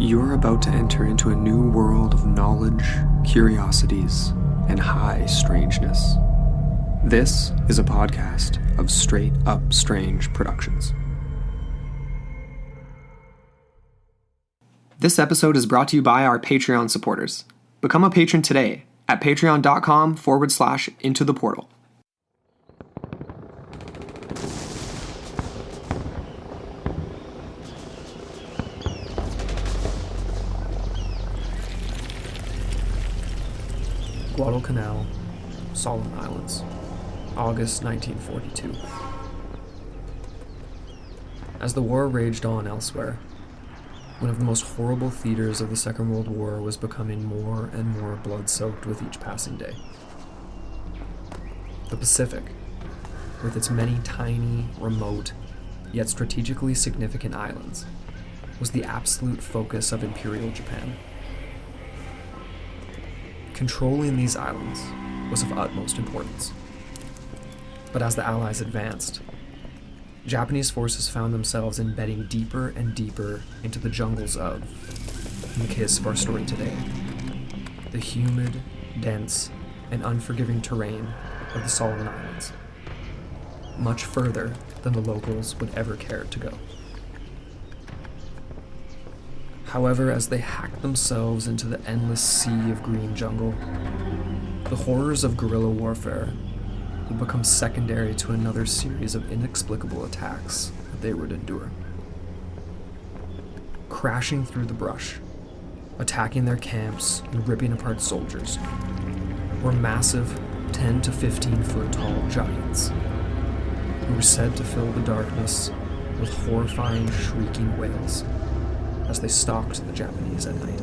You're about to enter into a new world of knowledge, curiosities, and high strangeness. This is a podcast of Straight Up Strange Productions. This episode is brought to you by our Patreon supporters. Become a patron today at patreon.com/intotheportal. Guadalcanal, Solomon Islands, August 1942. As the war raged on elsewhere, one of the most horrible theaters of the Second World War was becoming more and more blood-soaked with each passing day. The Pacific, with its many tiny, remote, yet strategically significant islands, was the absolute focus of Imperial Japan. Controlling these islands was of utmost importance. But as the Allies advanced, Japanese forces found themselves embedding deeper and deeper into the jungles of, in the case of our story today, the humid, dense, and unforgiving terrain of the Solomon Islands, much further than the locals would ever care to go. However, as they hacked themselves into the endless sea of green jungle, the horrors of guerrilla warfare would become secondary to another series of inexplicable attacks that they would endure. Crashing through the brush, attacking their camps, and ripping apart soldiers were massive 10 to 15 foot tall giants who were said to fill the darkness with horrifying shrieking wails as they stalked the Japanese at night.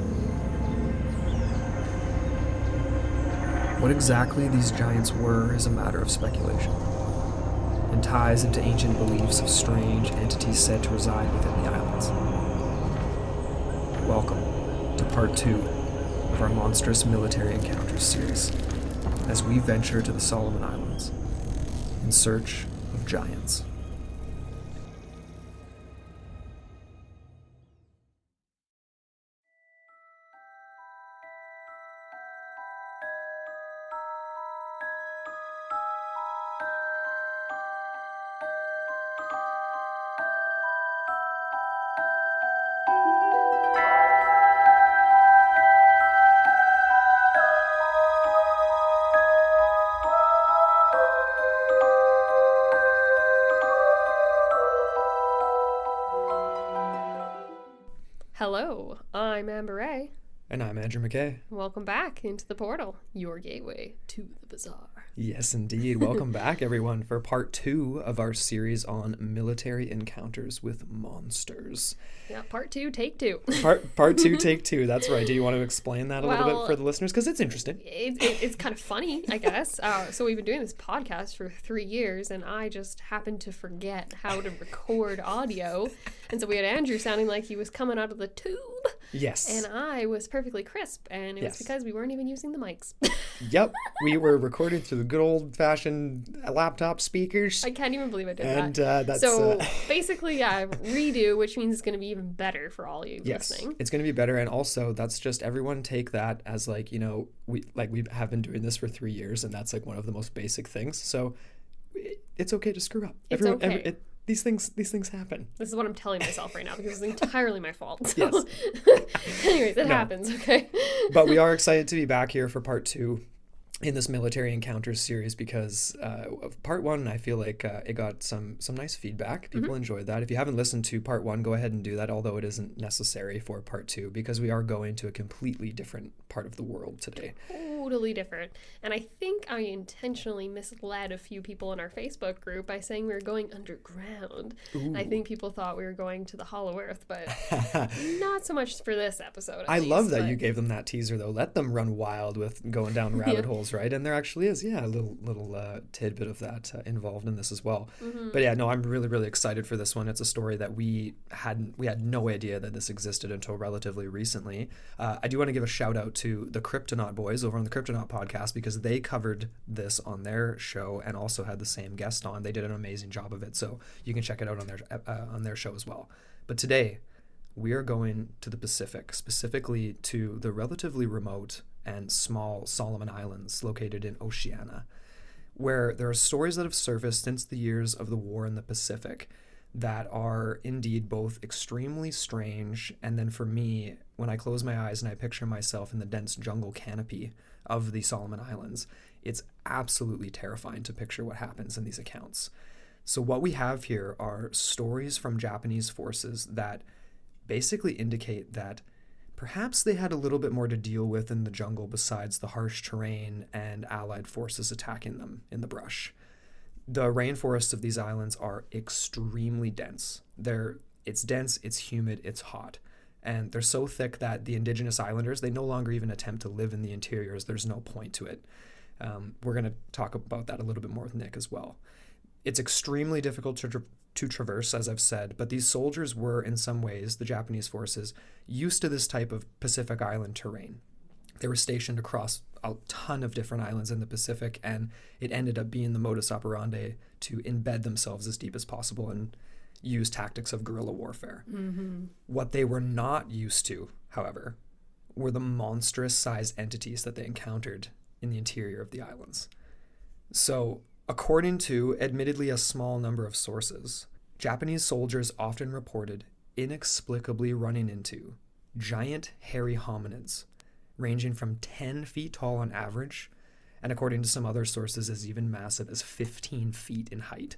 What exactly these giants were is a matter of speculation, and ties into ancient beliefs of strange entities said to reside within the islands. Welcome to part 2 of our Monstrous Military Encounters series, as we venture to the Solomon Islands in search of giants. Hello, I'm Amber Ray. And I'm Andrew McKay. Welcome back into the portal, your gateway to the bizarre. Yes, indeed. Welcome back, everyone, for part 2 of our series on military encounters with monsters. Yeah, part 2, take 2. Part 2, take 2. That's right. Do you want to explain that a little bit for the listeners? Because it's interesting. It's kind of funny, I guess. So we've been doing this podcast for 3 years, and I just happened to forget how to record audio. And so we had Andrew sounding like he was coming out of the tube. Yes. And I was perfectly crisp, and it was because we weren't even using the mics. Yep. We were recording through the good old-fashioned laptop speakers. I can't even believe I did that. And that's... So basically, redo, which means it's going to be even better for all you listening. It's going to be better. And also, that's just everyone take that as we have been doing this for 3 years, and that's like one of the most basic things. So it's okay to screw up. It's okay. These things happen. This is what I'm telling myself right now because it's entirely my fault. So. Yes. Anyways, it happens, okay? But we are excited to be back here for part 2 in this military encounters series because of part 1, I feel like it got some nice feedback. People enjoyed that. If you haven't listened to part 1, go ahead and do that, although it isn't necessary for part 2 because we are going to a completely different part of the world today. Totally different. And I think I intentionally misled a few people in our Facebook group by saying we were going underground. Ooh. I think people thought we were going to the Hollow Earth, but not so much for this episode. I love that you gave them that teaser, though. Let them run wild with going down rabbit holes, right? And there actually is, a little tidbit of that involved in this as well. But yeah, no, I'm really, really excited for this one. It's a story that we had no idea that this existed until relatively recently. I do want to give a shout out to the Cryptonaut boys over on the Cryptonaut podcast because they covered this on their show and also had the same guest on. They did an amazing job of it, so you can check it out on their show as well. But today, we are going to the Pacific, specifically to the relatively remote and small Solomon Islands located in Oceania, where there are stories that have surfaced since the years of the war in the Pacific that are indeed both extremely strange, and then for me, when I close my eyes and I picture myself in the dense jungle canopy of the Solomon Islands, it's absolutely terrifying to picture what happens in these accounts. So what we have here are stories from Japanese forces that basically indicate that perhaps they had a little bit more to deal with in the jungle besides the harsh terrain and allied forces attacking them in the brush. The rainforests of these islands are extremely dense. It's dense, it's humid, it's hot. And they're so thick that the indigenous islanders, they no longer even attempt to live in the interiors. There's no point to it. We're going to talk about that a little bit more with Nick as well. It's extremely difficult to traverse, as I've said, but these soldiers were, in some ways, the Japanese forces, used to this type of Pacific Island terrain. They were stationed across a ton of different islands in the Pacific, and it ended up being the modus operandi to embed themselves as deep as possible and use tactics of guerrilla warfare. Mm-hmm. What they were not used to, however, were the monstrous-sized entities that they encountered in the interior of the islands. So, according to, admittedly, a small number of sources, Japanese soldiers often reported inexplicably running into giant hairy hominids ranging from 10 feet tall on average, and according to some other sources, as even massive as 15 feet in height.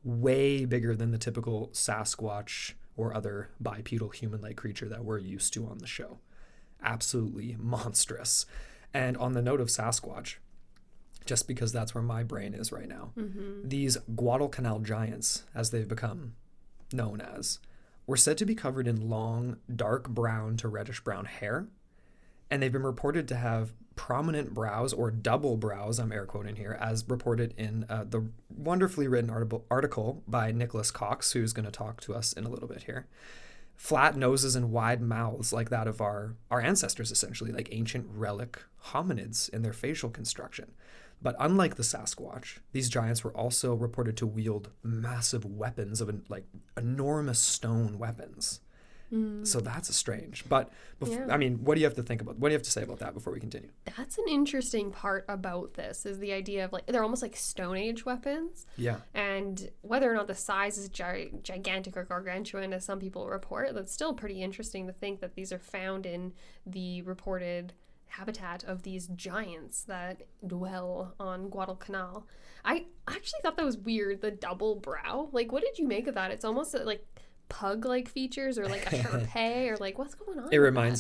Way bigger than the typical Sasquatch or other bipedal human-like creature that we're used to on the show. Absolutely monstrous. And on the note of Sasquatch, just because that's where my brain is right now, these Guadalcanal giants, as they've become known as, were said to be covered in long, dark brown to reddish brown hair, and they've been reported to have prominent brows, or double brows, I'm air quoting here, as reported in the wonderfully written article by Nicholas Cox, who's going to talk to us in a little bit here. Flat noses and wide mouths like that of our ancestors, essentially, like ancient relic hominids in their facial construction. But unlike the Sasquatch, these giants were also reported to wield massive weapons of enormous stone weapons. So that's strange. But, I mean, what do you have to think about? What do you have to say about that before we continue? That's an interesting part about this, is the idea of, they're almost like Stone Age weapons. Yeah. And whether or not the size is gigantic or gargantuan, as some people report, that's still pretty interesting to think that these are found in the reported habitat of these giants that dwell on Guadalcanal. I actually thought that was weird, the double brow. What did you make of that? It's almost pug-like features, or a Sharpei, or what's going on?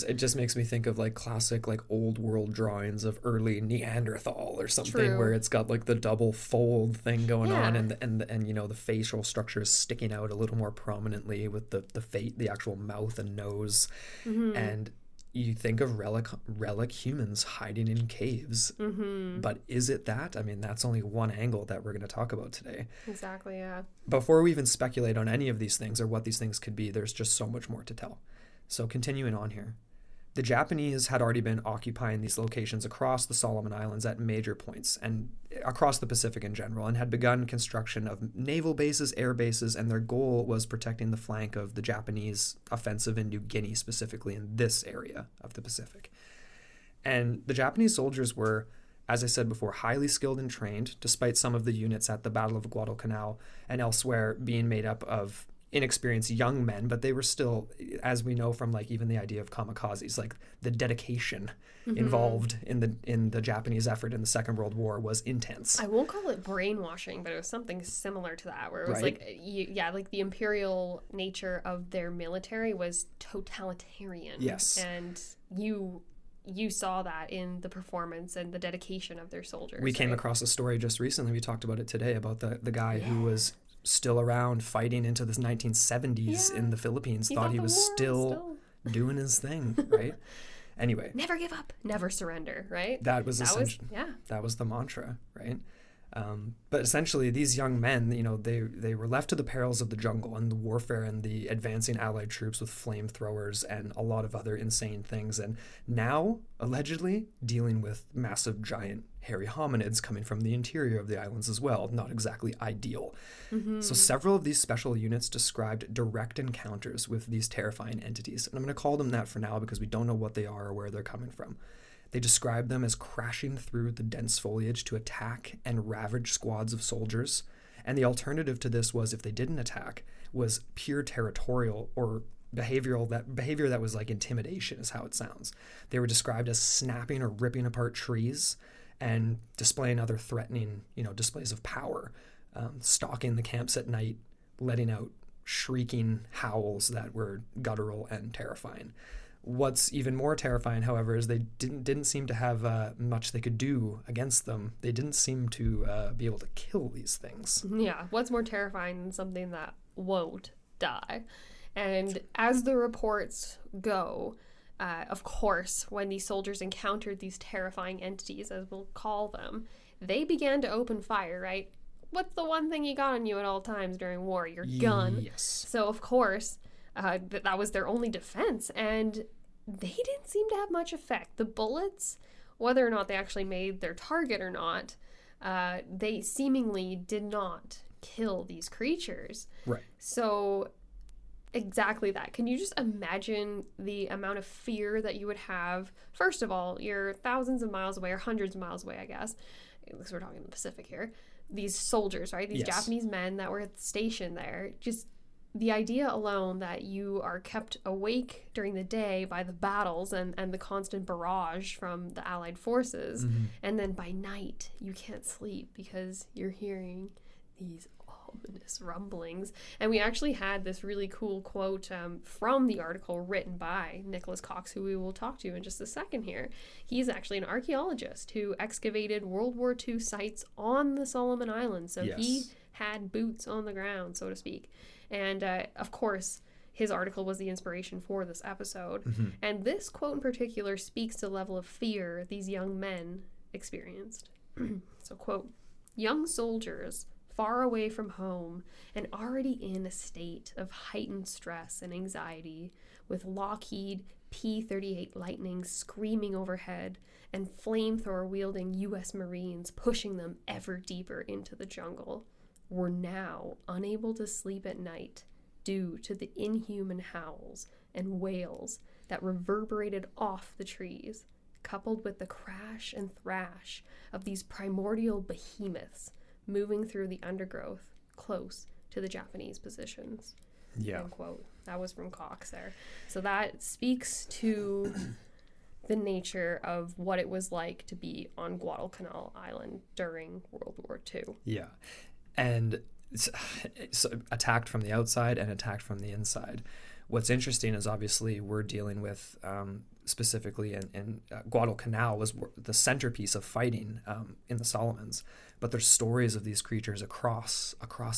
It just makes me think of classic old world drawings of early Neanderthal or something. True. Where it's got the double fold thing going on, and the facial structure is sticking out a little more prominently with the actual mouth and nose. And you think of relic humans hiding in caves, but is it that? I mean, that's only one angle that we're going to talk about today. Exactly, yeah. Before we even speculate on any of these things or what these things could be, there's just so much more to tell. So continuing on here. The Japanese had already been occupying these locations across the Solomon Islands at major points and across the Pacific in general, and had begun construction of naval bases, air bases, and their goal was protecting the flank of the Japanese offensive in New Guinea, specifically in this area of the Pacific. And the Japanese soldiers were, as I said before, highly skilled and trained, despite some of the units at the Battle of Guadalcanal and elsewhere being made up of inexperienced young men, but they were still, as we know from even the idea of kamikazes, the dedication involved in the Japanese effort in the Second World War was intense. I won't call it brainwashing, but it was something similar to that, where it was the imperial nature of their military was totalitarian. Yes. And you saw that in the performance and the dedication of their soldiers. We came across a story just recently, we talked about it today, about the guy who was still around fighting into the 1970s in the Philippines, thought he was still doing his thing, right? Anyway. Never give up, never surrender, right? That was the mantra, right? But essentially, these young men, they were left to the perils of the jungle and the warfare and the advancing Allied troops with flamethrowers and a lot of other insane things. And now, allegedly, dealing with massive, giant, hairy hominids coming from the interior of the islands as well. Not exactly ideal. Mm-hmm. So several of these special units described direct encounters with these terrifying entities. And I'm going to call them that for now because we don't know what they are or where they're coming from. They described them as crashing through the dense foliage to attack and ravage squads of soldiers. And the alternative to this was, if they didn't attack, was pure territorial or behavior that was like intimidation is how it sounds. They were described as snapping or ripping apart trees and displaying other threatening, displays of power, stalking the camps at night, letting out shrieking howls that were guttural and terrifying. What's even more terrifying, however, is they didn't seem to have much they could do against them. They didn't seem to be able to kill these things. Yeah, what's more terrifying than something that won't die? And as the reports go, of course, when these soldiers encountered these terrifying entities, as we'll call them, they began to open fire, right? What's the one thing you got on you at all times during war? Your gun. Yes. So, of course, that was their only defense, and they didn't seem to have much effect. The bullets, whether or not they actually made their target or not, they seemingly did not kill these creatures. Right. So, exactly that. Can you just imagine the amount of fear that you would have? First of all, you're thousands of miles away, or hundreds of miles away, I guess, because we're talking the Pacific here. These soldiers, right? These Japanese men that were stationed there, just the idea alone that you are kept awake during the day by the battles and the constant barrage from the Allied forces, and then by night you can't sleep because you're hearing these ominous rumblings. And we actually had this really cool quote from the article written by Nicholas Cox, who we will talk to in just a second here. He's actually an archaeologist who excavated World War II sites on the Solomon Islands, so he had boots on the ground, so to speak. And of course, his article was the inspiration for this episode. And this quote in particular speaks to the level of fear these young men experienced. So, quote, "Young soldiers, far away from home and already in a state of heightened stress and anxiety, with Lockheed P-38 Lightning screaming overhead and flamethrower-wielding U.S. Marines pushing them ever deeper into the jungle, were now unable to sleep at night due to the inhuman howls and wails that reverberated off the trees, coupled with the crash and thrash of these primordial behemoths moving through the undergrowth close to the Japanese positions." Yeah. End quote. That was from Cox there. So that speaks to the nature of what it was like to be on Guadalcanal Island during World War II. Yeah. And it's attacked from the outside and attacked from the inside. What's interesting is obviously we're dealing with specifically in Guadalcanal was the centerpiece of fighting in the Solomons, but there's stories of these creatures across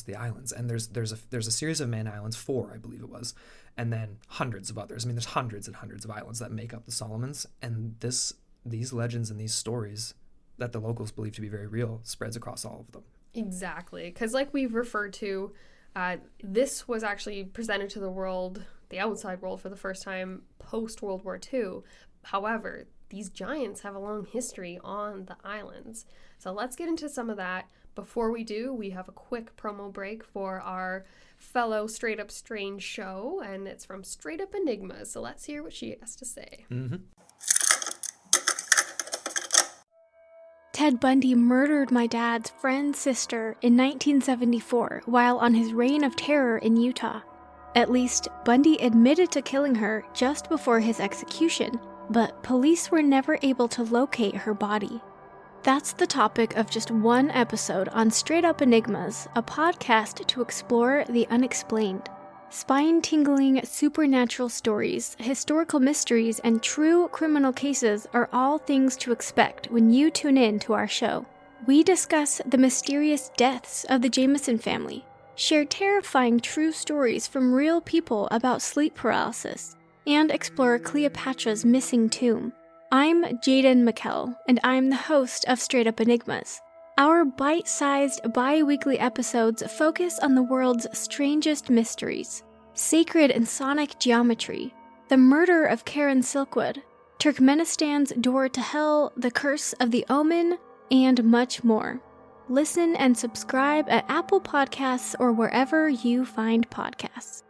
the islands, and there's a series of main islands, 4 I believe it was, and then hundreds of others. I mean, there's hundreds and hundreds of islands that make up the Solomons, and these legends and these stories that the locals believe to be very real spreads across all of them. Exactly, because like we've referred to, this was actually presented to the world, the outside world, for the first time post-World War II. However, these giants have a long history on the islands. So let's get into some of that. Before we do, we have a quick promo break for our fellow Straight Up Strange show, and it's from Straight Up Enigmas. So let's hear what she has to say. Ted Bundy murdered my dad's friend's sister in 1974 while on his reign of terror in Utah. At least, Bundy admitted to killing her just before his execution, but police were never able to locate her body. That's the topic of just one episode on Straight Up Enigmas, a podcast to explore the unexplained. Spine-tingling supernatural stories, historical mysteries, and true criminal cases are all things to expect when you tune in to our show. We discuss the mysterious deaths of the Jameson family, share terrifying true stories from real people about sleep paralysis, and explore Cleopatra's missing tomb. I'm Jaden McKell, and I'm the host of Straight Up Enigmas. Our bite-sized, bi-weekly episodes focus on the world's strangest mysteries, sacred and sonic geometry, the murder of Karen Silkwood, Turkmenistan's door to hell, the curse of the omen, and much more. Listen and subscribe at Apple Podcasts or wherever you find podcasts.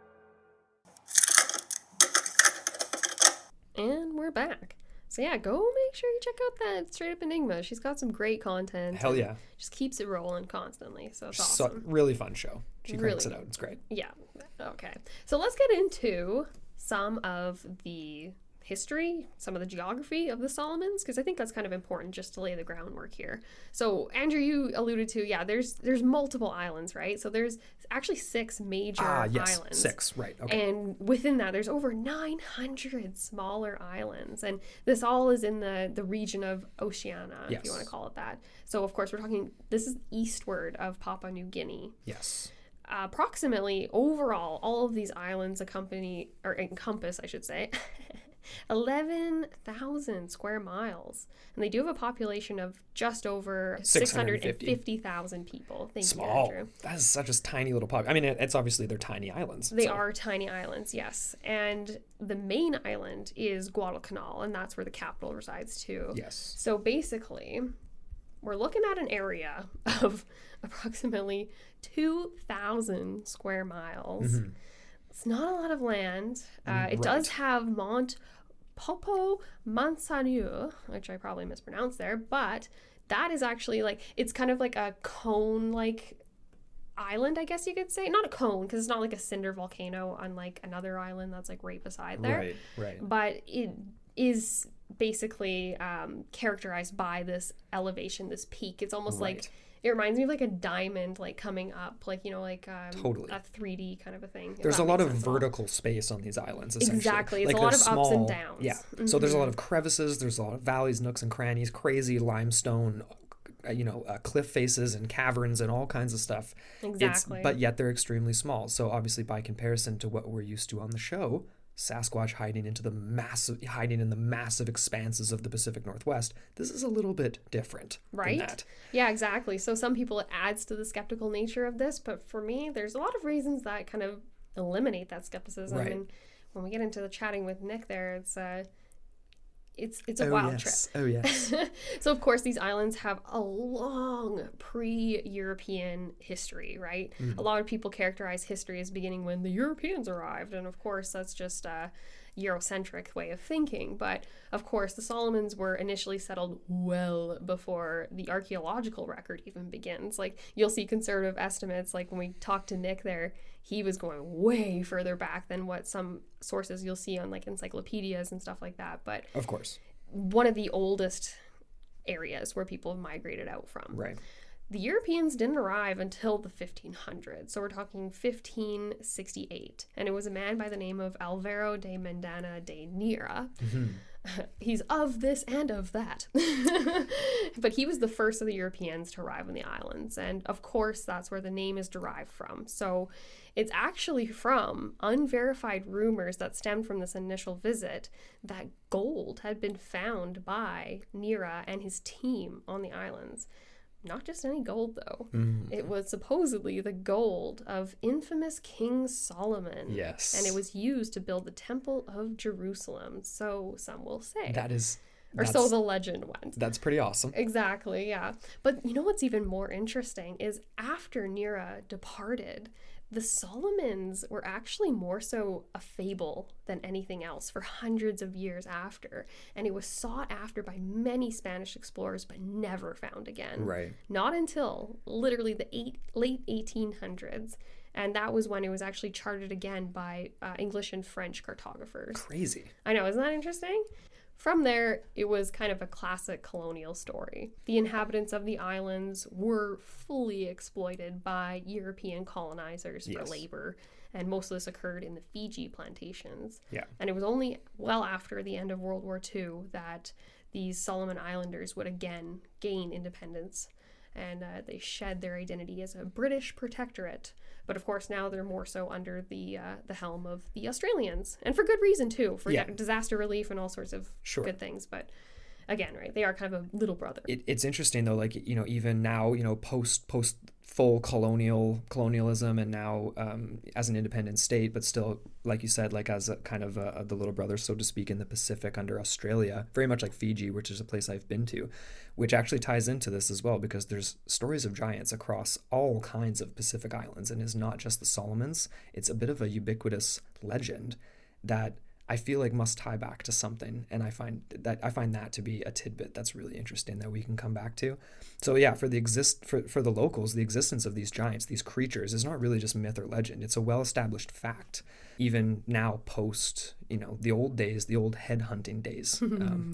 And we're back. So yeah, go make sure you check out that Straight Up Enigma. She's got some great content. Hell yeah. Just keeps it rolling constantly. So it's So, awesome. really fun show. She cranks Really. it out. It's great. Yeah. Okay. So let's get into some of the history, some of the geography of the Solomons, because I think that's kind of important just to lay the groundwork here. So Andrew, you alluded to, there's multiple islands, right? So there's actually 6 major islands. 6, right. Okay. And within that, there's over 900 smaller islands. And this all is in the region of Oceania, if you want to call it that. So, of course, we're talking, this is eastward of Papua New Guinea. Yes. Approximately, overall, all of these islands encompass, I should say, 11,000 square miles. And they do have a population of just over 650,000 people. Thank you, Andrew. That is such a tiny little I mean, it's obviously they're tiny islands. They are tiny islands, yes. And the main island is Guadalcanal, and that's where the capital resides too. Yes. So basically, we're looking at an area of approximately 2,000 square miles. Mm-hmm. It's not a lot of land. It does have Mont Popo Mansanur, which I probably mispronounced there, but that is actually it's kind of like a cone-like island, I guess you could say. Not a cone, because it's not like a cinder volcano unlike another island that's right beside there. Right. But it is basically characterized by this elevation, this peak. It's almost like, it reminds me of a diamond coming up, totally a 3D kind of a thing. There's a lot of vertical space on these islands, essentially. Exactly. It's a lot of ups and downs. Yeah. Mm-hmm. So there's a lot of crevices, there's a lot of valleys, nooks and crannies, crazy limestone, cliff faces and caverns and all kinds of stuff. Exactly. But yet they're extremely small. So obviously by comparison to what we're used to on the show, Sasquatch hiding in the massive expanses of the Pacific Northwest, this is a little bit different right? than that. Yeah, exactly. So some people, it adds to the skeptical nature of this, but for me, there's a lot of reasons that kind of eliminate that skepticism. Right. And when we get into the chatting with Nick there, it's a wild trip. Oh, yes. So, of course, these islands have a long pre-European history, right? Mm. A lot of people characterize history as beginning when the Europeans arrived. And, of course, that's just a Eurocentric way of thinking. But, of course, the Solomons were initially settled well before the archaeological record even begins. You'll see conservative estimates, when we talked to Nick there, he was going way further back than what some sources you'll see on encyclopedias and stuff like that. But of course, one of the oldest areas where people have migrated out from. Right. The Europeans didn't arrive until the 1500s, so we're talking 1568, and it was a man by the name of Alvaro de Mendana de Nira. Mm-hmm. He's of this and of that. But he was the first of the Europeans to arrive on the islands, and of course that's where the name is derived from. So it's actually from unverified rumors that stemmed from this initial visit that gold had been found by Nira and his team on the islands. Not just any gold, though. Mm. It was supposedly the gold of infamous King Solomon. Yes. And it was used to build the Temple of Jerusalem, so some will say. Or so the legend went. That's pretty awesome. Exactly, yeah. But you know what's even more interesting is after Nira departed, the Solomons were actually more so a fable than anything else for hundreds of years after. And it was sought after by many Spanish explorers, but never found again. Right. Not until literally the late 1800s. And that was when it was actually charted again by English and French cartographers. Crazy. I know, isn't that interesting? From there, it was kind of a classic colonial story. The inhabitants of the islands were fully exploited by European colonizers for labor, and most of this occurred in the Fiji plantations. Yeah. And it was only well after the end of World War II that these Solomon Islanders would again gain independence, and they shed their identity as a British protectorate. But of course now they're more so under the helm of the Australians, and for good reason too, for disaster relief and all sorts of good things. But again, right, they are kind of a little brother. It's interesting though, like, you know, even now, you know, post full colonialism, and now as an independent state, but still, like you said, like as a kind of the little brother, so to speak, in the Pacific under Australia, very much like Fiji, which is a place I've been to, which actually ties into this as well, because there's stories of giants across all kinds of Pacific islands, and it's not just the Solomons. It's a bit of a ubiquitous legend that I feel like must tie back to something, and I find that to be a tidbit that's really interesting that we can come back to. So yeah, for the locals, the existence of these giants, these creatures, is not really just myth or legend. It's a well-established fact, even now post, you know, the old days, the old head hunting days,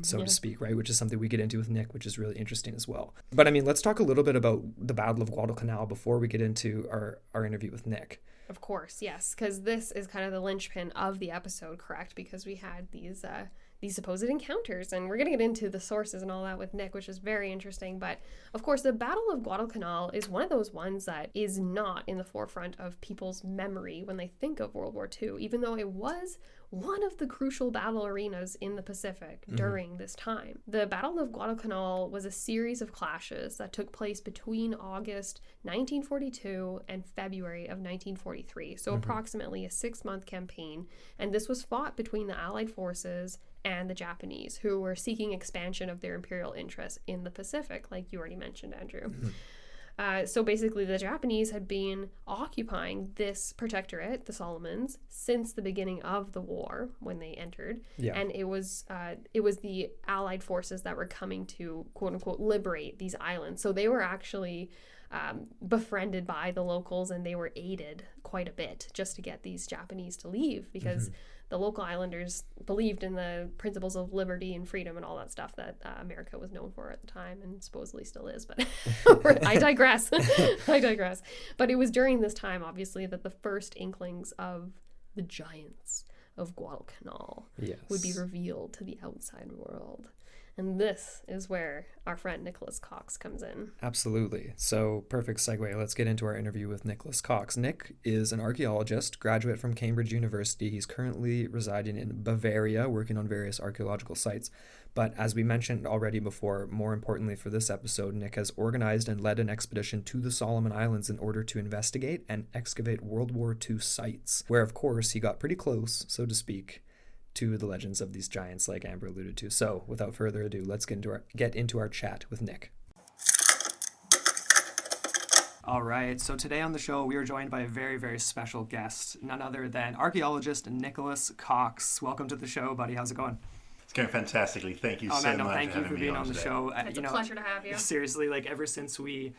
so to speak, right? Which is something we get into with Nick, which is really interesting as well. But I mean, let's talk a little bit about the Battle of Guadalcanal before we get into our interview with Nick. Of course, yes, because this is kind of the linchpin of the episode, correct? Because we had these supposed encounters, and we're going to get into the sources and all that with Nick, which is very interesting. But of course, the Battle of Guadalcanal is one of those ones that is not in the forefront of people's memory when they think of World War II, even though it was one of the crucial battle arenas in the Pacific during this time. The Battle of Guadalcanal was a series of clashes that took place between August 1942 and February of 1943, so approximately a 6-month campaign, and this was fought between the Allied forces and the Japanese, who were seeking expansion of their imperial interests in the Pacific, like you already mentioned, Andrew. So basically, the Japanese had been occupying this protectorate, the Solomons, since the beginning of the war when they entered, and it was the Allied forces that were coming to quote unquote liberate these islands. So they were actually befriended by the locals, and they were aided quite a bit just to get these Japanese to leave, because the local islanders believed in the principles of liberty and freedom and all that stuff that America was known for at the time, and supposedly still is, but I digress. But it was during this time, obviously, that the first inklings of the Giants of Guadalcanal would be revealed to the outside world. And this is where our friend Nicholas Cox comes in. Absolutely. So, perfect segue. Let's get into our interview with Nicholas Cox. Nick is an archaeologist, graduate from Cambridge University. He's currently residing in Bavaria, working on various archaeological sites. But as we mentioned already before, more importantly for this episode, Nick has organized and led an expedition to the Solomon Islands in order to investigate and excavate World War II sites, where, of course, he got pretty close, so to speak, to the legends of these giants, like Amber alluded to. So, without further ado, let's get into our chat with Nick. All right, so today on the show, we are joined by a very, very special guest, none other than archaeologist Nicholas Cox. Welcome to the show, buddy. How's it going? It's going fantastically. Thank you so much thank you for being on the show. It's a pleasure to have you. Seriously, like ever since we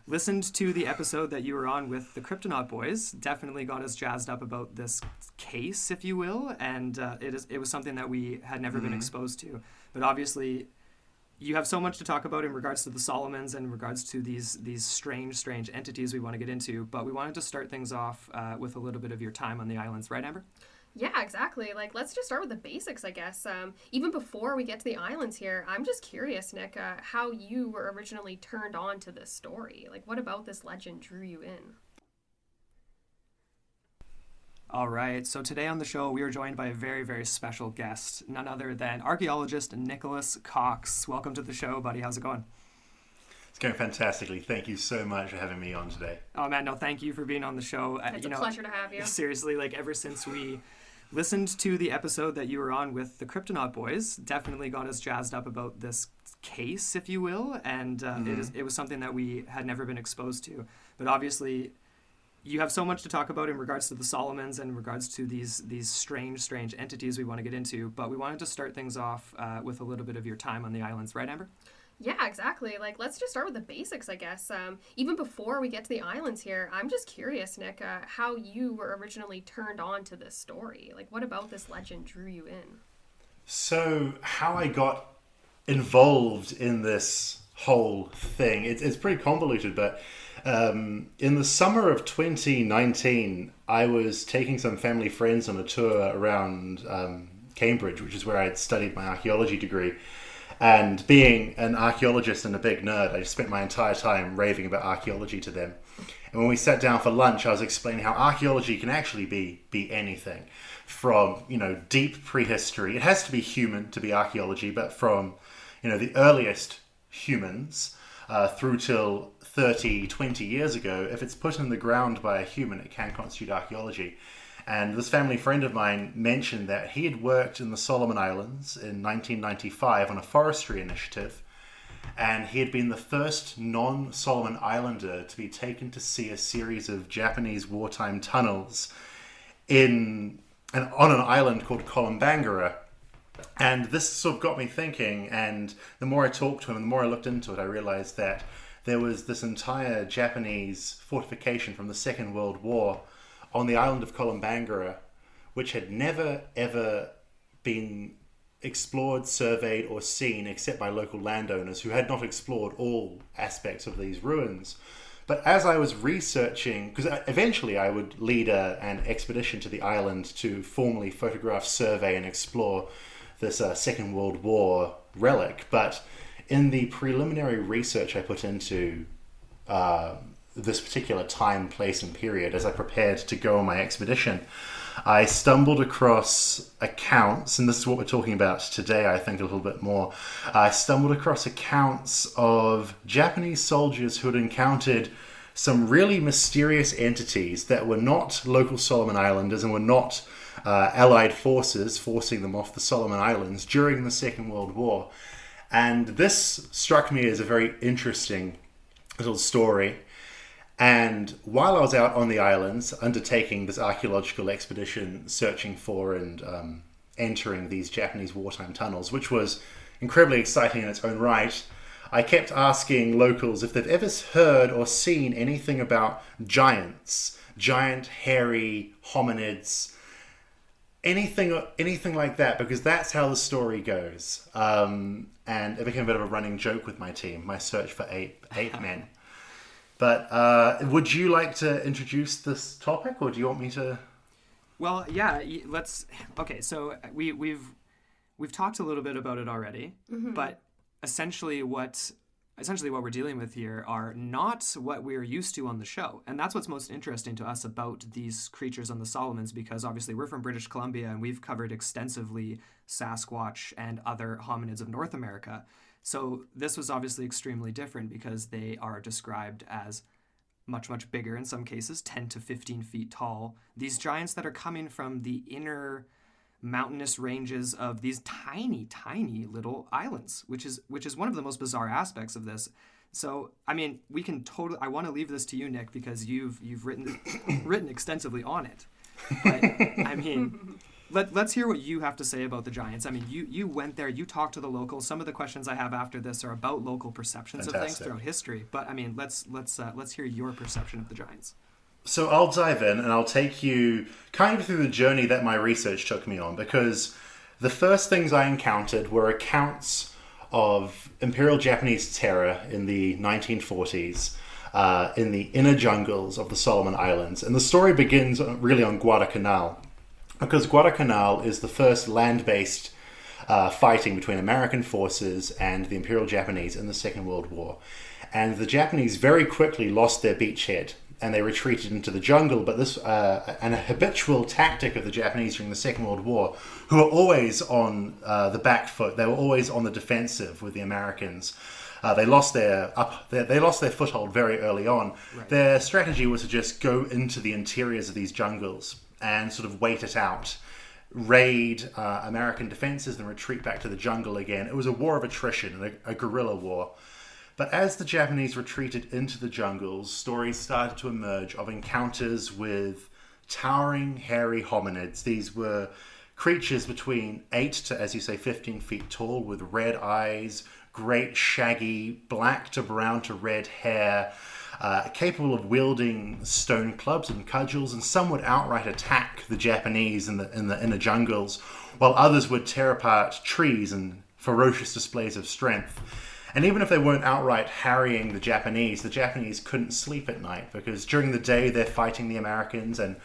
listened to the episode that you were on with the Kryptonaut Boys, definitely got us jazzed up about this case, if you will, and it was something that we had never been exposed to. But obviously, you have so much to talk about in regards to the Solomons and in regards to these strange entities we want to get into. But we wanted to start things off with a little bit of your time on the islands, right, Amber? Yeah, exactly. Like, let's just start with the basics, I guess. Even before we get to the islands here, I'm just curious, Nick, how you were originally turned on to this story. Like, what about this legend drew you in? All right, so today on the show, we are joined by a very, very special guest, none other than archaeologist Nicholas Cox. Welcome to the show, buddy. How's it going? It's going fantastically. Thank you so much for having me on today. Oh, man, no, thank you for being on the show. It's a pleasure to have you. Seriously, like ever since we listened to the episode that you were on with the Kryptonaut Boys, definitely got us jazzed up about this case, if you will, and it was something that we had never been exposed to. But obviously, you have so much to talk about in regards to the Solomons and in regards to these strange entities we want to get into. But we wanted to start things off with a little bit of your time on the islands, right, Amber? Yeah, exactly. Like, let's just start with the basics, I guess. Even before we get to the islands here, I'm just curious, Nick, how you were originally turned on to this story. Like, what about this legend drew you in? So, how I got involved in this whole thing, it's pretty convoluted, but in the summer of 2019, I was taking some family friends on a tour around Cambridge, which is where I had studied my archaeology degree. And being an archaeologist and a big nerd, I spent my entire time raving about archaeology to them. And when we sat down for lunch, I was explaining how archaeology can actually be anything. From, deep prehistory. It has to be human to be archaeology, but from, the earliest humans through till 30, 20 years ago, if it's put in the ground by a human, it can constitute archaeology. And this family friend of mine mentioned that he had worked in the Solomon Islands in 1995 on a forestry initiative, and he had been the first non-Solomon Islander to be taken to see a series of Japanese wartime tunnels on an island called Kolombangara. And this sort of got me thinking, and the more I talked to him and the more I looked into it, I realized that there was this entire Japanese fortification from the Second World War on the island of Kolombangara, which had never, ever been explored, surveyed, or seen except by local landowners who had not explored all aspects of these ruins. But as I was researching, because eventually I would lead an expedition to the island to formally photograph, survey, and explore this Second World War relic. But in the preliminary research I put into this particular time, place, and period, as I prepared to go on my expedition, I stumbled across accounts, and this is what we're talking about today, I think, a little bit more. I stumbled across accounts of Japanese soldiers who had encountered some really mysterious entities that were not local Solomon Islanders and were not Allied forces forcing them off the Solomon Islands during the Second World War. And this struck me as a very interesting little story. And while I was out on the islands undertaking this archaeological expedition, searching for and entering these Japanese wartime tunnels, which was incredibly exciting in its own right, I kept asking locals if they've ever heard or seen anything about giants, giant hairy hominids, anything like that, because that's how the story goes. And it became a bit of a running joke with my team, my search for ape men. But would you like to introduce this topic, or do you want me to? Well, yeah, let's. Okay, so we've talked a little bit about it already, but essentially what we're dealing with here are not what we're used to on the show, and that's what's most interesting to us about these creatures on the Solomons, because obviously we're from British Columbia and we've covered extensively Sasquatch and other hominids of North America. So this was obviously extremely different because they are described as much, much bigger in some cases, 10 to 15 feet tall. These giants that are coming from the inner mountainous ranges of these tiny, tiny little islands, which is one of the most bizarre aspects of this. So, I mean, we can totally. I want to leave this to you, Nick, because you've written extensively on it. But I mean, let's hear what you have to say about the giants. I mean, you went there, you talked to the locals. Some of the questions I have after this are about local perceptions of things throughout history. But I mean, let's hear your perception of the giants. So I'll dive in and I'll take you kind of through the journey that my research took me on, because the first things I encountered were accounts of Imperial Japanese terror in the 1940s in the inner jungles of the Solomon Islands. And the story begins really on Guadalcanal, because Guadalcanal is the first land-based fighting between American forces and the Imperial Japanese in the Second World War. And the Japanese very quickly lost their beachhead and they retreated into the jungle. But this, and a habitual tactic of the Japanese during the Second World War, who were always on the back foot, they were always on the defensive with the Americans. They lost their foothold very early on. Right. Their strategy was to just go into the interiors of these jungles and sort of wait it out, raid American defenses, then retreat back to the jungle again. It was a war of attrition, a guerrilla war. But as the Japanese retreated into the jungles, stories started to emerge of encounters with towering, hairy hominids. These were creatures between 8 to, as you say, 15 feet tall, with red eyes, great shaggy black to brown to red hair, capable of wielding stone clubs and cudgels, and some would outright attack the Japanese in the inner jungles, while others would tear apart trees in ferocious displays of strength. And even if they weren't outright harrying the Japanese couldn't sleep at night, because during the day they're fighting the Americans and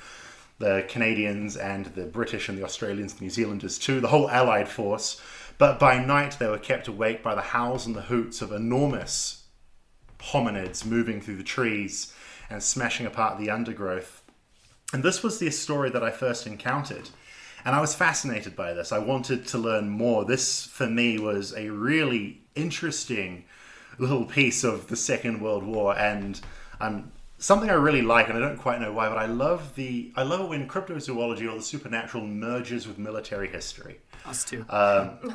the Canadians and the British and the Australians and New Zealanders too, the whole Allied force. But by night they were kept awake by the howls and the hoots of enormous hominids moving through the trees and smashing apart the undergrowth. And this was the story that I first encountered. And I was fascinated by this. I wanted to learn more. This, for me, was a really interesting little piece of the Second World War, and something I really like, and I don't quite know why, but I love it when cryptozoology or the supernatural merges with military history. Us too.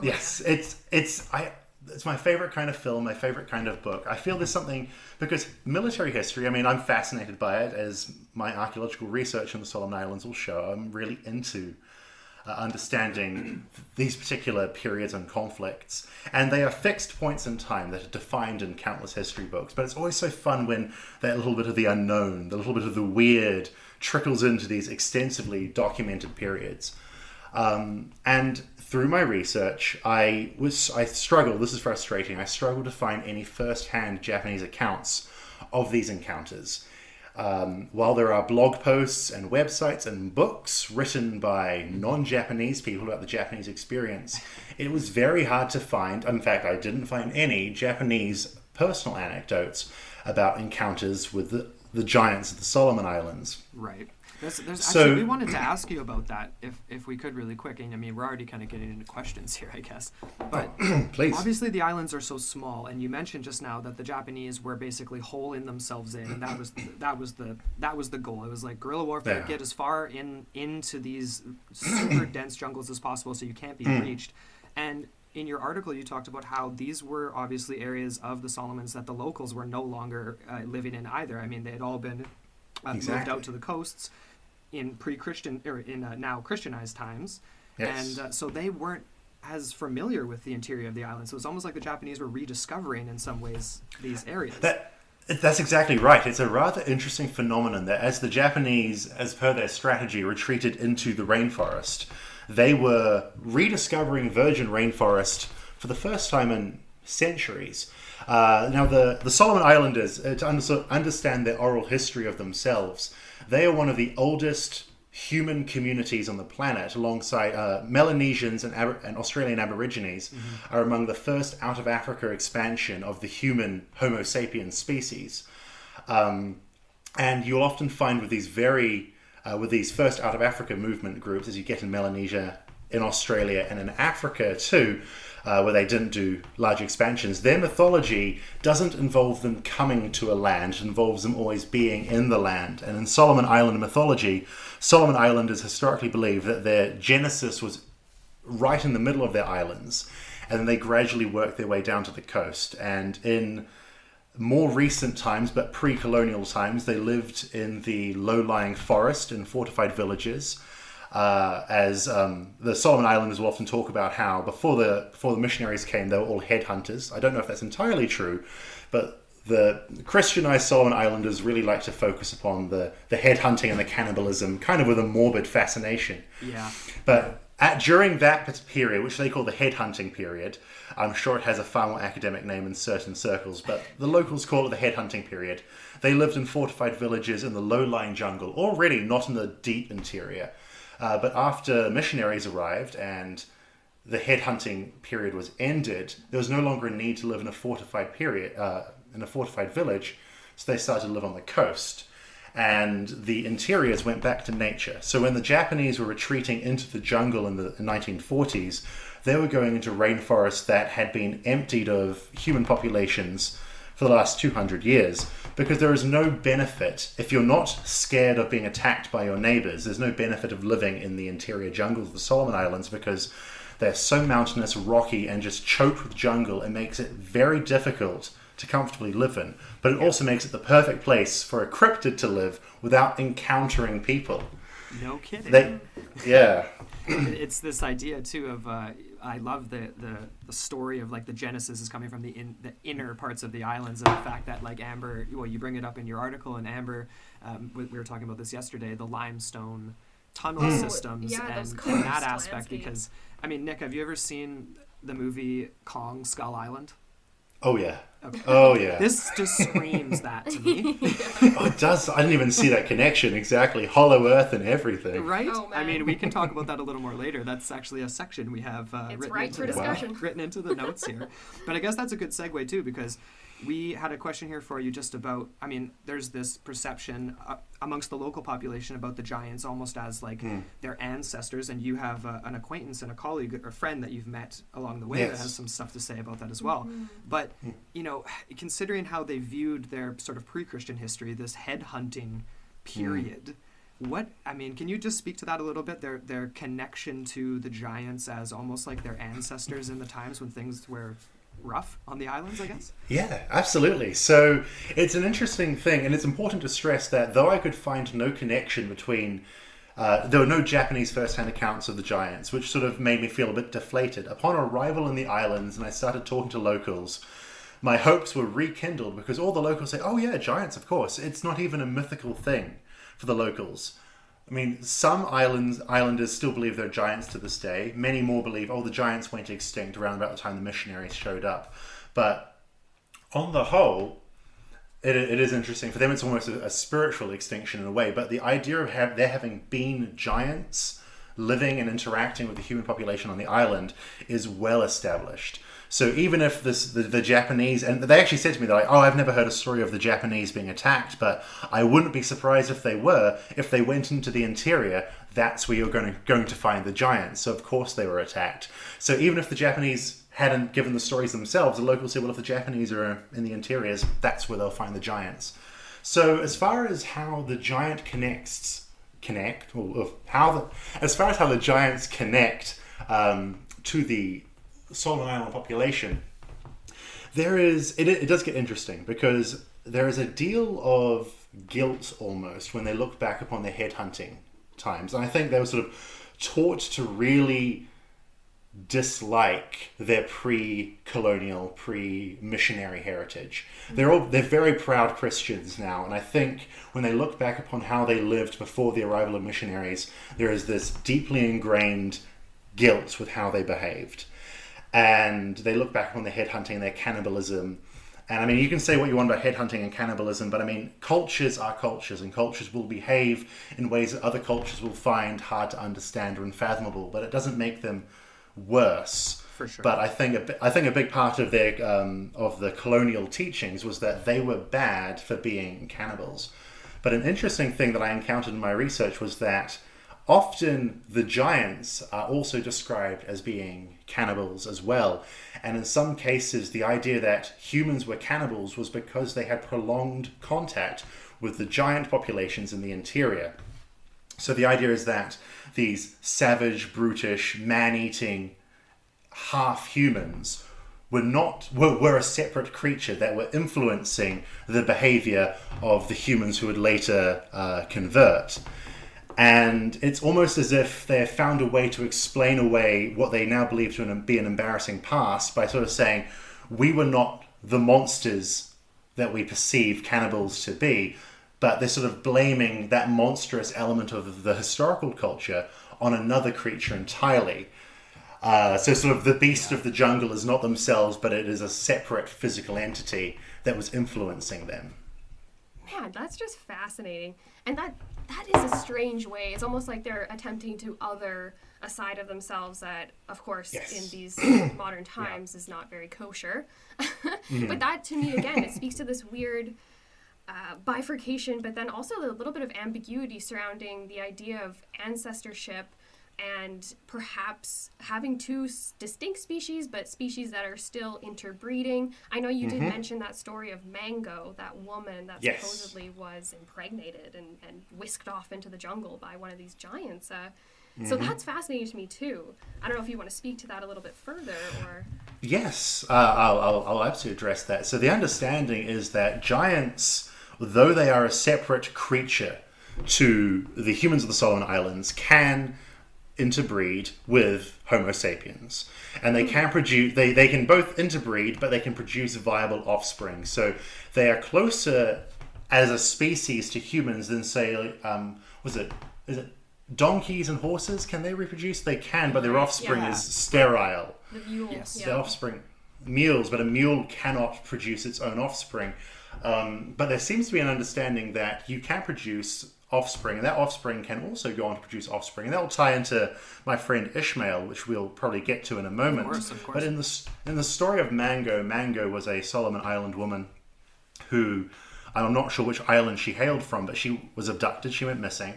Yes, it's my favorite kind of film, my favorite kind of book. I feel there's something, because military history, I mean, I'm fascinated by it, as my archaeological research in the Solomon Islands will show. I'm really into understanding these particular periods and conflicts. And they are fixed points in time that are defined in countless history books. But it's always so fun when that little bit of the unknown, the little bit of the weird, trickles into these extensively documented periods. And through my research, I struggled, this is frustrating, I struggled to find any first-hand Japanese accounts of these encounters. While there are blog posts and websites and books written by non-Japanese people about the Japanese experience, it was very hard to find, in fact I didn't find any Japanese personal anecdotes about encounters with the giants of the Solomon Islands. Right. Actually, we wanted to ask you about that, if we could, really quick. And I mean, we're already kind of getting into questions here, I guess. But please. Obviously, the islands are so small, and you mentioned just now that the Japanese were basically holing themselves in, and that was the goal. It was like guerrilla warfare, get as far into these super dense jungles as possible, so you can't be reached. And in your article, you talked about how these were obviously areas of the Solomons that the locals were no longer living in either. I mean, they had all been moved out to the coasts in pre-Christian, or in now Christianized times. Yes. And so they weren't as familiar with the interior of the island. So it's almost like the Japanese were rediscovering, in some ways, these areas. That's exactly right. It's a rather interesting phenomenon that as the Japanese, as per their strategy, retreated into the rainforest, they were rediscovering virgin rainforest for the first time in centuries. Now, the Solomon Islanders, to understand their oral history of themselves, they are one of the oldest human communities on the planet, alongside Melanesians and Australian Aborigines, are among the first out-of-Africa expansion of the human Homo sapiens species. And you'll often find with these first out-of-Africa movement groups, as you get in Melanesia, in Australia, and in Africa too, where they didn't do large expansions, their mythology doesn't involve them coming to a land. It involves them always being in the land. And in Solomon Island mythology, Solomon Islanders historically believe that their genesis was right in the middle of their islands, and then they gradually worked their way down to the coast. And in more recent times, but pre-colonial times, they lived in the low-lying forest in fortified villages. As the Solomon Islanders will often talk about how before the missionaries came, they were all headhunters. I don't know if that's entirely true, but the Christianized Solomon Islanders really like to focus upon the headhunting and the cannibalism, kind of with a morbid fascination. Yeah. But during that period, which they call the headhunting period, I'm sure it has a far more academic name in certain circles, but the locals call it the headhunting period. They lived in fortified villages in the low-lying jungle, already not in the deep interior. But after missionaries arrived and the headhunting period was ended, there was no longer a need to live in a fortified village, so they started to live on the coast. And the interiors went back to nature. So when the Japanese were retreating into the jungle in the 1940s, they were going into rainforests that had been emptied of human populations for the last 200 years, because there is no benefit, if you're not scared of being attacked by your neighbors, there's no benefit of living in the interior jungles of the Solomon Islands, because they're so mountainous, rocky, and just choked with jungle. It makes it very difficult to comfortably live in, but it also makes it the perfect place for a cryptid to live without encountering people. No kidding. It's this idea too of I love the story of like the genesis is coming from the inner parts of the islands, and the fact that like Amber, well, you bring it up in your article, and Amber, we were talking about this yesterday, the limestone tunnel systems and that aspect. Because I mean, Nick, have you ever seen the movie Kong Skull Island? Oh yeah. Okay. Oh yeah. This just screams that to me. Oh, it does. I didn't even see that connection. Exactly. Hollow Earth and everything. Right? Oh, I mean, we can talk about that a little more later. That's actually a section we have written into the notes here. But I guess that's a good segue too, because we had a question here for you just about, I mean, there's this perception amongst the local population about the giants almost as like their ancestors, and you have an acquaintance and a colleague or friend that you've met along the way that has some stuff to say about that as well. But, you know, considering how they viewed their sort of pre-Christian history, this head-hunting period, can you just speak to that a little bit? Their connection to the giants as almost like their ancestors in the times when things were rough on the islands, I guess? Yeah, absolutely. So it's an interesting thing, and it's important to stress that though I could find no connection between, there were no Japanese first-hand accounts of the giants, which sort of made me feel a bit deflated. Upon arrival in the islands and I started talking to locals, my hopes were rekindled because all the locals say, oh yeah, giants, of course. It's not even a mythical thing for the locals. I mean, some islanders still believe they're giants to this day. Many more believe, the giants went extinct around about the time the missionaries showed up. But on the whole, it is interesting. For them, it's almost a spiritual extinction in a way. But the idea of there having been giants living and interacting with the human population on the island is well established. So even if the Japanese, and they actually said to me, they're like, I've never heard a story of the Japanese being attacked, but I wouldn't be surprised if they were. If they went into the interior, that's where you're going to find the giants. So of course they were attacked. So even if the Japanese hadn't given the stories themselves, the locals said, well, if the Japanese are in the interiors, that's where they'll find the giants. So as far as how the giant as far as how the giants connect to the Solomon Island population, it does get interesting because there is a deal of guilt almost when they look back upon their headhunting times. And I think they were sort of taught to really dislike their pre-colonial, pre-missionary heritage. They're very proud Christians now, and I think when they look back upon how they lived before the arrival of missionaries, there is this deeply ingrained guilt with how they behaved. And they look back on their headhunting, their cannibalism. And I mean, you can say what you want about headhunting and cannibalism, but I mean, cultures are cultures, and cultures will behave in ways that other cultures will find hard to understand or unfathomable, but it doesn't make them worse. For sure. But I think a big part of their of the colonial teachings was that they were bad for being cannibals. But an interesting thing that I encountered in my research was that often the giants are also described as being cannibals as well. And in some cases, the idea that humans were cannibals was because they had prolonged contact with the giant populations in the interior. So the idea is that these savage, brutish, man-eating half-humans were a separate creature that were influencing the behavior of the humans who would later convert. And it's almost as if they have found a way to explain away what they now believe to be an embarrassing past by sort of saying, we were not the monsters that we perceive cannibals to be, but they're sort of blaming that monstrous element of the historical culture on another creature entirely. So sort of the beast of the jungle is not themselves, but it is a separate physical entity that was influencing them. Man, that's just fascinating. And that is a strange way. It's almost like they're attempting to other a side of themselves that, of course, in these modern times is not very kosher. But that, to me, again, it speaks to this weird bifurcation, but then also a little bit of ambiguity surrounding the idea of ancestorship and perhaps having two distinct species, but species that are still interbreeding. I know you did mention that story of Mango, that woman that supposedly was impregnated and whisked off into the jungle by one of these giants. So that's fascinating to me too. I don't know if you want to speak to that a little bit further, or... Yes, I'll absolutely address that. So the understanding is that giants, though they are a separate creature to the humans of the Solomon Islands, can interbreed with Homo sapiens, and they can produce. They can both interbreed, but they can produce viable offspring. So they are closer as a species to humans than, say, is it donkeys and horses? Can they reproduce? They can, but their offspring is sterile. The mule. Yes. The offspring, mules, but a mule cannot produce its own offspring. But there seems to be an understanding that you can produce offspring, and that offspring can also go on to produce offspring, and that will tie into my friend Ishmael, which we'll probably get to in a moment. Of course. But in the story of Mango was a Solomon Island woman who, I'm not sure which island she hailed from, but she was abducted, she went missing.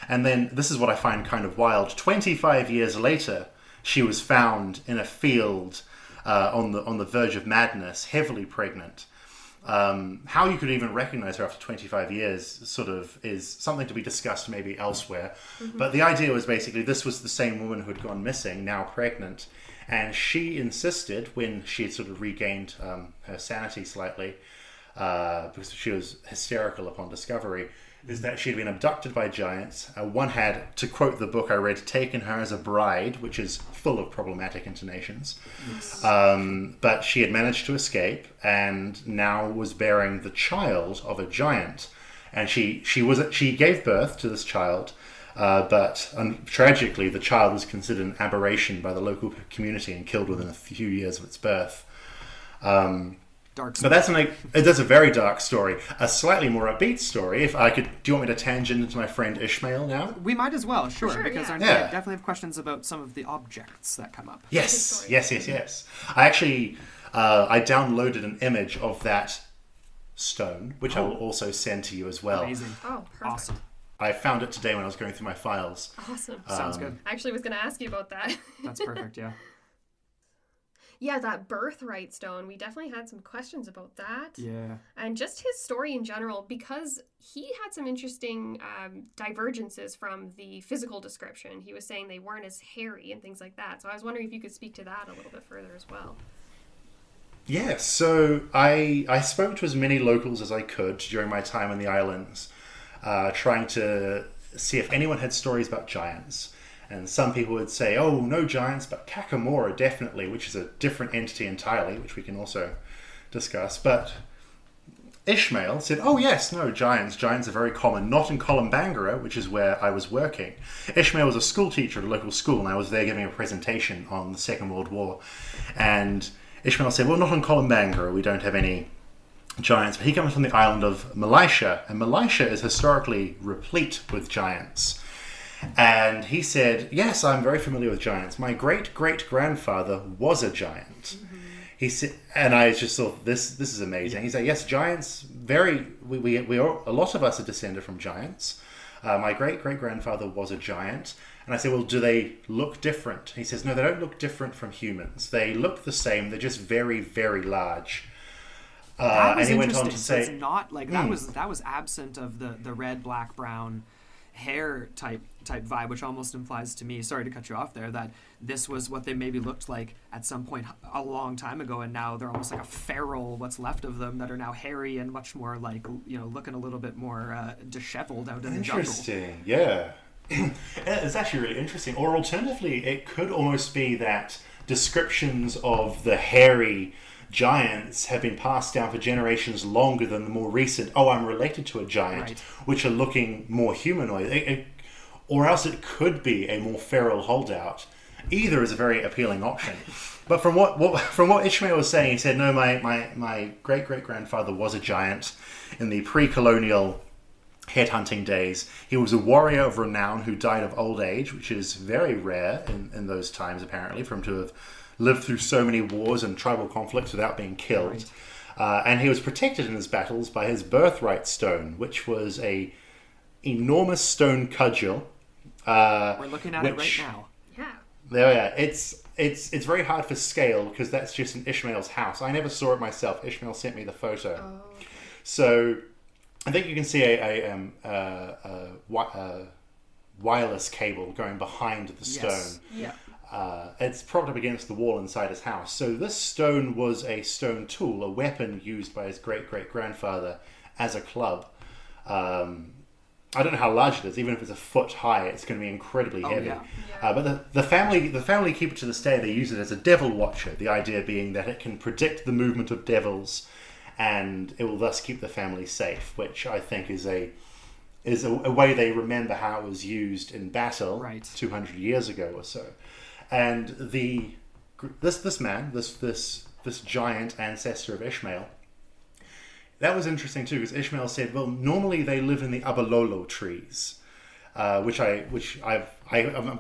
And then, this is what I find kind of wild, 25 years later, she was found in a field on the verge of madness, heavily pregnant. How you could even recognize her after 25 years sort of is something to be discussed maybe elsewhere. Mm-hmm. But the idea was basically this was the same woman who had gone missing, now pregnant. And she insisted, when she had sort of regained her sanity slightly, because she was hysterical upon discovery, is that she'd been abducted by giants. One had, to quote the book I read, taken her as a bride, which is full of problematic intonations. Yes. But she had managed to escape and now was bearing the child of a giant. And she gave birth to this child, but tragically the child was considered an aberration by the local community and killed within a few years of its birth. Dark story. But that's a very dark story. A slightly more upbeat story. If I could, do you want me to tangent into my friend Ishmael now? We might as well, sure, because I definitely have questions about some of the objects that come up. Yes. I actually, I downloaded an image of that stone, which I will also send to you as well. Amazing. Oh, perfect. Awesome. I found it today when I was going through my files. Awesome. Sounds good. I actually was going to ask you about that. That's perfect, yeah. Yeah, that birthright stone. We definitely had some questions about that. Yeah. And just his story in general, because he had some interesting divergences from the physical description. He was saying they weren't as hairy and things like that. So I was wondering if you could speak to that a little bit further as well. Yeah, so I spoke to as many locals as I could during my time in the islands, trying to see if anyone had stories about giants. And some people would say, oh, no giants, but Kakamora definitely, which is a different entity entirely, which we can also discuss. But Ishmael said, oh, yes, no, giants. Giants are very common, not in Kolombangara, which is where I was working. Ishmael was a school teacher at a local school, and I was there giving a presentation on the Second World War. And Ishmael said, well, not on Kolombangara, we don't have any giants. But he comes from the island of Malaysia, and Malaysia is historically replete with giants. And he said, yes, I'm very familiar with giants. My great-great-grandfather was a giant. Mm-hmm. He said, and I just thought, this is amazing. He said, yes, giants, we are, a lot of us are descended from giants. My great-great-grandfather was a giant. And I said, well, do they look different? He says, no, they don't look different from humans. They look the same. They're just very, very large. That was and he interesting. went on to say, so it's not like that was absent of the red, black, brown hair type vibe, which almost implies to me, sorry to cut you off there, that this was what they maybe looked like at some point a long time ago, and now they're almost like a feral, what's left of them, that are now hairy and much more like, looking a little bit more disheveled out in the jungle. Interesting, yeah. It's actually really interesting. Or alternatively, it could almost be that descriptions of the hairy giants have been passed down for generations longer than the more recent, oh, I'm related to a giant, right, which are looking more humanoid. Or else it could be a more feral holdout. Either is a very appealing option. But from what Ishmael was saying, he said, no, my great-great-grandfather was a giant in the pre-colonial headhunting days. He was a warrior of renown who died of old age, which is very rare in those times, apparently, for him to have lived through so many wars and tribal conflicts without being killed. Right. And he was protected in his battles by his birthright stone, which was a enormous stone cudgel. We're looking at it right now. Yeah. There we are. It's very hard for scale because that's just in Ishmael's house. I never saw it myself. Ishmael sent me the photo. Oh, okay. So I think you can see a wireless cable going behind the stone. Yes. Yeah. It's propped up against the wall inside his house. So this stone was a stone tool, a weapon used by his great-great-grandfather as a club. I don't know how large it is. Even if it's a foot high, it's going to be incredibly heavy. Yeah. But the family keep it to this day. They use it as a devil watcher. The idea being that it can predict the movement of devils, and it will thus keep the family safe. Which I think is a way they remember how it was used in battle, right, 200 years ago or so. And this man, this giant ancestor of Ishmael, that was interesting too, because Ishmael said, well, normally they live in the abalolo trees, which I've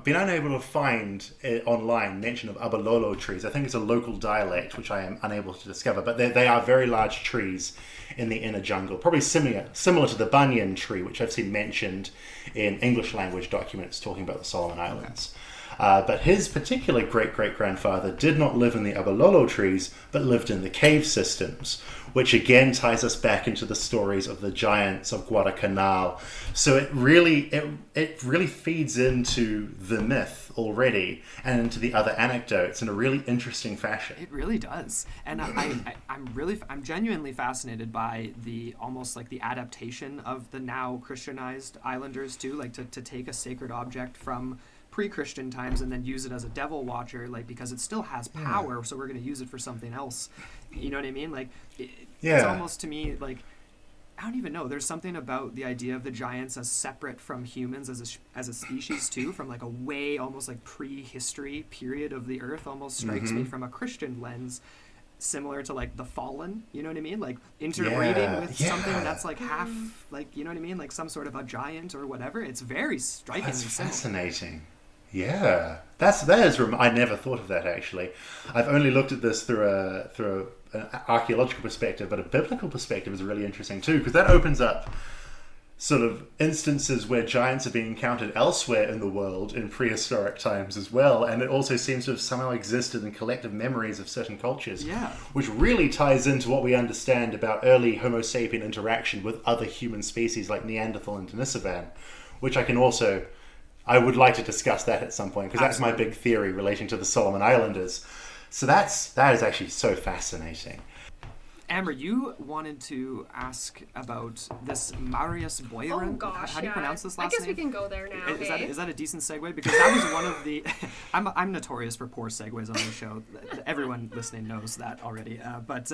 been unable to find online mention of abalolo trees. I think it's a local dialect, which I am unable to discover, but they are very large trees in the inner jungle, probably similar to the banyan tree, which I've seen mentioned in English language documents talking about the Solomon Islands. But his particular great-great-grandfather did not live in the Abalolo trees, but lived in the cave systems, which again ties us back into the stories of the Giants of Guadalcanal. So it really feeds into the myth already and into the other anecdotes in a really interesting fashion. It really does, and I'm genuinely fascinated by the almost like the adaptation of the now Christianized islanders too, like to take a sacred object from pre-Christian times and then use it as a devil watcher, like, because it still has power, so we're going to use it for something else. You know what I mean? Like, it's almost, to me, like, I don't even know. There's something about the idea of the giants as separate from humans as a species too, from like a way almost like prehistory period of the earth, almost strikes me from a Christian lens, similar to like the fallen, you know what I mean? Like interbreeding with something that's like half, like, you know what I mean? Like some sort of a giant or whatever. It's very striking. That's fascinating. Yeah, I never thought of that actually. I've only looked at this through an archaeological perspective, but a biblical perspective is really interesting too, because that opens up sort of instances where giants are being encountered elsewhere in the world in prehistoric times as well, and it also seems to have somehow existed in collective memories of certain cultures, which really ties into what we understand about early Homo sapien interaction with other human species like Neanderthal and Denisovan, which I would like to discuss that at some point, because that's my big theory relating to the Solomon Islanders. So that is actually so fascinating. Amber, you wanted to ask about this Marius Boyarin. Oh gosh, how do you pronounce this last name? I guess we can go there now. Is that a decent segue? Because that was one of the... I'm notorious for poor segues on the show. Everyone listening knows that already. But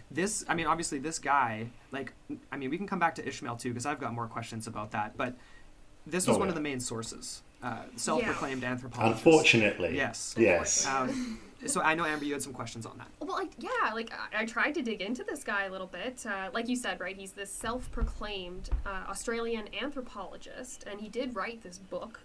this, I mean, obviously this guy, like, I mean, we can come back to Ishmael too, because I've got more questions about that. But this was one of the main sources. Self-proclaimed anthropologist. Unfortunately. Yes. So I know, Amber, you had some questions on that. Well, I tried to dig into this guy a little bit. Like you said, right, he's this self-proclaimed Australian anthropologist, and he did write this book,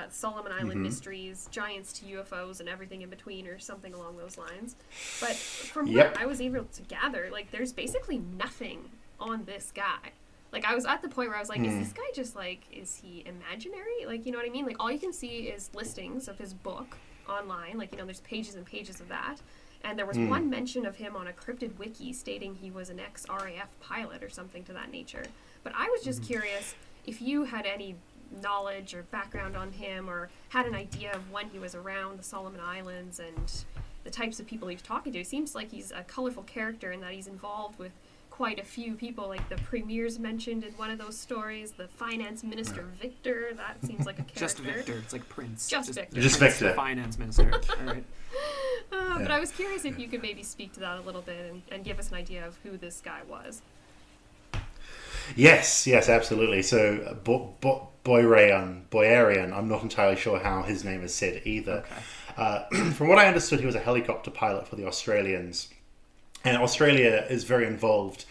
Solomon Island Mysteries, Giants to UFOs, and everything in between, or something along those lines. But from what I was able to gather, like, there's basically nothing on this guy. Like, I was at the point where I was like, is this guy just, like, is he imaginary? Like, you know what I mean? Like, all you can see is listings of his book online. Like, you know, there's pages and pages of that. And there was one mention of him on a cryptid wiki stating he was an ex-RAF pilot or something to that nature. But I was just curious if you had any knowledge or background on him, or had an idea of when he was around the Solomon Islands and the types of people he was talking to. It seems like he's a colorful character in that he's involved with quite a few people, like the premier's mentioned in one of those stories, the finance minister Victor, that seems like a character. Just Victor, it's like Prince. Just Victor. Just Victor. The finance minister. All right. But I was curious if you could maybe speak to that a little bit and give us an idea of who this guy was. Yes, absolutely. So Boyarian, I'm not entirely sure how his name is said either. Okay. From what I understood, he was a helicopter pilot for the Australians. And Australia is very involved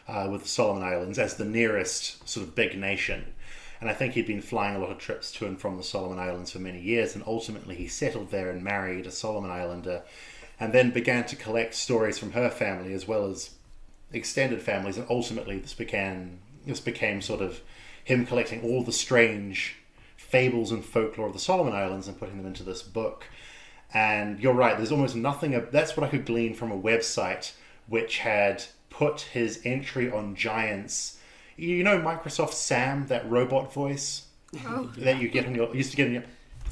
with the Solomon Islands as the nearest sort of big nation. And I think he'd been flying a lot of trips to and from the Solomon Islands for many years. And ultimately he settled there and married a Solomon Islander, and then began to collect stories from her family as well as extended families. And ultimately this became sort of him collecting all the strange fables and folklore of the Solomon Islands and putting them into this book. And you're right, there's almost nothing. That's what I could glean from a website which had put his entry on giants. You know Microsoft Sam, that robot voice that you get used to get in your.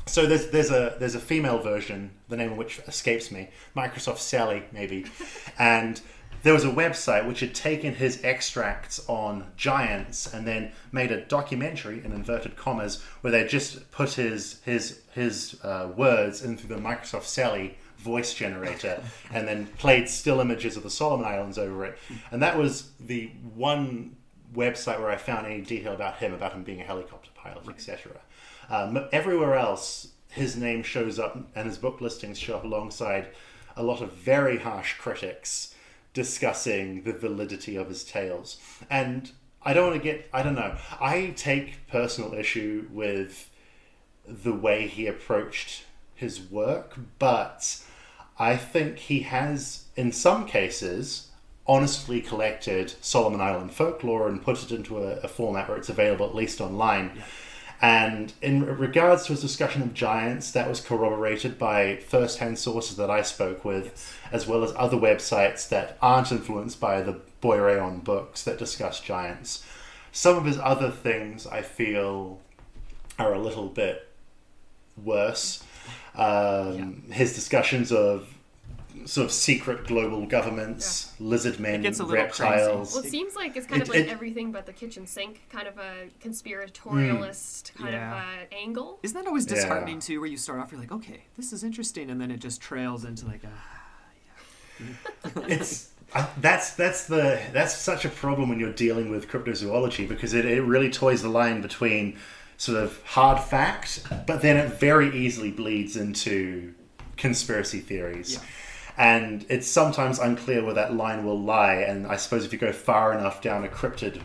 So there's a female version, the name of which escapes me, Microsoft Sally maybe, and there was a website which had taken his extracts on giants and then made a documentary, in inverted commas, where they just put his words into the Microsoft Sally voice generator and then played still images of the Solomon Islands over it. And that was the one website where I found any detail about him being a helicopter pilot, etc. Everywhere else, his name shows up and his book listings show up alongside a lot of very harsh critics discussing the validity of his tales. And I don't want to get, I don't know, I take personal issue with the way he approached his work, but I think he has, in some cases, honestly collected Solomon Island folklore and put it into a format where it's available at least online. Yeah. And in regards to his discussion of giants, that was corroborated by first-hand sources that I spoke with, Yes. as well as other websites that aren't influenced by the Boireon books that discuss giants. Some of his other things, I feel, are a little bit worse. His discussions of sort of secret global governments, lizard men, It gets a little reptiles. Well, it seems like it's kind of like everything but the kitchen sink, kind of a conspiratorialist kind of angle. Isn't that always disheartening too, where you start off, you're like, okay, this is interesting, and then it just trails into like It's that's such a problem when you're dealing with cryptozoology, because it really toys the line between sort of hard fact, but then it very easily bleeds into conspiracy theories. Yeah. And it's sometimes unclear where that line will lie, and I suppose if you go far enough down a cryptid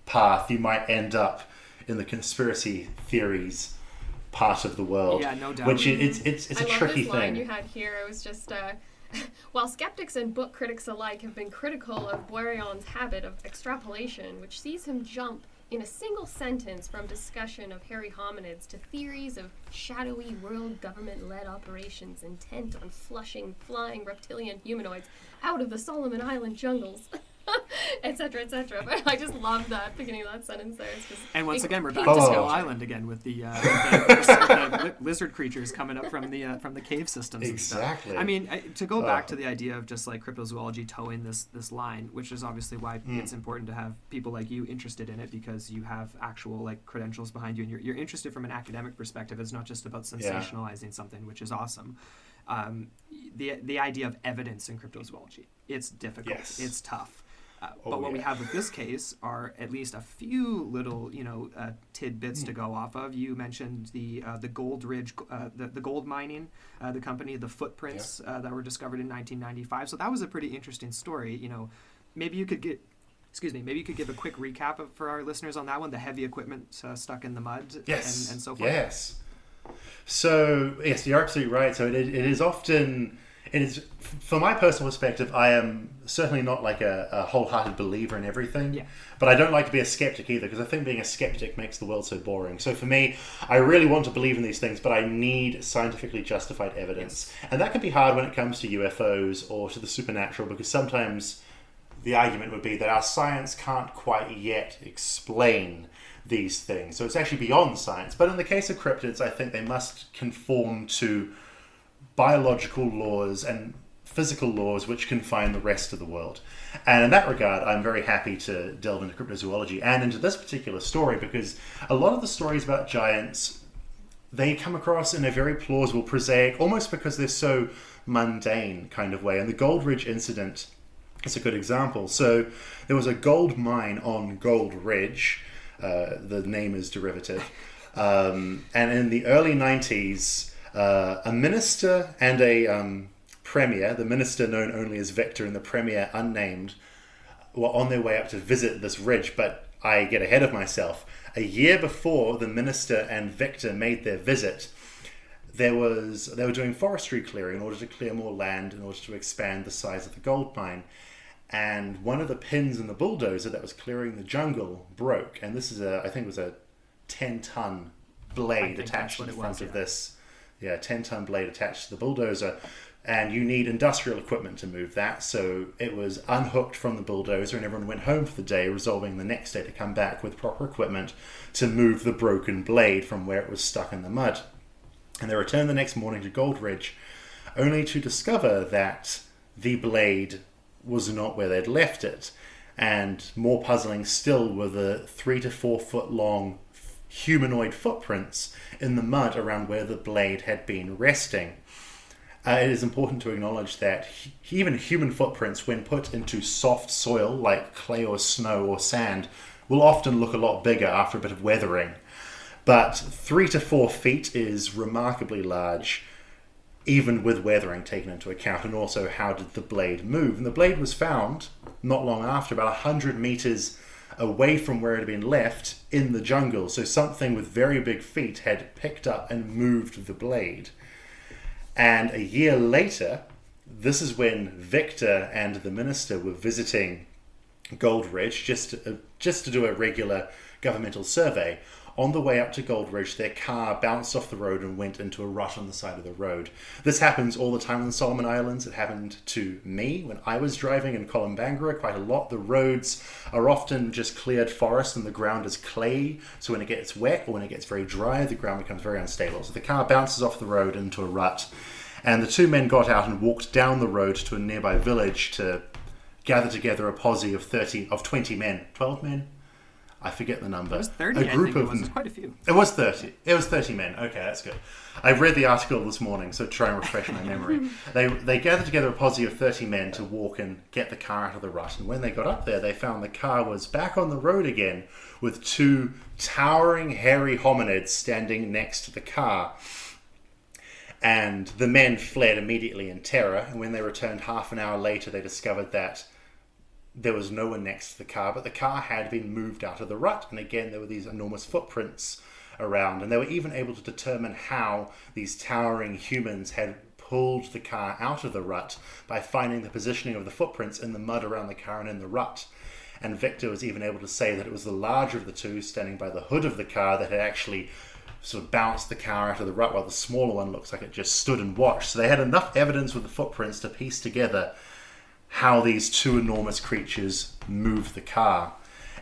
path, you might end up in the conspiracy theories part of the world. Yeah, no doubt. Which it's a tricky this line thing. you had here. It was just, while skeptics and book critics alike have been critical of Boireon's habit of extrapolation, which sees him jump in a single sentence from discussion of hairy hominids to theories of shadowy world government-led operations intent on flushing flying reptilian humanoids out of the Solomon Island jungles, etc., etc. But I just love that beginning of that sentence there. It's just, And once again, we're back Oh. to Skull Island again with the lizard creatures coming up from the cave systems. Exactly. And stuff. I mean, to go back to the idea of just like cryptozoology towing this line, which is obviously why it's important to have people like you interested in it, because you have actual like credentials behind you, and you're interested from an academic perspective. It's not just about sensationalizing something, which is awesome. The idea of evidence in cryptozoology, it's difficult. Yes. It's tough. But what we have with this case are at least a few little, tidbits to go off of. You mentioned the Gold Ridge, the gold mining, the company, the footprints that were discovered in 1995. So that was a pretty interesting story. Maybe you could give a quick recap for our listeners on that one. The heavy equipment stuck in the mud, Yes. and so forth. Yes. So yes, you're absolutely right. So it is often. It is, from my personal perspective, I am certainly not like a wholehearted believer in everything, but I don't like to be a skeptic either, because I think being a skeptic makes the world so boring. So for me, I really want to believe in these things, but I need scientifically justified evidence. And that can be hard when it comes to UFOs or to the supernatural, because sometimes the argument would be that our science can't quite yet explain these things. So it's actually beyond science. But in the case of cryptids, I think they must conform to biological laws and physical laws which confine the rest of the world. And in that regard, I'm very happy to delve into cryptozoology and into this particular story, because a lot of the stories about giants, they come across in a very plausible, prosaic, almost because they're so mundane kind of way. And the Gold Ridge incident is a good example. So there was a gold mine on Gold Ridge. The name is derivative. And in the early 90s, a minister and a premier, the minister known only as Victor and the premier unnamed, were on their way up to visit this ridge. But I get ahead of myself. A year before the minister and Victor made their visit, they were doing forestry clearing in order to clear more land, in order to expand the size of the gold mine. And one of the pins in the bulldozer that was clearing the jungle broke. And this is I think it was a 10-ton blade attached to the front of this. 10-ton blade attached to the bulldozer, and you need industrial equipment to move that. So it was unhooked from the bulldozer, and everyone went home for the day, resolving the next day to come back with proper equipment to move the broken blade from where it was stuck in the mud. And they returned the next morning to Gold Ridge, only to discover that the blade was not where they'd left it. And more puzzling still were the 3 to 4 foot long humanoid footprints in the mud around where the blade had been resting. It is important to acknowledge that even human footprints, when put into soft soil like clay or snow or sand, will often look a lot bigger after a bit of weathering. But 3 to 4 feet is remarkably large. even with weathering taken into account, and also how did the blade move. And the blade was found not long after, about 100 meters away from where it had been left in the jungle. So something with very big feet had picked up and moved the blade. And a year later, this is when Victor and the minister were visiting Gold Ridge just to do a regular governmental survey. On the way up to Gold Ridge, their car bounced off the road and went into a rut on the side of the road. This happens all the time in the Solomon Islands. It happened to me when I was driving in Columbangara quite a lot. The roads are often just cleared forest and the ground is clay. So when it gets wet or when it gets very dry, the ground becomes very unstable. So the car bounces off the road into a rut. And the two men got out and walked down the road to a nearby village to gather together a posse of 20 men. 12 men? I forget the number. It was 30, a group of it was quite a few. It was 30. It was 30 men. Okay, that's good. I read the article this morning, so try and refresh my memory. They gathered together a posse of 30 men to walk and get the car out of the rut. And when they got up there, they found the car was back on the road again with two towering, hairy hominids standing next to the car. And the men fled immediately in terror. And when they returned half an hour later, they discovered that there was no one next to the car, but the car had been moved out of the rut. And again, there were these enormous footprints around. And they were even able to determine how these towering humans had pulled the car out of the rut by finding the positioning of the footprints in the mud around the car and in the rut. And Victor was even able to say that it was the larger of the two standing by the hood of the car that had actually sort of bounced the car out of the rut, while the smaller one looks like it just stood and watched. So they had enough evidence with the footprints to piece together how these two enormous creatures moved the car.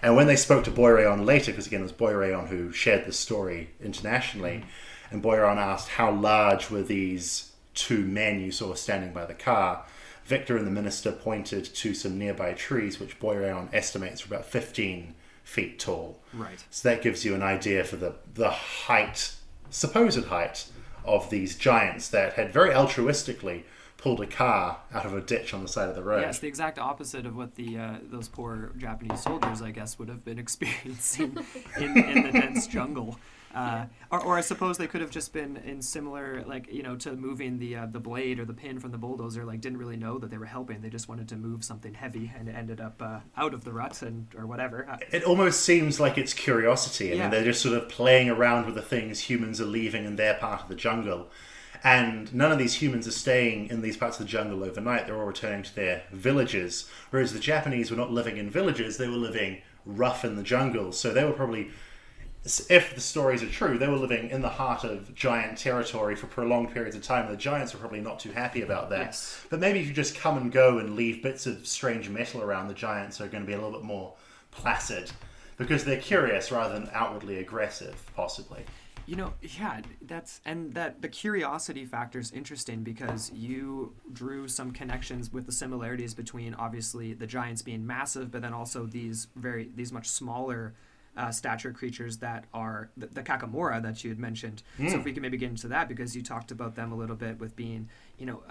And when they spoke to Boyrayon later, because again it was Boyrayon who shared this story internationally, and Boyrayon asked how large were these two men you saw standing by the car, Victor and the minister pointed to some nearby trees, which Boyrayon estimates were about 15 feet tall. Right. So that gives you an idea for the height, supposed height, of these giants that had very altruistically pulled a car out of a ditch on the side of the road. Yeah, it's the exact opposite of what the those poor Japanese soldiers, I guess, would have been experiencing in the dense jungle. Or I suppose they could have just been in similar, like, you know, to moving the blade or the pin from the bulldozer, like didn't really know that they were helping. They just wanted to move something heavy and it ended up out of the rut or whatever. It almost seems like it's curiosity. I mean, they're just sort of playing around with the things humans are leaving in their part of the jungle. And none of these humans are staying in these parts of the jungle overnight. They're all returning to their villages. Whereas the Japanese were not living in villages. They were living rough in the jungle. So they were probably, if the stories are true, they were living in the heart of giant territory for prolonged periods of time. The giants were probably not too happy about that. Yes. But maybe if you just come and go and leave bits of strange metal around, the giants are going to be a little bit more placid. Because they're curious rather than outwardly aggressive, possibly. You know, yeah, the curiosity factor is interesting because you drew some connections with the similarities between obviously the giants being massive, but then also these much smaller stature creatures that are the Kakamora that you had mentioned. So if we can maybe get into that, because you talked about them a little bit with being, you know,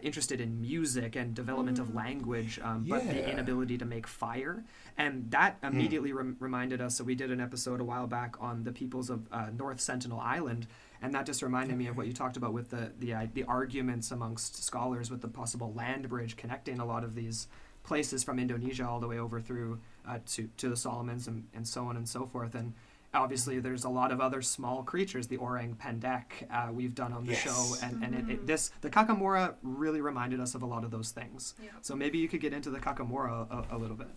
interested in music and development of language, but the inability to make fire. And that immediately reminded us, so we did an episode a while back on the peoples of North Sentinel Island, and that just reminded me of what you talked about with the arguments amongst scholars with the possible land bridge connecting a lot of these places from Indonesia all the way over through to the Solomons and so on and so forth. And obviously there's a lot of other small creatures, the orang pendek we've done on the show, and the Kakamora really reminded us of a lot of those things. Yeah. So maybe you could get into the Kakamora a little bit.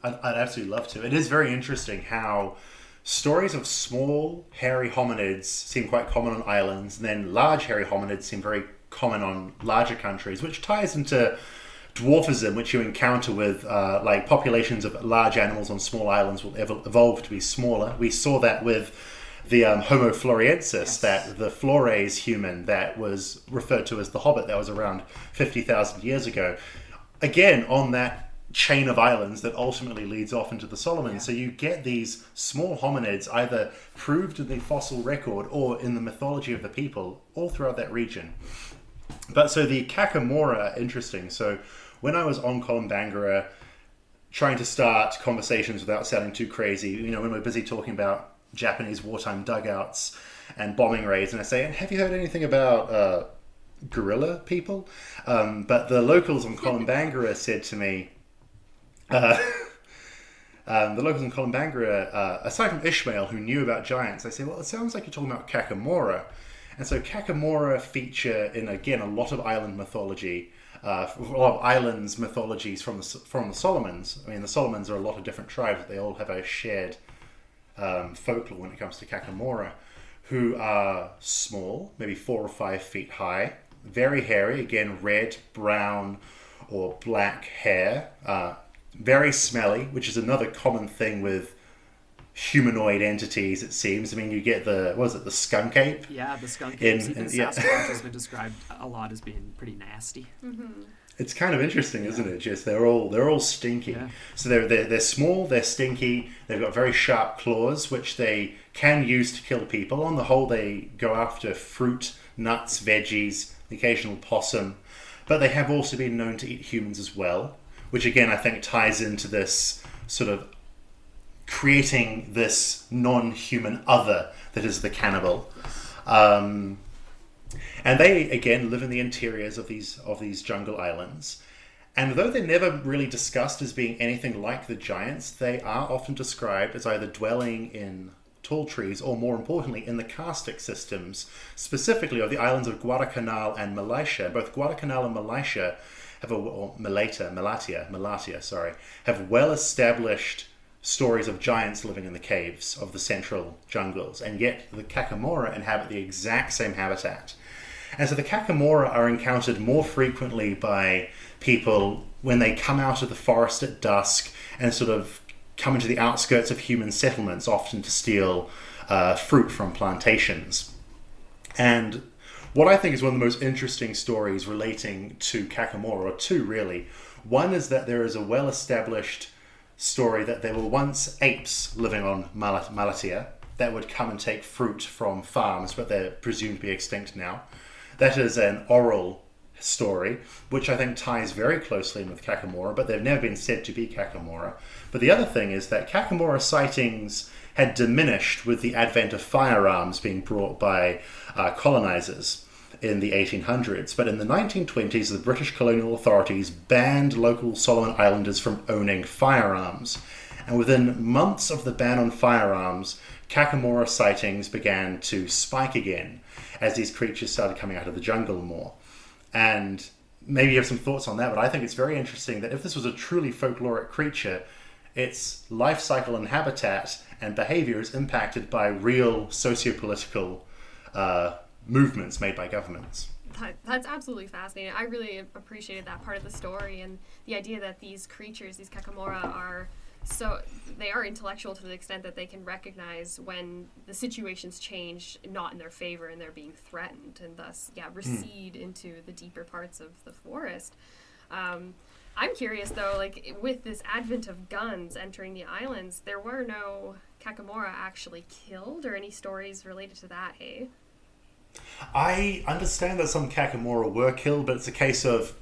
I'd absolutely love to. It is very interesting how stories of small, hairy hominids seem quite common on islands, and then large, hairy hominids seem very common on larger countries, which ties into dwarfism, which you encounter with like populations of large animals on small islands will evolve to be smaller. We saw that with the Homo floresiensis, that the Flores human that was referred to as the Hobbit, that was around 50,000 years ago. Again, on that chain of islands that ultimately leads off into the Solomons. Yeah. So you get these small hominids either proved in the fossil record or in the mythology of the people all throughout that region. But so the Kakamora are interesting. So when I was on Columbangara trying to start conversations without sounding too crazy, you know, when we're busy talking about Japanese wartime dugouts and bombing raids, and I say, have you heard anything about gorilla people. But the locals on Kolumbangara said to me, aside from Ishmael, who knew about giants, they said, well, it sounds like you're talking about Kakamora. And so Kakamora feature in, again, a lot of island mythology, a lot of islands mythologies from the Solomons. I mean, the Solomons are a lot of different tribes, but they all have a shared folklore when it comes to Kakamora, who are small, maybe 4 or 5 feet high, very hairy, again, red, brown, or black hair, very smelly, which is another common thing with humanoid entities, it seems. I mean, you get the skunk ape? Yeah, the skunk ape. Sasquatch has been described a lot as being pretty nasty. Mm-hmm. It's kind of interesting, isn't it? Just they're all stinky. Yeah. So they're small, they're stinky, they've got very sharp claws, which they can use to kill people. On the whole, they go after fruit, nuts, veggies, the occasional possum, but they have also been known to eat humans as well, which again I think ties into this sort of creating this non-human other that is the cannibal. And they, again, live in the interiors of these jungle islands. And though they're never really discussed as being anything like the giants, they are often described as either dwelling in tall trees or, more importantly, in the karstic systems, specifically of the islands of Guadalcanal and Malaysia. Both Guadalcanal and Malaysia have have well-established stories of giants living in the caves of the central jungles, and yet the Kakamora inhabit the exact same habitat. And so the Kakamora are encountered more frequently by people when they come out of the forest at dusk and sort of come into the outskirts of human settlements, often to steal fruit from plantations. And what I think is one of the most interesting stories relating to Kakamora, or two really, one is that there is a well-established story that there were once apes living on Malatia that would come and take fruit from farms, but they're presumed to be extinct now. That is an oral story, which I think ties very closely in with Kakamora, but they've never been said to be Kakamora. But the other thing is that Kakamora sightings had diminished with the advent of firearms being brought by colonizers in the 1800s. But in the 1920s, the British colonial authorities banned local Solomon Islanders from owning firearms. And within months of the ban on firearms, Kakamora sightings began to spike again as these creatures started coming out of the jungle more. And maybe you have some thoughts on that, but I think it's very interesting that if this was a truly folkloric creature, its life cycle and habitat and behavior is impacted by real socio-political movements made by governments. That's absolutely fascinating. I really appreciated that part of the story, and the idea that these creatures, these Kakamora, are intellectual to the extent that they can recognize when the situation's change not in their favor and they're being threatened, and thus recede into the deeper parts of the forest. I'm curious though, like with this advent of guns entering the islands, there were no Kakamora actually killed, or any stories related to that, hey? I understand that some Kakamora were killed, but it's a case of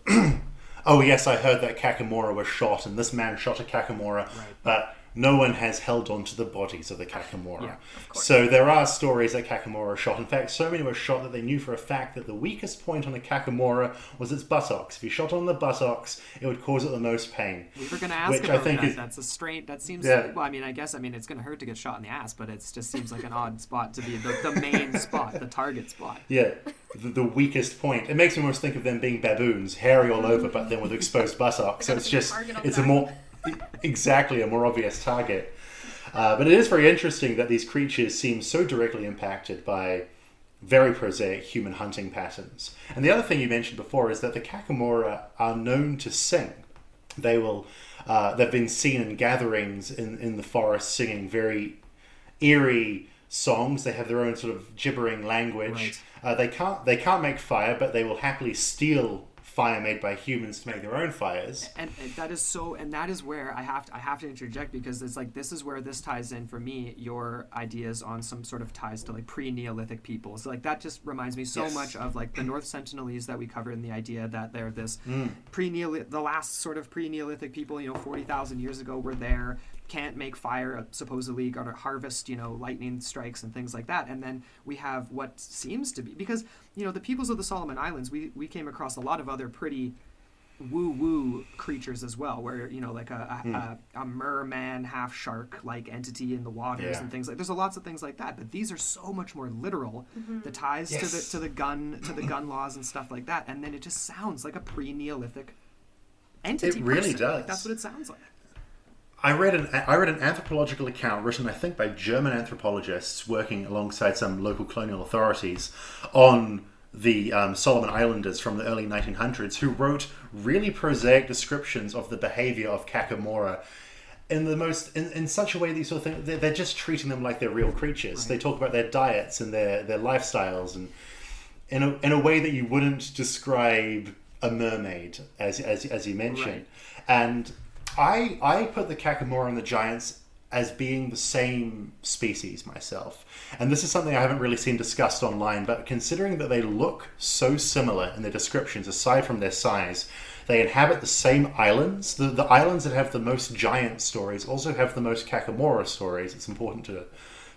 oh yes, I heard that Kakamora was shot, and this man shot a Kakamora, right. But no one has held on to the bodies of the Kakamora. Yeah, of course. So there are stories that Kakamora were shot. In fact, so many were shot that they knew for a fact that the weakest point on a Kakamora was its buttocks. If you shot on the buttocks, it would cause it the most pain. We were going to ask about that. That's a strange... That seems... Yeah. Well, I guess it's going to hurt to get shot in the ass, but it just seems like an odd spot to be the main spot, the target spot. Yeah, the weakest point. It makes me almost think of them being baboons, hairy all over, but then with exposed buttocks. So it's a more obvious target. But it is very interesting that these creatures seem so directly impacted by very prosaic human hunting patterns. And the other thing you mentioned before is that the Kakamora are known to sing. They've been seen in gatherings in the forest singing very eerie songs. They have their own sort of gibbering language. Right. They can't make fire, but they will happily steal fire made by humans to make their own fires. And that is where I have to interject, because it's like this is where this ties in for me, your ideas on some sort of ties to like pre-Neolithic people. So like that just reminds me so much of like the North Sentinelese that we covered, in the idea that they're this the last sort of pre-Neolithic people, 40,000 years ago were there. can't make fire, supposedly got to harvest, lightning strikes and things like that. And then we have what seems to be, because, the peoples of the Solomon Islands, we came across a lot of other pretty woo-woo creatures as well, where, like a merman, half shark-like entity in the waters and things like, there's lots of things like that, but these are so much more literal, the ties to the gun laws and stuff like that, and then it just sounds like a pre-Neolithic entity. It really person. does. Like, that's what it sounds like. I read an anthropological account written, I think, by German anthropologists working alongside some local colonial authorities on the Solomon Islanders from the early 1900s, who wrote really prosaic descriptions of the behavior of Kakamora in such a way that you sort of think they're just treating them like they're real creatures. Right. They talk about their diets and their lifestyles, and in a way that you wouldn't describe a mermaid, as you mentioned. Right. And I put the Kakamora and the giants as being the same species myself. And this is something I haven't really seen discussed online, but considering that they look so similar in their descriptions, aside from their size, they inhabit the same islands. The islands that have the most giant stories also have the most Kakamora stories. It's important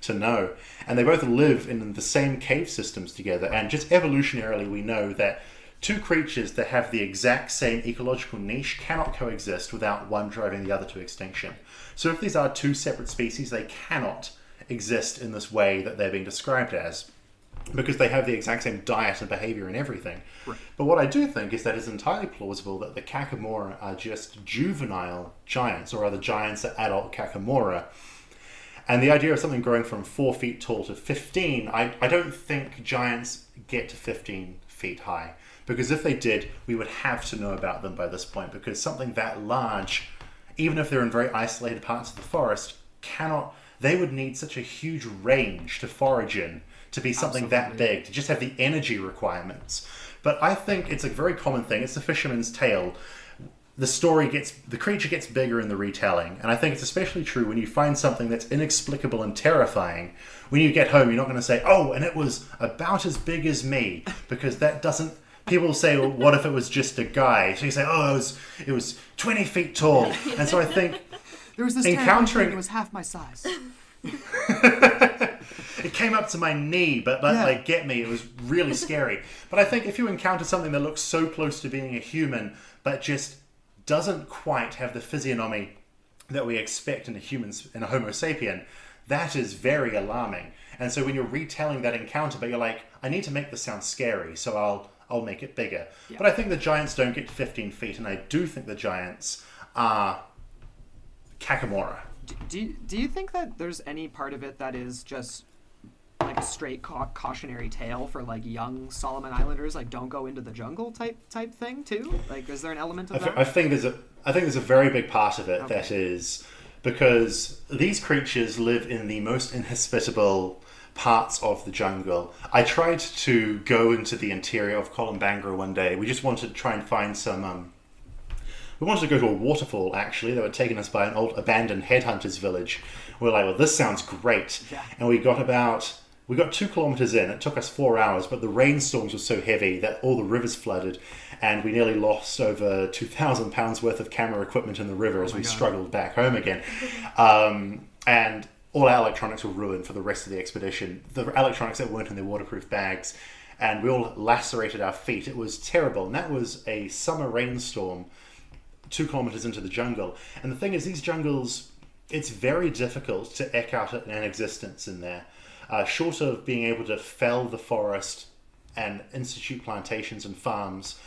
to know. And they both live in the same cave systems together. And just evolutionarily, we know that two creatures that have the exact same ecological niche cannot coexist without one driving the other to extinction. So if these are two separate species, they cannot exist in this way that they're being described as, because they have the exact same diet and behavior and everything. Right. But what I do think is that it's entirely plausible that the Kakamora are just juvenile giants, or other giants are adult Kakamora. And the idea of something growing from 4 feet tall to 15, I don't think giants get to 15 feet high. Because if they did, we would have to know about them by this point, because something that large, even if they're in very isolated parts of the forest, they would need such a huge range to forage in to be something that big, to just have the energy requirements. But I think it's a very common thing. It's the fisherman's tale. The creature gets bigger in the retelling. And I think it's especially true when you find something that's inexplicable and terrifying. When you get home, you're not going to say, oh, and it was about as big as me, because that doesn't... People say, well, what if it was just a guy? So you say, oh, it was 20 feet tall. And so I think there was this encountering... It was half my size. It came up to my knee, but get me, it was really scary. But I think if you encounter something that looks so close to being a human, but just doesn't quite have the physiognomy that we expect in a Homo sapien, that is very alarming. And so when you're retelling that encounter, but you're like, I need to make this sound scary, so I'll make it bigger. Yeah. But I think the giants don't get to 15 feet, and I do think the giants are Kakamora. Do you think that there's any part of it that is just like a straight cautionary tale for like young Solomon Islanders, like don't go into the jungle type thing too? Like, is there an element of that? I think there's a very big part of it that is because these creatures live in the most inhospitable parts of the jungle. I tried to go into the interior of Columbangra one day. We just wanted to try and find some... we wanted to go to a waterfall, actually, that had taken us by an old abandoned headhunters village. We were like, well, this sounds great. Yeah. And we got 2 kilometers in. It took us 4 hours, but the rainstorms were so heavy that all the rivers flooded, and we nearly lost over 2,000 pounds worth of camera equipment in the river as we struggled back home again. And all our electronics were ruined for the rest of the expedition. The electronics that weren't in their waterproof bags. And we all lacerated our feet. It was terrible. And that was a summer rainstorm 2 kilometers into the jungle. And the thing is, these jungles, it's very difficult to eke out an existence in there. Short of being able to fell the forest and institute plantations and farms,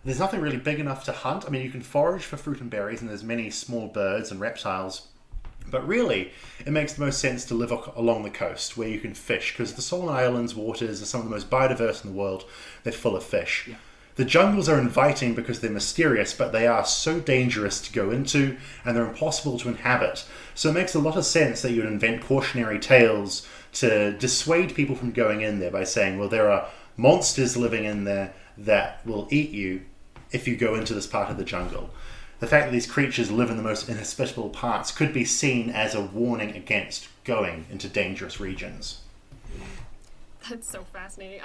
there's nothing really big enough to hunt. I mean, you can forage for fruit and berries, and there's many small birds and reptiles. But really, it makes the most sense to live along the coast where you can fish, because the Solomon Islands' waters are some of the most biodiverse in the world. They're full of fish. Yeah. The jungles are inviting because they're mysterious, but they are so dangerous to go into, and they're impossible to inhabit. So it makes a lot of sense that you would invent cautionary tales to dissuade people from going in there by saying, well, there are monsters living in there that will eat you if you go into this part of the jungle. The fact that these creatures live in the most inhospitable parts could be seen as a warning against going into dangerous regions. That's so fascinating.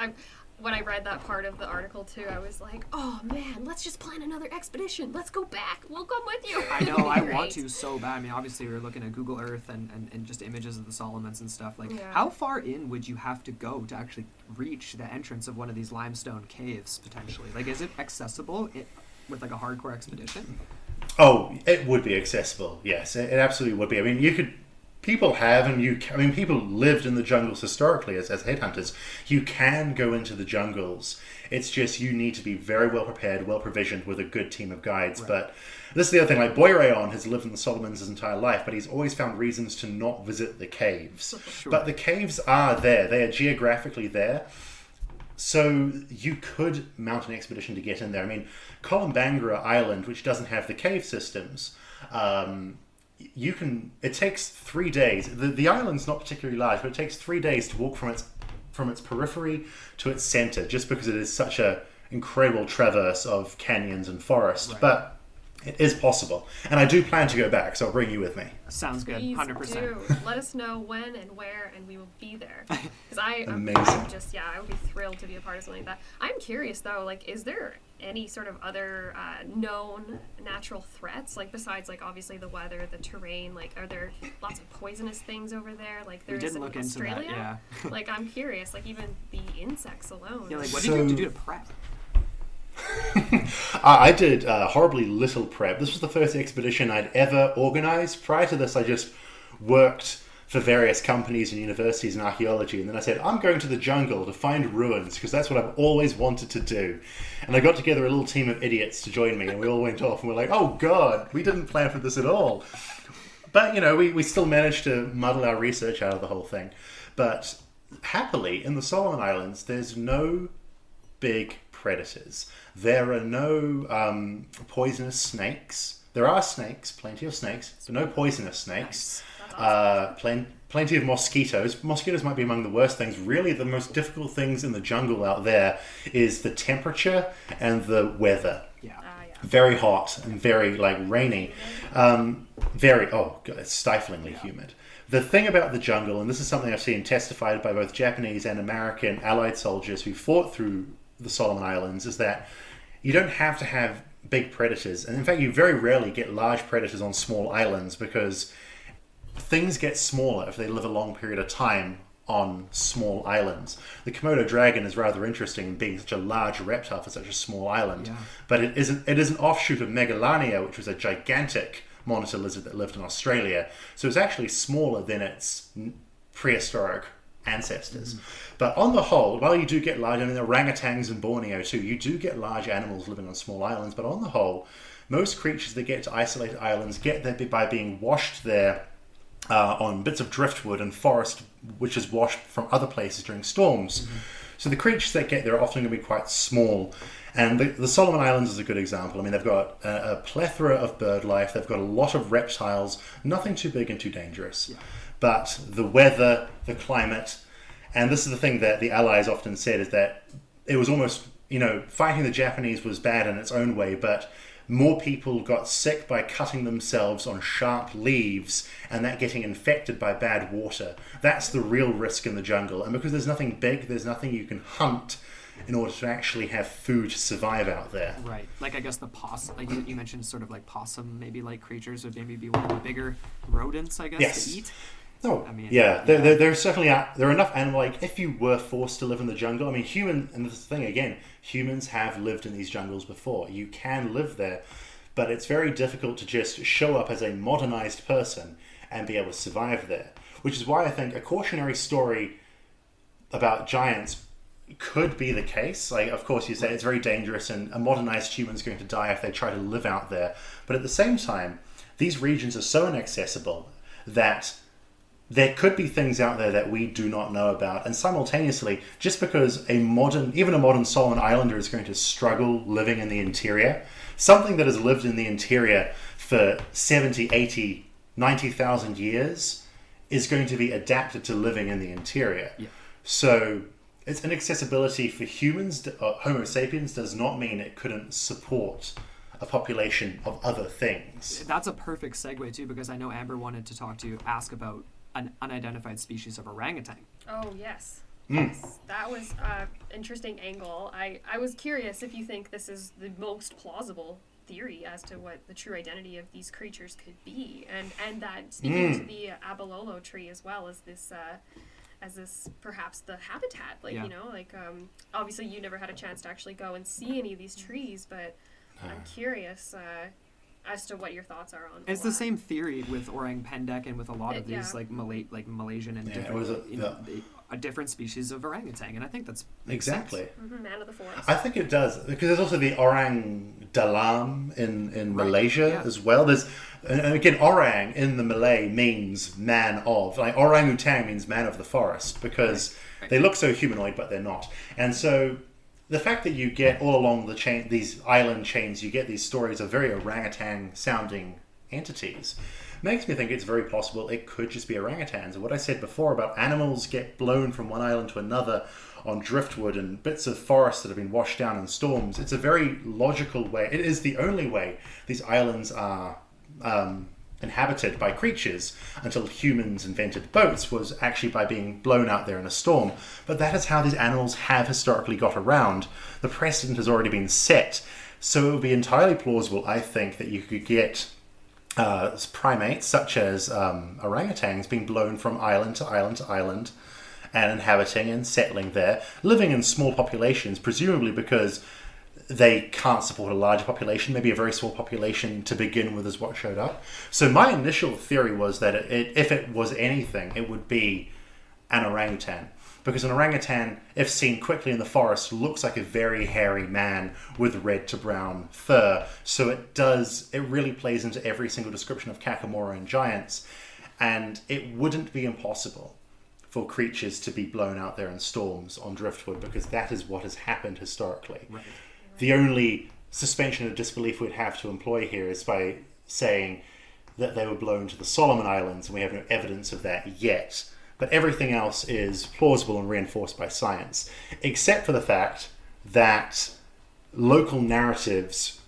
when I read that part of the article too, I was like, oh man, let's just plan another expedition. Let's go back. We'll come with you. I know, I want to so bad. I mean, obviously, we were looking at Google Earth and just images of the Solomons and stuff. Like, how far in would you have to go to actually reach the entrance of one of these limestone caves, potentially? Like, is it accessible with, like, a hardcore expedition? Oh, it would be accessible, yes. It absolutely would be. I mean, people have, and people lived in the jungles historically as headhunters. You can go into the jungles. It's just you need to be very well prepared, well provisioned with a good team of guides. Right. But this is the other thing. Like, Boyrayon has lived in the Solomons his entire life, but he's always found reasons to not visit the caves. Sure. But the caves are there. They are geographically there. So you could mount an expedition to get in there. I mean, Columbangra Island, which doesn't have the cave systems, it takes 3 days. The island's not particularly large, but it takes 3 days to walk from its periphery to its center, just because it is such a incredible traverse of canyons and forest. Right. But it is possible, and I do plan to go back, so I'll bring you with me. Sounds good. Please 100%. do. Let us know when and where, and we will be there. Because I'm just, I would be thrilled to be a part of something like that. I'm curious though, like, is there any sort of other known natural threats, like besides, like, obviously the weather, the terrain? Like, are there lots of poisonous things over there? Like, there is in Australia. Into that, yeah. Like, I'm curious. Like, even the insects alone. Yeah, like, what did you have to do to prep? I did horribly little prep. This was the first expedition I'd ever organized. Prior to this, I just worked for various companies and universities in archaeology, and then I said, I'm going to the jungle to find ruins, because that's what I've always wanted to do. And I got together a little team of idiots to join me, and we all went off, and we're like, oh god, we didn't plan for this at all. But, we still managed to muddle our research out of the whole thing. But happily, in the Solomon Islands, there's no big predators. There are no poisonous snakes. There are snakes, plenty of snakes, but no poisonous snakes. Nice. Awesome. Plenty of mosquitoes. Mosquitoes might be among the worst things. Really, the most difficult things in the jungle out there is the temperature and the weather. Yeah. Very hot and very, rainy. It's stiflingly humid. The thing about the jungle, and this is something I've seen testified by both Japanese and American Allied soldiers who fought through the Solomon Islands, is that you don't have to have big predators. And in fact, you very rarely get large predators on small islands, because things get smaller if they live a long period of time on small islands. The Komodo dragon is rather interesting in being such a large reptile for such a small island. Yeah. But it is an offshoot of Megalania, which was a gigantic monitor lizard that lived in Australia. So it's actually smaller than its prehistoric ancestors. But on the whole, while you do get large, orangutans in Borneo too, you do get large animals living on small islands, but on the whole, most creatures that get to isolated islands get there by being washed there on bits of driftwood and forest, which is washed from other places during storms. So the creatures that get there are often going to be quite small. And the Solomon Islands is a good example. They've got a plethora of bird life. They've got a lot of reptiles, nothing too big and too dangerous. Yeah. But the weather, the climate, and this is the thing that the Allies often said, is that it was almost, fighting the Japanese was bad in its own way, but more people got sick by cutting themselves on sharp leaves and that getting infected by bad water. That's the real risk in the jungle. And because there's nothing big, there's nothing you can hunt in order to actually have food to survive out there. Right. Like, I guess the possum, like you mentioned, sort of like possum, maybe like creatures would maybe be one of the bigger rodents, I guess, to eat. Oh, there certainly are. There are enough animals. Like, if you were forced to live in the jungle, and this is the thing again, humans have lived in these jungles before. You can live there, but it's very difficult to just show up as a modernized person and be able to survive there. Which is why I think a cautionary story about giants could be the case. Like, of course, you say it's very dangerous, and a modernized human's going to die if they try to live out there. But at the same time, these regions are so inaccessible that there could be things out there that we do not know about. And simultaneously, just because even a modern Solomon Islander is going to struggle living in the interior, something that has lived in the interior for 70, 80, 90,000 years is going to be adapted to living in the interior. Yeah. So its inaccessibility for humans, Homo sapiens, does not mean it couldn't support a population of other things. That's a perfect segue too, because I know Amber wanted to ask about an unidentified species of orangutan. Oh, yes. Yes, that was an interesting angle. I was curious if you think this is the most plausible theory as to what the true identity of these creatures could be, and that speaking to the abalolo tree as well as this perhaps the habitat, like obviously you never had a chance to actually go and see any of these trees, but I'm curious as to what your thoughts are on. It's the same theory with orang pendek and with a lot of these like Malaysian and different species of orangutan, and I think that's exactly man of the forest. I think it does, because there's also the orang dalam in Malaysia as well. There's, and again, orang in the Malay means man of, like orangutan means man of the forest, because they look so humanoid but they're not. And so the fact that you get all along the chain, these island chains, you get these stories of very orangutan sounding entities, makes me think it's very possible it could just be orangutans. And what I said before about animals get blown from one island to another on driftwood and bits of forest that have been washed down in storms, it's a very logical way. It is the only way these islands are inhabited by creatures until humans invented boats, was actually by being blown out there in a storm. But that is how these animals have historically got around. The precedent has already been set. So it would be entirely plausible, I think, that you could get primates such as orangutans being blown from island to island to island and inhabiting and settling there, living in small populations, presumably because they can't support a larger population. Maybe a very small population to begin with is what showed up. So my initial theory was that if it was anything, it would be an orangutan. Because an orangutan, if seen quickly in the forest, looks like a very hairy man with red to brown fur. So it really plays into every single description of Kakamora and giants. And it wouldn't be impossible for creatures to be blown out there in storms on driftwood, because that is what has happened historically. Right. The only suspension of disbelief we'd have to employ here is by saying that they were blown to the Solomon Islands, and we have no evidence of that yet. But everything else is plausible and reinforced by science, except for the fact that local narratives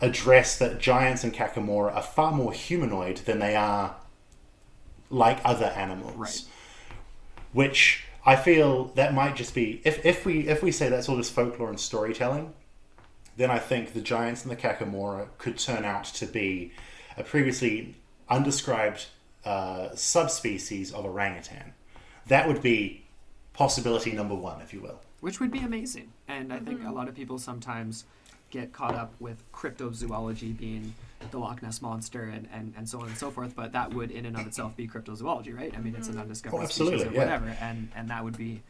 address that giants and Kakamora are far more humanoid than they are like other animals. Right. Which I feel that might just be, if we say that's all just folklore and storytelling, then I think the giants and the Kakamora could turn out to be a previously undescribed subspecies of orangutan. That would be possibility number one, if you will. Which would be amazing. And I think a lot of people sometimes get caught up with cryptozoology being the Loch Ness Monster and so on and so forth, but that would in and of itself be cryptozoology, right? I mean, it's an undiscovered species or whatever, and that would be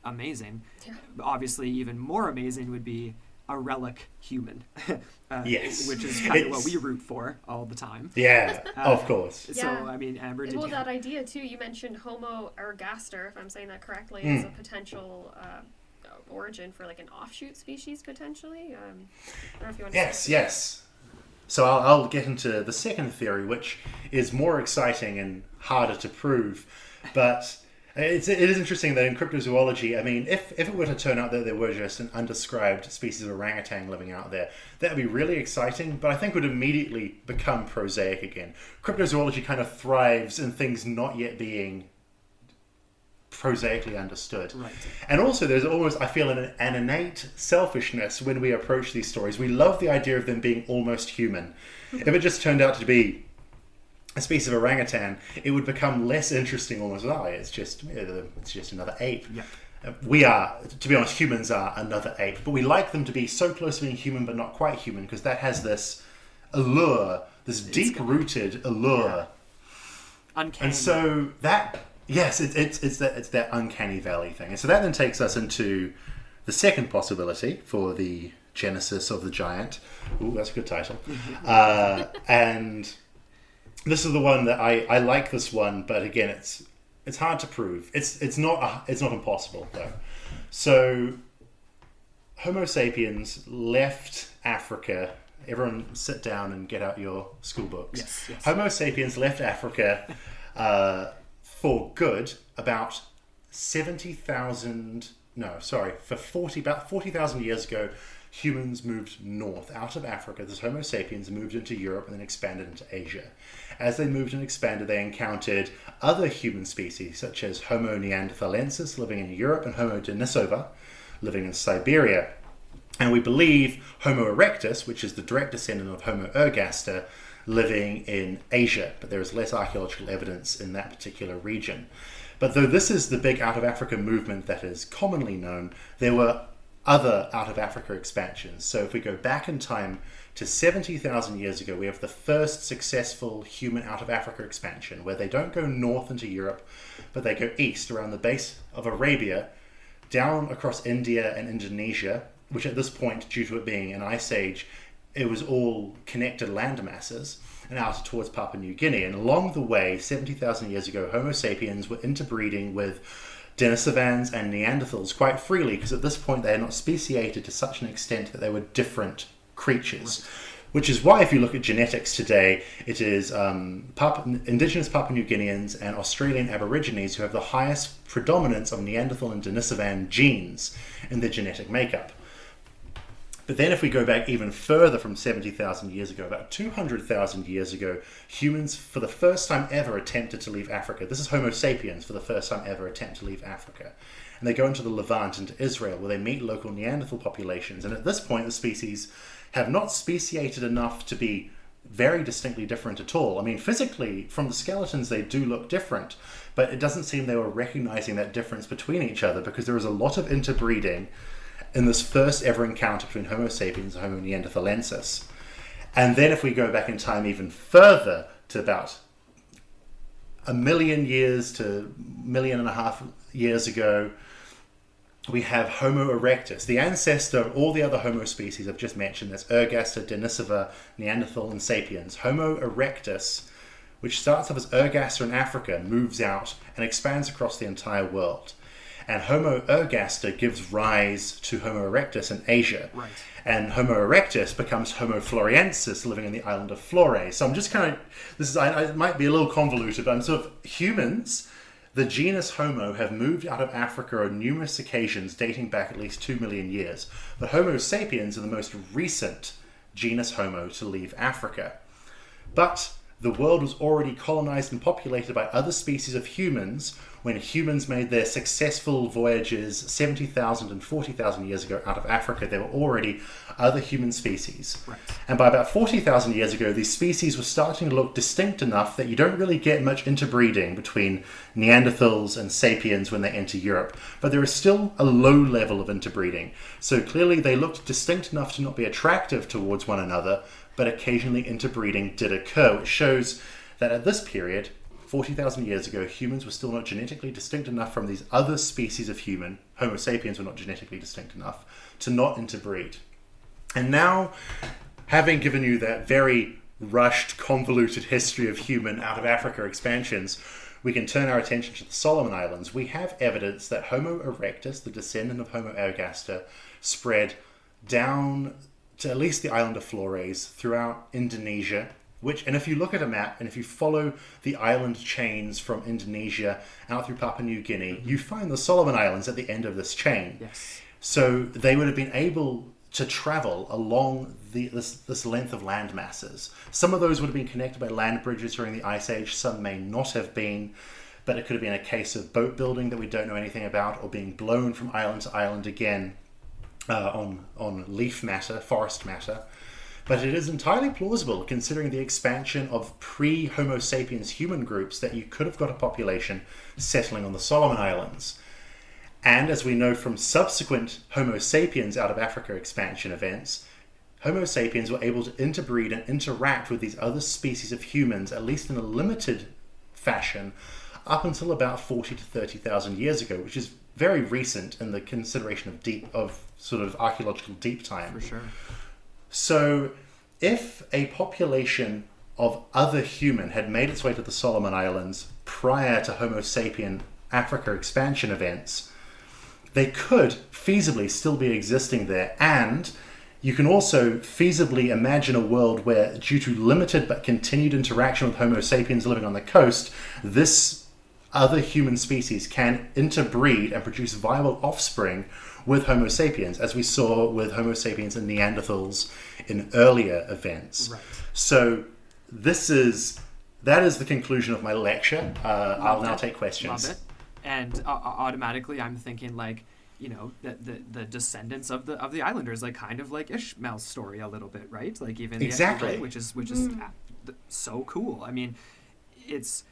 amazing. Yeah. Obviously, even more amazing would be a relic human, yes, which is kind of what we root for all the time. Yeah, of course. So, I mean, Amber, did you... that idea, too, you mentioned Homo Erectus, if I'm saying that correctly, as a potential origin for, like, an offshoot species, potentially. I don't know if you want to Yes. So I'll get into the second theory, which is more exciting and harder to prove, but... It is interesting that in cryptozoology, I mean, if it were to turn out that there were just an undescribed species of orangutan living out there, that would be really exciting, but I think would immediately become prosaic again. Cryptozoology kind of thrives in things not yet being prosaically understood. Right. And also there's almost, I feel, an innate selfishness when we approach these stories. We love the idea of them being almost human. If it just turned out to be a species of orangutan, it would become less interesting almost. It's just another ape. Yeah. We are, to be honest, humans are another ape, but we like them to be so close to being human but not quite human, because that has this allure, this deep-rooted allure. Yeah. Uncanny. And so that, yes, it's that uncanny valley thing. And so that then takes us into the second possibility for the genesis of the giant. Ooh, that's a good title. And this is the one that I like this one, but again, it's hard to prove. It's not impossible though. So Homo sapiens left Africa. Everyone sit down and get out your school books. Yes. Homo sapiens left Africa for good about 70,000 about 40,000 years ago, humans moved north out of Africa. This Homo sapiens moved into Europe and then expanded into Asia. As they moved and expanded, they encountered other human species, such as Homo neanderthalensis, living in Europe, and Homo denisova, living in Siberia. And we believe Homo erectus, which is the direct descendant of Homo ergaster, living in Asia. But there is less archaeological evidence in that particular region. But though this is the big out of Africa movement that is commonly known, there were other out of Africa expansions. So if we go back in time to 70,000 years ago, we have the first successful human out of Africa expansion, where they don't go north into Europe, but they go east around the base of Arabia, down across India and Indonesia, which at this point, due to it being an ice age, it was all connected land masses, and out towards Papua New Guinea. And along the way, 70,000 years ago, Homo sapiens were interbreeding with Denisovans and Neanderthals quite freely, because at this point they are not speciated to such an extent that they were different creatures. Which is why, if you look at genetics today, it is indigenous Papua New Guineans and Australian Aborigines who have the highest predominance of Neanderthal and Denisovan genes in their genetic makeup. But then if we go back even further from 70,000 years ago, about 200,000 years ago, humans for the first time ever attempted to leave Africa. This is Homo sapiens for the first time ever attempt to leave Africa. And they go into the Levant, into Israel, where they meet local Neanderthal populations. And at this point, the species have not speciated enough to be very distinctly different at all. I mean, physically, from the skeletons, they do look different. But it doesn't seem they were recognizing that difference between each other, because there was a lot of interbreeding in this first ever encounter between Homo sapiens and Homo neanderthalensis. And then if we go back in time even further to about 1 million years to 1.5 million years ago, we have Homo erectus, the ancestor of all the other Homo species I've just mentioned. That's Ergaster, Denisova, Neanderthal, and Sapiens. Homo erectus, which starts off as Ergaster in Africa, moves out and expands across the entire world. And Homo ergaster gives rise to Homo erectus in Asia. Right. And Homo erectus becomes Homo floresiensis, living on the island of Flores. So I'm just kind of, it might be a little convoluted, but I'm sort of, humans, the genus Homo, have moved out of Africa on numerous occasions dating back at least 2 million years. But Homo sapiens are the most recent genus Homo to leave Africa. But the world was already colonized and populated by other species of humans when humans made their successful voyages 70,000 and 40,000 years ago out of Africa. There were already other human species. Right. And by about 40,000 years ago, these species were starting to look distinct enough that you don't really get much interbreeding between Neanderthals and Sapiens when they enter Europe. But there is still a low level of interbreeding. So clearly they looked distinct enough to not be attractive towards one another, but occasionally interbreeding did occur, which shows that at this period, 40,000 years ago, humans were still not genetically distinct enough from these other species of human, Homo sapiens were not genetically distinct enough, to not interbreed. And now, having given you that very rushed, convoluted history of human out of Africa expansions, we can turn our attention to the Solomon Islands. We have evidence that Homo erectus, the descendant of Homo ergaster, spread down to at least the island of Flores throughout Indonesia, and if you look at a map and if you follow the island chains from Indonesia out through Papua New Guinea, you find the Solomon Islands at the end of this chain. Yes. So they would have been able to travel along this length of land masses. Some of those would have been connected by land bridges during the Ice Age, some may not have been, but it could have been a case of boat building that we don't know anything about, or being blown from island to island again on leaf matter, forest matter. But it is entirely plausible, considering the expansion of pre-Homo sapiens human groups, that you could have got a population settling on the Solomon Islands. And as we know from subsequent Homo sapiens out of Africa expansion events, Homo sapiens were able to interbreed and interact with these other species of humans, at least in a limited fashion, up until about 40 to 30,000 years ago, which is very recent in the consideration of sort of archaeological deep time. For sure. So if a population of other human had made its way to the Solomon Islands prior to Homo sapien Africa expansion events, they could feasibly still be existing there. And you can also feasibly imagine a world where, due to limited but continued interaction with Homo sapiens living on the coast, this other human species can interbreed and produce viable offspring with Homo sapiens, as we saw with Homo sapiens and Neanderthals in earlier events. Right. So that is the conclusion of my lecture. I'll now take questions. Love it. And automatically I'm thinking like, you know, the descendants of the islanders, like kind of like Ishmael's story a little bit, right? Like even exactly, right? which is so cool. I mean, it's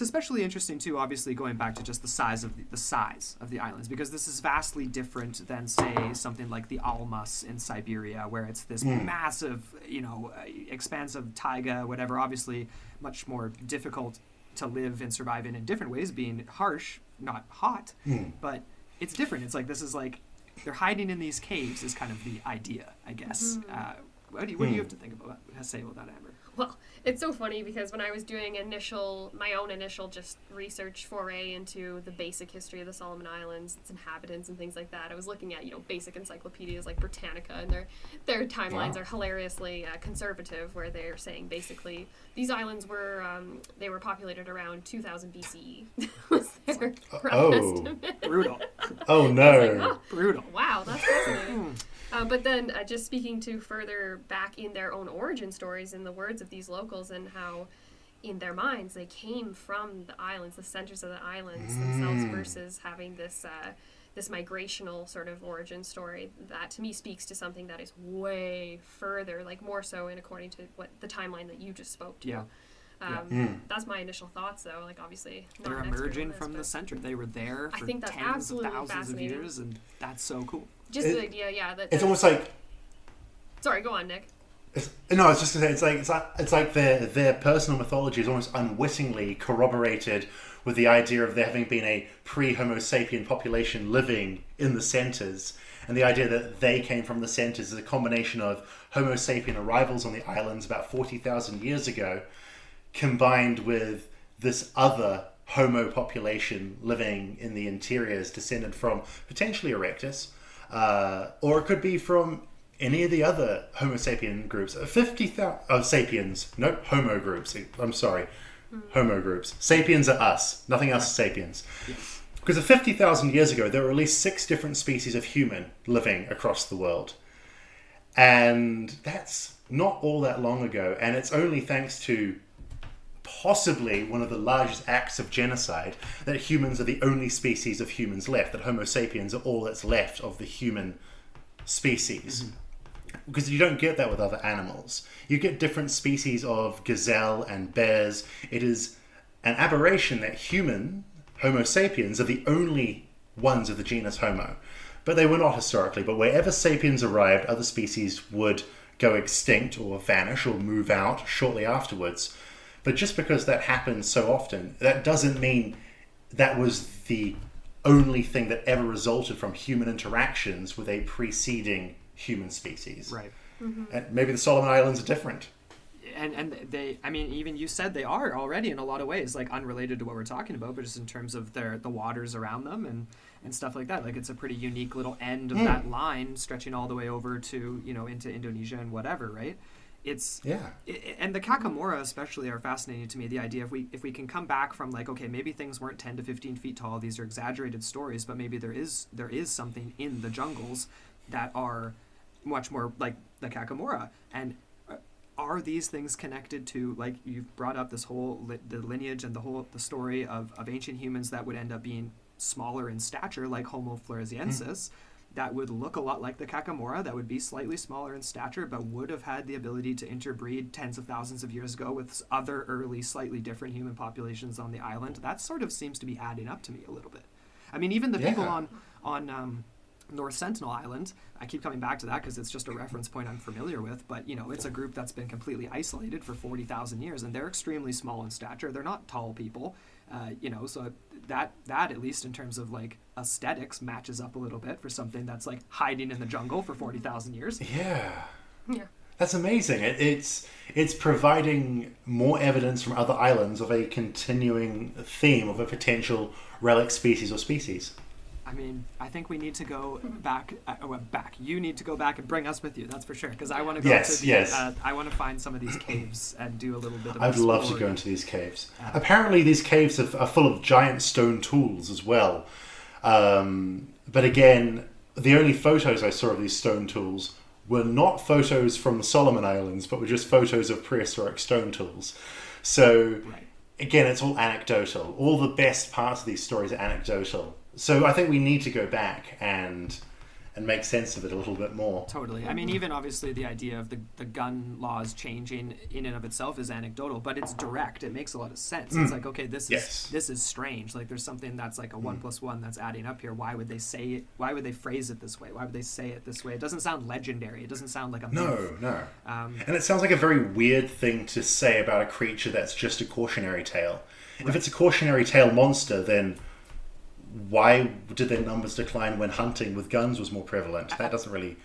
especially interesting too. Obviously, going back to just the size of the islands, because this is vastly different than say something like the Almas in Siberia, where it's this massive, you know, expansive taiga, whatever. Obviously, much more difficult to live and survive in different ways, being harsh, not hot, but it's different. It's like this is like they're hiding in these caves is kind of the idea, I guess. What do you have to say about that, Amber? Well, it's so funny because when I was doing my own initial just research foray into the basic history of the Solomon Islands, its inhabitants and things like that, I was looking at, you know, basic encyclopedias like Britannica, and their timelines are hilariously conservative, where they're saying basically these islands were they were populated around 2000 BCE. was their rough estimate. Brutal. Oh no. Like, oh, Brutal. wow, that's fascinating. But then just speaking to further back in their own origin stories, in the words of these locals, and how in their minds they came from the islands, the centers of the islands themselves, versus having this this migrational sort of origin story, that to me speaks to something that is way further, like more so in according to what the timeline that you just spoke to. Yeah. That's my initial thoughts, though. Like, obviously, not They're an expert emerging on this, from the center. They were there I for think that's tens of absolutely thousands of fascinating. years, and that's so cool. Just the idea, yeah. It's almost like. Sorry, go on, Nick. No, I was just gonna say it's like their personal mythology is almost unwittingly corroborated with the idea of there having been a pre-Homo sapien population living in the centers, and the idea that they came from the centers is a combination of Homo sapien arrivals on the islands about 40,000 years ago, combined with this other Homo population living in the interiors, descended from potentially Erectus, or it could be from any of the other Homo sapien groups. 50,000 sapiens, no, Homo groups. I'm sorry, Homo groups. Sapiens are us. Nothing else is sapiens. Yes. Because of 50,000 years ago, there were at least 6 different species of human living across the world. And that's not all that long ago. And it's only thanks to possibly one of the largest acts of genocide that humans are the only species of humans left, that Homo sapiens are all that's left of the human species. Because you don't get that with other animals. You get different species of gazelle and bears. It is an aberration that Homo sapiens, are the only ones of the genus Homo. But they were not historically. But wherever sapiens arrived, other species would go extinct or vanish or move out shortly afterwards. But just because that happens so often, that doesn't mean that was the only thing that ever resulted from human interactions with a preceding human species. Right. And maybe the Solomon Islands are different. And they, I mean, even you said they are already in a lot of ways, like unrelated to what we're talking about, but just in terms of the waters around them and stuff like that. Like it's a pretty unique little end of that line stretching all the way over to, you know, into Indonesia and whatever, right? It's and the Kakamora especially are fascinating to me. The idea if we can come back from like, okay, maybe things weren't 10 to 15 feet tall, these are exaggerated stories, but maybe there is something in the jungles that are much more like the Kakamora. And are these things connected to, like you've brought up this whole the lineage and the story of ancient humans that would end up being smaller in stature, like Homo floresiensis, that would look a lot like the Kakamora, that would be slightly smaller in stature, but would have had the ability to interbreed tens of thousands of years ago with other early, slightly different human populations on the island. That sort of seems to be adding up to me a little bit. I mean, even the people on North Sentinel Island, I keep coming back to that because it's just a reference point I'm familiar with, but, you know, it's a group that's been completely isolated for 40,000 years, and they're extremely small in stature. They're not tall people, you know, so that at least in terms of like aesthetics matches up a little bit for something that's like hiding in the jungle for 40,000 years. Yeah. That's amazing. It's providing more evidence from other islands of a continuing theme of a potential relic species or species. I mean, I think we need to go back. You need to go back and bring us with you. That's for sure. Because I want to go to the. Yes. I want to find some of these caves and do a little bit of. I'd love to go into these caves. Apparently, these caves are full of giant stone tools as well. But again, the only photos I saw of these stone tools were not photos from the Solomon Islands, but were just photos of prehistoric stone tools. So, again, it's all anecdotal. All the best parts of these stories are anecdotal. So I think we need to go back and make sense of it a little bit more. Totally. I mean, even obviously the idea of the gun laws changing in and of itself is anecdotal, but it's direct. It makes a lot of sense. It's like, okay, this is strange. Like there's something that's like a 1 + 1 that's adding up here. Why would they say it? Why would they phrase it this way? Why would they say it this way? It doesn't sound legendary. It doesn't sound like a myth. No. And it sounds like a very weird thing to say about a creature that's just a cautionary tale. Right. If it's a cautionary tale monster, then why did their numbers decline when hunting with guns was more prevalent? That doesn't really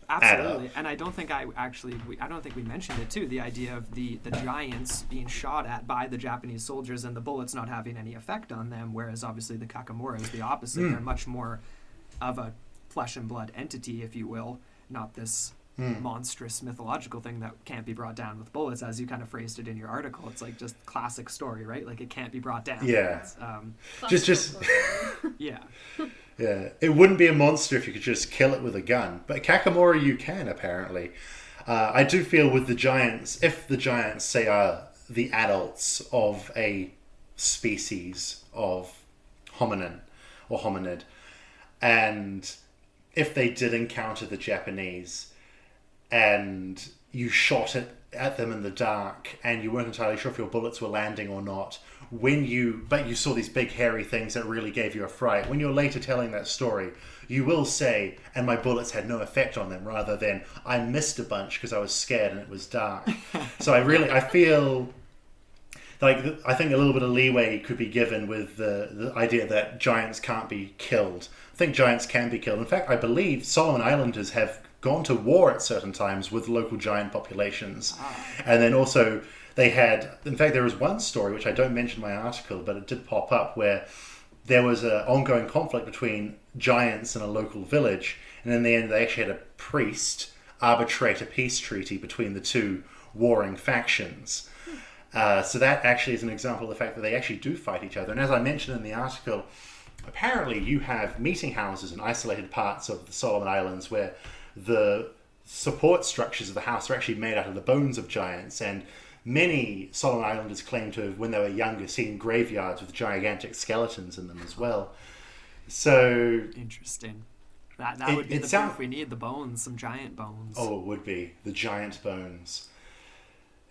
add up. And I don't think I don't think we mentioned it too. The idea of the giants being shot at by the Japanese soldiers and the bullets not having any effect on them, whereas obviously the Kakamora is the opposite. They're much more of a flesh and blood entity, if you will, not this monstrous mythological thing that can't be brought down with bullets, as you kind of phrased it in your article. It's like just classic story, right? Like it can't be brought down. Yeah. Just yeah. Yeah. It wouldn't be a monster if you could just kill it with a gun, but Kakamora you can apparently. I do feel with the giants, if the giants say are the adults of a species of hominin or hominid, and if they did encounter the Japanese and you shot it at them in the dark and you weren't entirely sure if your bullets were landing or not, but you saw these big hairy things that really gave you a fright, when you're later telling that story, you will say, and my bullets had no effect on them, rather than I missed a bunch because I was scared and it was dark. So I feel like I think a little bit of leeway could be given with the idea that giants can't be killed. I think giants can be killed. In fact, I believe Solomon Islanders have gone to war at certain times with local giant populations. And then also they had, in fact, there was one story, which I don't mention in my article, but it did pop up, where there was an ongoing conflict between giants in a local village. And in the end, they actually had a priest arbitrate a peace treaty between the two warring factions. So that actually is an example of the fact that they actually do fight each other. And as I mentioned in the article, apparently you have meeting houses in isolated parts of the Solomon Islands where the support structures of the house are actually made out of the bones of giants. And many Solomon Islanders claim to have, when they were younger, seen graveyards with gigantic skeletons in them as well. So interesting. That would be the proof we need, the bones, some giant bones. Oh, it would be. The giant bones.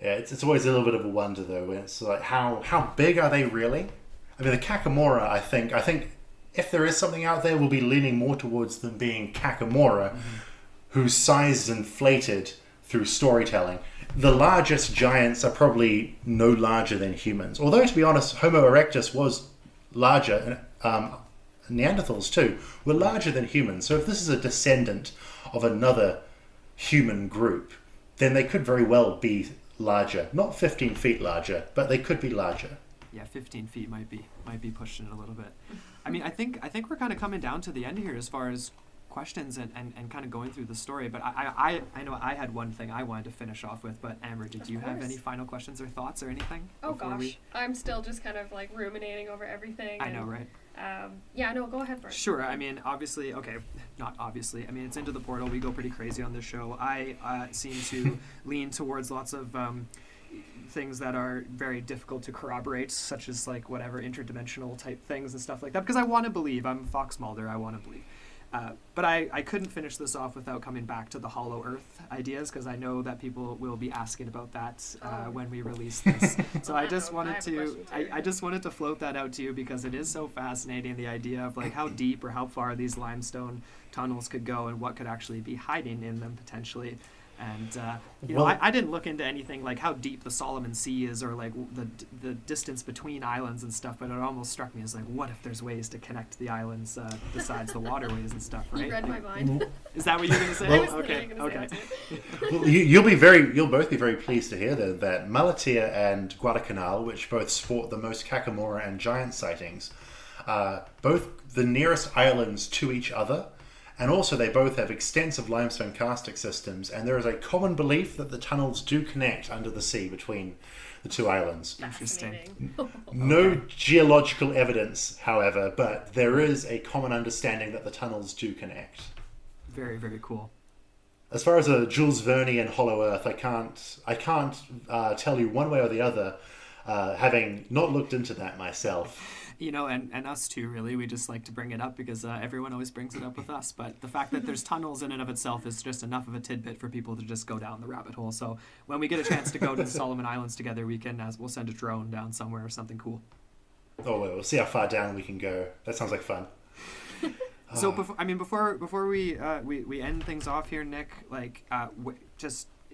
Yeah, it's always a little bit of a wonder, though, when it's like, how big are they really? I mean, the Kakamora, I think if there is something out there, we'll be leaning more towards them being Kakamora, whose size is inflated through storytelling. The largest giants are probably no larger than humans. Although, to be honest, Homo erectus was larger, and Neanderthals too were larger than humans. So if this is a descendant of another human group, then they could very well be larger. Not 15 feet larger, but they could be larger. Yeah, 15 feet might be pushing it a little bit. I mean, I think we're kind of coming down to the end here as far as questions and kind of going through the story. But I know I had one thing I wanted to finish off with. But Amber, did you have any final questions or thoughts or anything? Oh gosh, I'm still just kind of like ruminating over everything. I know, right? Yeah, no, go ahead first. Sure. I mean, not obviously. I mean, it's Into the Portal. We go pretty crazy on this show. I seem to lean towards lots of things that are very difficult to corroborate, such as like whatever interdimensional type things and stuff like that, because I want to believe. I'm Fox Mulder. I want to believe. But I couldn't finish this off without coming back to the Hollow Earth ideas, because I know that people will be asking about that when we release this. So I just wanted to float that out to you, because it is so fascinating, the idea of like how deep or how far these limestone tunnels could go and what could actually be hiding in them potentially. And I didn't look into anything like how deep the Solomon Sea is, or like the distance between islands and stuff. But it almost struck me as like, what if there's ways to connect the islands besides the waterways and stuff, right? You read my mind. Is that what you were going to say? Well, okay. Well, you'll both be very pleased to hear that Malatia and Guadalcanal, which both sport the most Kakamora and giant sightings, both the nearest islands to each other. And also they both have extensive limestone karstic systems, and there is a common belief that the tunnels do connect under the sea between the two islands. Interesting. No geological evidence, however, but there is a common understanding that the tunnels do connect. Very, very cool. As far as a Jules Vernean Hollow Earth, I can't tell you one way or the other, having not looked into that myself. You know, and us too, really. We just like to bring it up because everyone always brings it up with us. But the fact that there's tunnels in and of itself is just enough of a tidbit for people to just go down the rabbit hole. So when we get a chance to go to the Solomon Islands together, we'll send a drone down somewhere or something cool. Oh, well, we'll see how far down we can go. That sounds like fun. So before we end things off here, Nick,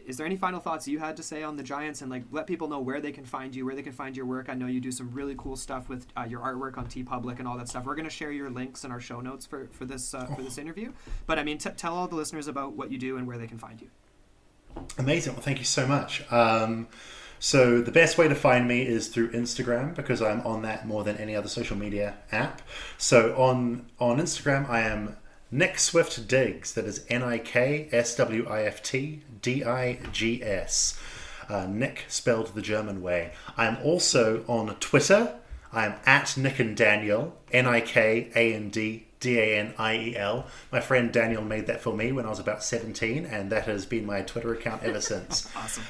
is there any final thoughts you had to say on the Giants, and like let people know where they can find you, where they can find your work? I know you do some really cool stuff with your artwork on TeePublic and all that stuff. We're going to share your links in our show notes for this interview. But I mean, tell all the listeners about what you do and where they can find you. Amazing. Well, thank you so much. So the best way to find me is through Instagram, because I'm on that more than any other social media app. So on Instagram, I am Nick Swift Diggs. That is NIKSWIFTDIGS. Nick spelled the German way. I'm also on Twitter. I'm at Nick and Daniel, NIKANDDANIEL. My friend Daniel made that for me when I was about 17, and that has been my Twitter account ever since. Awesome.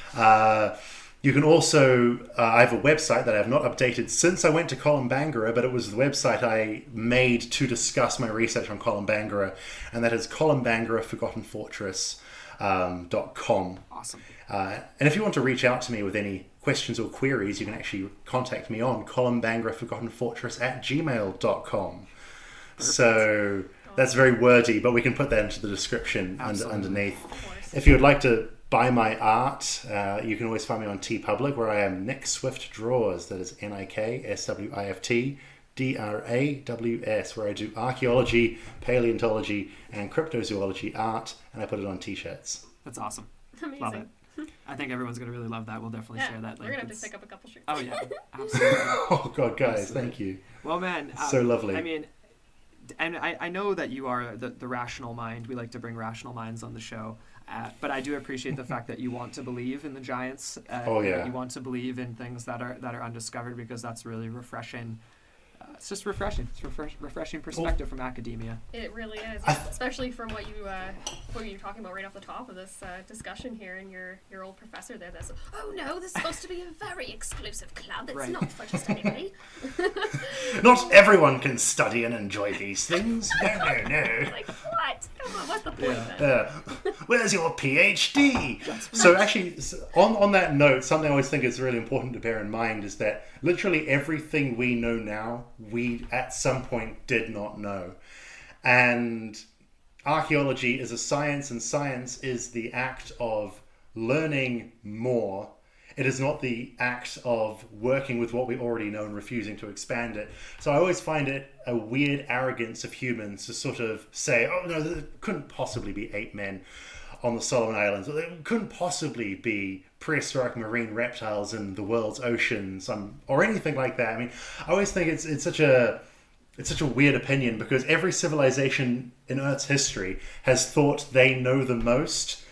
You can also, I have a website that I have not updated since I went to Columbangara, but it was the website I made to discuss my research on Columbangara, and that is columbangaraforgottenfortress.com. Awesome. And if you want to reach out to me with any questions or queries, you can actually contact me on columbangaraforgottenfortress@gmail.com. So that's very wordy, but we can put that into the description underneath. If you would like to buy my art, you can always find me on TeePublic, where I am Nick Swift Draws. That is NIKSWIFTDRAWS, where I do archaeology, paleontology, and cryptozoology art, and I put it on t-shirts. That's awesome. Amazing. Love it. I think everyone's going to really love that. We'll definitely share that link. We're going to have to pick up a couple shirts. Oh, yeah. Absolutely. Oh, God, guys, Absolutely. thank you. Well, man. So lovely. I mean, and I know that you are the rational mind. We like to bring rational minds on the show. But I do appreciate the fact that you want to believe in the Giants. Oh, yeah. You want to believe in things that are undiscovered, because that's really refreshing. It's just refreshing. It's refreshing perspective from academia. It really is, especially from what you were talking about right off the top of this discussion here, and your old professor there. That's this is supposed to be a very exclusive club. It's Right. not for just anybody. Not everyone can study and enjoy these things. No. Like what? Come on, what's the point then? Where's your PhD? So actually, on that note, something I always think is really important to bear in mind is that literally everything we know now, we at some point did not know. And archaeology is a science, and science is the act of learning more. It is not the act of working with what we already know and refusing to expand it. So I always find it a weird arrogance of humans to sort of say, oh no, there couldn't possibly be ape men on the Solomon Islands, or there couldn't possibly be prehistoric marine reptiles in the world's oceans, or anything like that. I mean, I always think it's such a weird opinion, because every civilization in Earth's history has thought they know the most,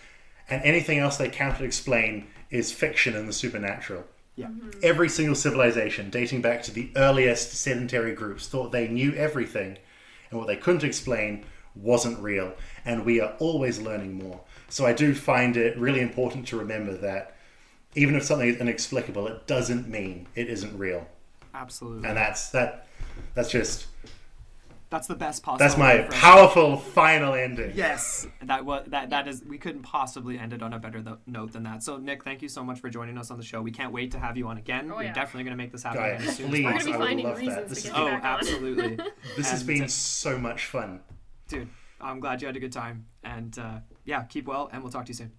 and anything else they cannot explain is fiction and the supernatural. Yeah. Every single civilization, dating back to the earliest sedentary groups, thought they knew everything, and what they couldn't explain wasn't real. And we are always learning more. So I do find it really important to remember that even if something is inexplicable, it doesn't mean it isn't real. Absolutely. And that's just... That's the best possible. That's my reference. powerful final ending. Yes, that is. We couldn't possibly end it on a better note than that. So, Nick, thank you so much for joining us on the show. We can't wait to have you on again. Oh, We're yeah. definitely going to make this happen Guys, as soon please, We're as going to possible. be finding I would love that. reasons This to is- get you Oh, back on. absolutely. This has And, been so much fun. dude. I'm glad you had a good time, and keep well, and we'll talk to you soon.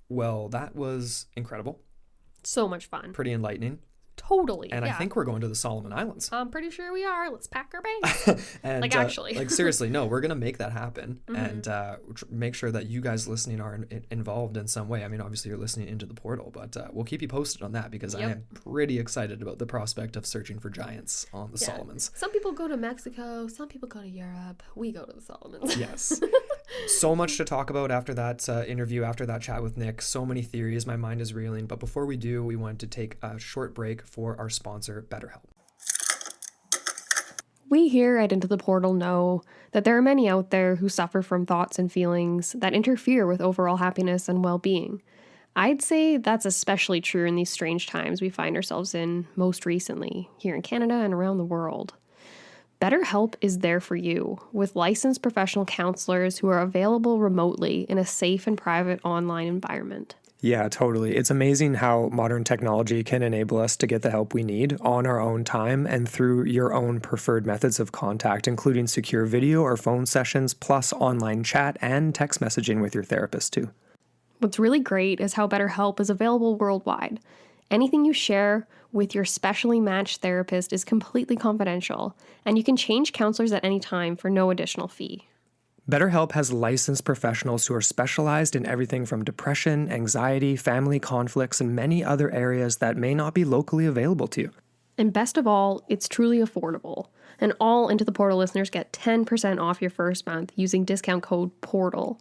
Well, that was incredible. So much fun. Pretty enlightening. Totally. And yeah. I think we're going to the Solomon Islands. I'm pretty sure we are. Let's pack our bags. And, like, actually. like, seriously, no, we're going to make that happen and make sure that you guys listening are involved in some way. I mean, obviously you're listening into the portal, but we'll keep you posted on that because I am pretty excited about the prospect of searching for giants on the Solomons. Some people go to Mexico. Some people go to Europe. We go to the Solomons. Yes. So much to talk about after that interview, after that chat with Nick. So many theories. My mind is reeling. But before we do, we wanted to take a short break for our sponsor, BetterHelp. We here at Into the Portal know that there are many out there who suffer from thoughts and feelings that interfere with overall happiness and well-being. I'd say that's especially true in these strange times we find ourselves in most recently, here in Canada and around the world. BetterHelp is there for you, with licensed professional counselors who are available remotely in a safe and private online environment. Yeah, totally. It's amazing how modern technology can enable us to get the help we need on our own time and through your own preferred methods of contact, including secure video or phone sessions, plus online chat and text messaging with your therapist too. What's really great is how BetterHelp is available worldwide. Anything you share with your specially matched therapist is completely confidential, and you can change counselors at any time for no additional fee. BetterHelp has licensed professionals who are specialized in everything from depression, anxiety, family conflicts, and many other areas that may not be locally available to you. And best of all, it's truly affordable. And all Into the Portal listeners get 10% off your first month using discount code PORTAL.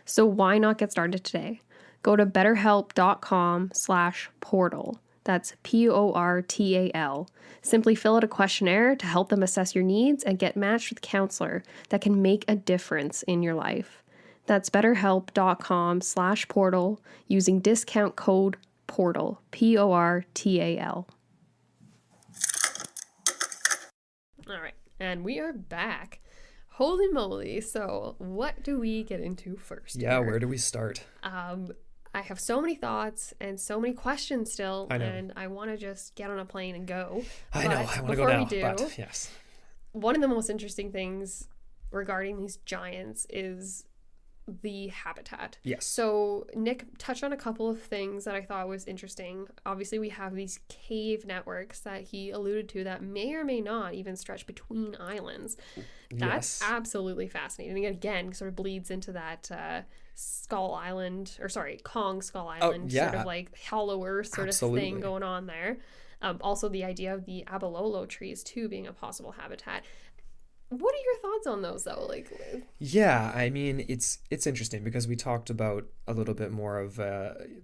So why not get started today? Go to betterhelp.com/portal. That's PORTAL. Simply fill out a questionnaire to help them assess your needs and get matched with a counselor that can make a difference in your life. That's betterhelp.com/portal using discount code PORTAL. PORTAL. All right, and we are back. Holy moly. So what do we get into first? Yeah, here? where do we start? I have so many thoughts and so many questions still, I know. and I want to just get on a plane and go. I know, I want to go now, but yes. One of the most interesting things regarding these giants is the habitat. Yes. So Nick touched on a couple of things that I thought was interesting. Obviously, we have these cave networks that he alluded to that may or may not even stretch between islands. That's absolutely fascinating. And again, sort of bleeds into that Kong Skull Island, sort of like Hollow Earth sort of thing going on there. Also, the idea of the abalolo trees too being a possible habitat. What are your thoughts on those though? Yeah, I mean, it's interesting because we talked about a little bit more of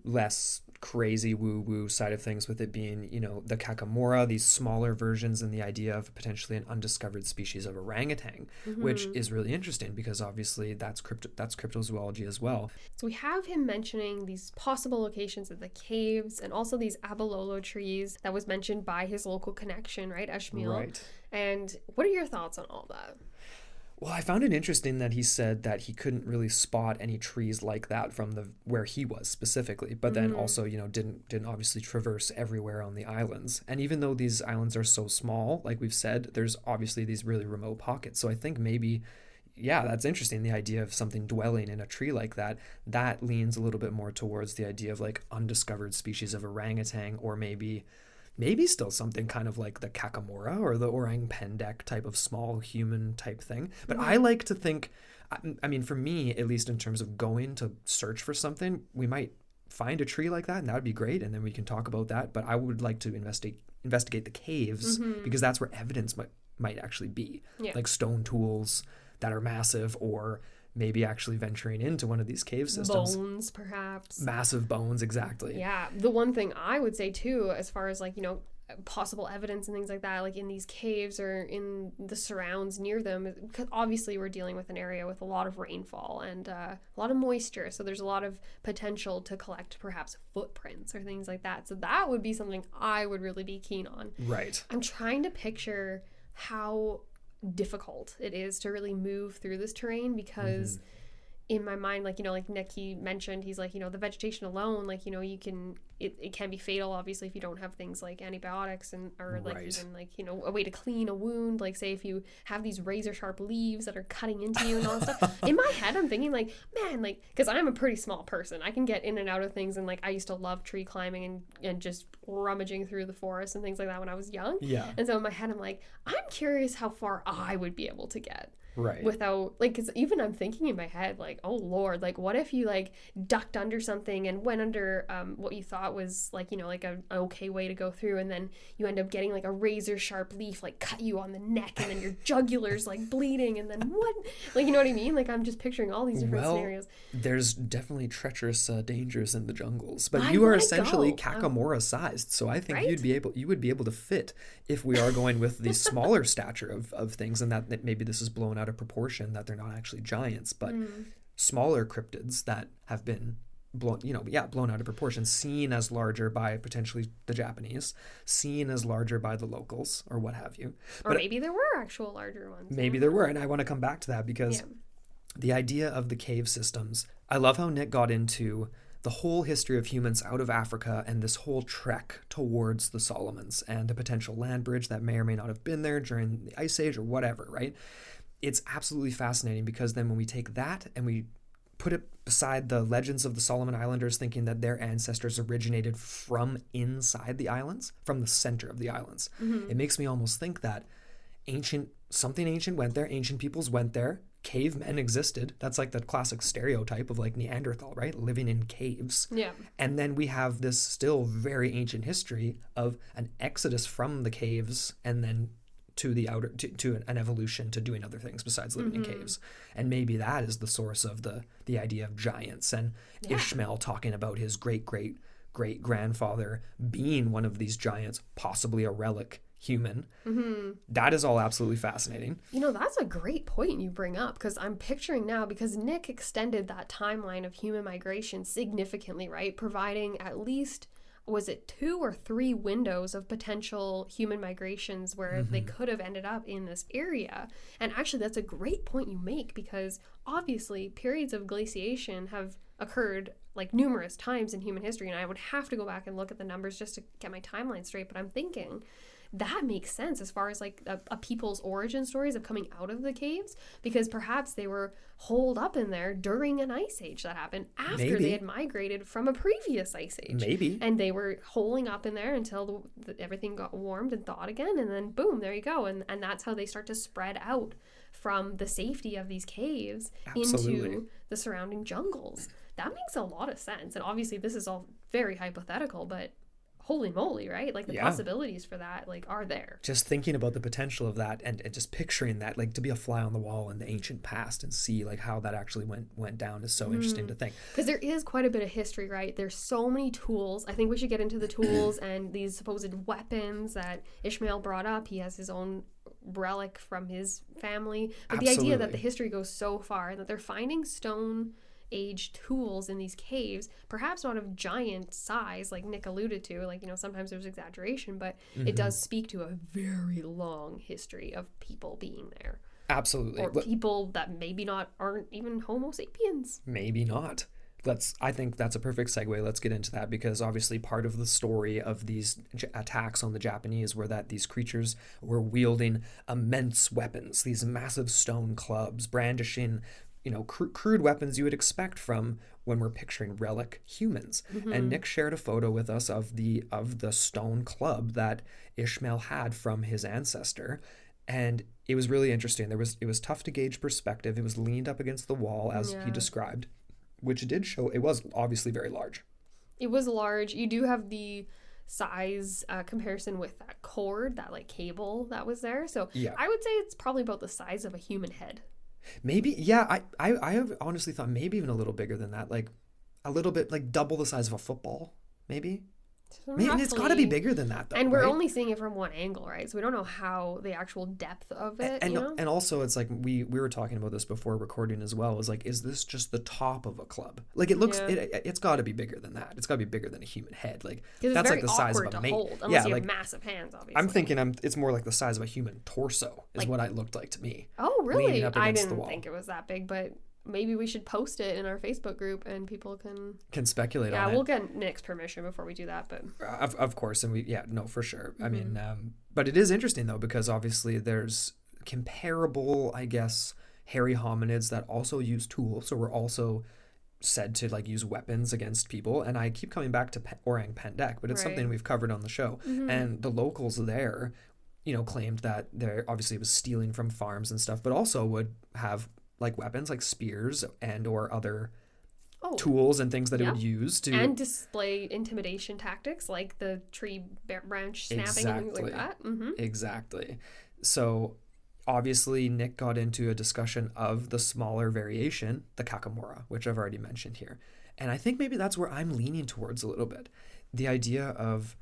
less crazy woo-woo side of things with it being, the Kakamora, these smaller versions, and the idea of potentially an undiscovered species of orangutan, which is really interesting because obviously that's cryptozoology as well. So we have him mentioning these possible locations of the caves and also these abalolo trees that was mentioned by his local connection, right, Ashmiel? Right. And what are your thoughts on all that? Well, I found it interesting that he said that he couldn't really spot any trees like that from where he was specifically, but then also, didn't obviously traverse everywhere on the islands. And even though these islands are so small, like we've said, there's obviously these really remote pockets. So I think maybe, that's interesting. The idea of something dwelling in a tree like that leans a little bit more towards the idea of like undiscovered species of orangutan, or maybe still something kind of like the Kakamora or the orang pendek type of small human type thing. But I like to think, I mean, for me, at least in terms of going to search for something, we might find a tree like that and that would be great. And then we can talk about that. But I would like to investigate the caves because that's where evidence might actually be. Yeah. Like stone tools that are massive, or maybe actually venturing into one of these cave systems. Bones, perhaps. Massive bones, exactly. Yeah. The one thing I would say, too, as far as, possible evidence and things like that, like in these caves or in the surrounds near them, because obviously we're dealing with an area with a lot of rainfall and a lot of moisture, so there's a lot of potential to collect perhaps footprints or things like that. So that would be something I would really be keen on. Right. I'm trying to picture how difficult it is to really move through this terrain because in my mind, like, like Nick, he mentioned, he's like, the vegetation alone, like, it can be fatal, obviously, if you don't have things like antibiotics or like even like, a way to clean a wound. Like, say if you have these razor sharp leaves that are cutting into you and all that stuff. In my head, I'm thinking like, man, like, because I'm a pretty small person, I can get in and out of things. And like, I used to love tree climbing and just rummaging through the forest and things like that when I was young. Yeah. And so in my head, I'm like, I'm curious how far I would be able to get. Right. Without, like, because even I'm thinking in my head, like, oh Lord, like, what if you like ducked under something and went under what you thought was like, like an okay way to go through, and then you end up getting like a razor sharp leaf like cut you on the neck, and then your jugular's like bleeding, and then what, like, you know what I mean? Like, I'm just picturing all these different scenarios. There's definitely treacherous dangers in the jungles, but you are essentially Kakamora sized, so I think you would be able to fit if we are going with the smaller stature of things, and that maybe this is blown out of proportion, that they're not actually giants, but smaller cryptids that have been blown out of proportion, seen as larger by potentially the Japanese, seen as larger by the locals, or what have you. Or maybe there were actual larger ones. Maybe there were, and I want to come back to that because the idea of the cave systems, I love how Nick got into the whole history of humans out of Africa and this whole trek towards the Solomons and a potential land bridge that may or may not have been there during the Ice Age or whatever, right? It's absolutely fascinating because then when we take that and we put it beside the legends of the Solomon Islanders, thinking that their ancestors originated from inside the islands, from the center of the islands, it makes me almost think that something ancient went there, ancient peoples went there, cavemen existed. That's like the classic stereotype of like Neanderthal, right? Living in caves. Yeah. And then we have this still very ancient history of an exodus from the caves and then to the outer to an evolution to doing other things besides living in caves. And maybe that is the source of the idea of giants, and Ishmael talking about his great grandfather being one of these giants, possibly a relic human. That is all absolutely fascinating. That's a great point you bring up, because I'm picturing now, because Nick extended that timeline of human migration significantly, right? Providing at least, was it 2 or 3 windows of potential human migrations where they could have ended up in this area. And actually, that's a great point you make, because obviously periods of glaciation have occurred like numerous times in human history, and I would have to go back and look at the numbers just to get my timeline straight, but I'm thinking that makes sense as far as like a people's origin stories of coming out of the caves, because perhaps they were holed up in there during an ice age that happened after they had migrated from a previous ice age. Maybe. And they were holing up in there until everything got warmed and thawed again, and then boom, there you go. And that's how they start to spread out from the safety of these caves into the surrounding jungles. That makes a lot of sense. And obviously this is all very hypothetical, but holy moly, right? Like the possibilities for that like are there. Just thinking about the potential of that and just picturing that, like to be a fly on the wall in the ancient past and see like how that actually went down is so interesting to think. Because there is quite a bit of history, right? There's so many tools. I think we should get into the tools and these supposed weapons that Ishmael brought up. He has his own relic from his family. But the idea that the history goes so far and that they're finding stone age tools in these caves, perhaps not of giant size like Nick alluded to, like, sometimes there's exaggeration, but it does speak to a very long history of people being there. Absolutely. Or people that maybe aren't even Homo sapiens. Maybe not. I think that's a perfect segue. Let's get into that, because obviously part of the story of these attacks on the Japanese were that these creatures were wielding immense weapons, these massive stone clubs, brandishing crude weapons you would expect from when we're picturing relic humans. And Nick shared a photo with us of the stone club that Ishmael had from his ancestor. And it was really interesting. It was tough to gauge perspective. It was leaned up against the wall, as he described, which did show it was obviously very large. It was large. You do have the size comparison with that cord, that like cable that was there. So I would say it's probably about the size of a human head. Maybe, yeah. I have honestly thought maybe even a little bigger than that, like a little bit, like double the size of a football, maybe. Man, it's got to be bigger than that, though. And we're only seeing it from one angle, right? So we don't know how the actual depth of it. And also, it's like we were talking about this before recording as well. Is like, is this just the top of a club? Like it looks, it's got to be bigger than that. It's got to be bigger than a human head. Like that's like the size of a mate. Unless you have massive hands, obviously. I'm thinking it's more like the size of a human torso is what it looked like to me. Oh, really? I didn't think it was that big, but maybe we should post it in our Facebook group and people can speculate on it. Yeah, we'll get Nick's permission before we do that, but of course, and for sure. I mean, but it is interesting though, because obviously there's comparable, I guess, hairy hominids that also use tools, or were also said to like use weapons against people. And I keep coming back to Orang Pendek, but it's something we've covered on the show. And the locals there, claimed that there obviously was stealing from farms and stuff, but also would have like weapons like spears and or other tools and things that it would use to and display intimidation tactics like the tree branch snapping and things like that. Exactly. So obviously Nick got into a discussion of the smaller variation, the Kakamora, which I've already mentioned here, and I think maybe that's where I'm leaning towards a little bit. The idea of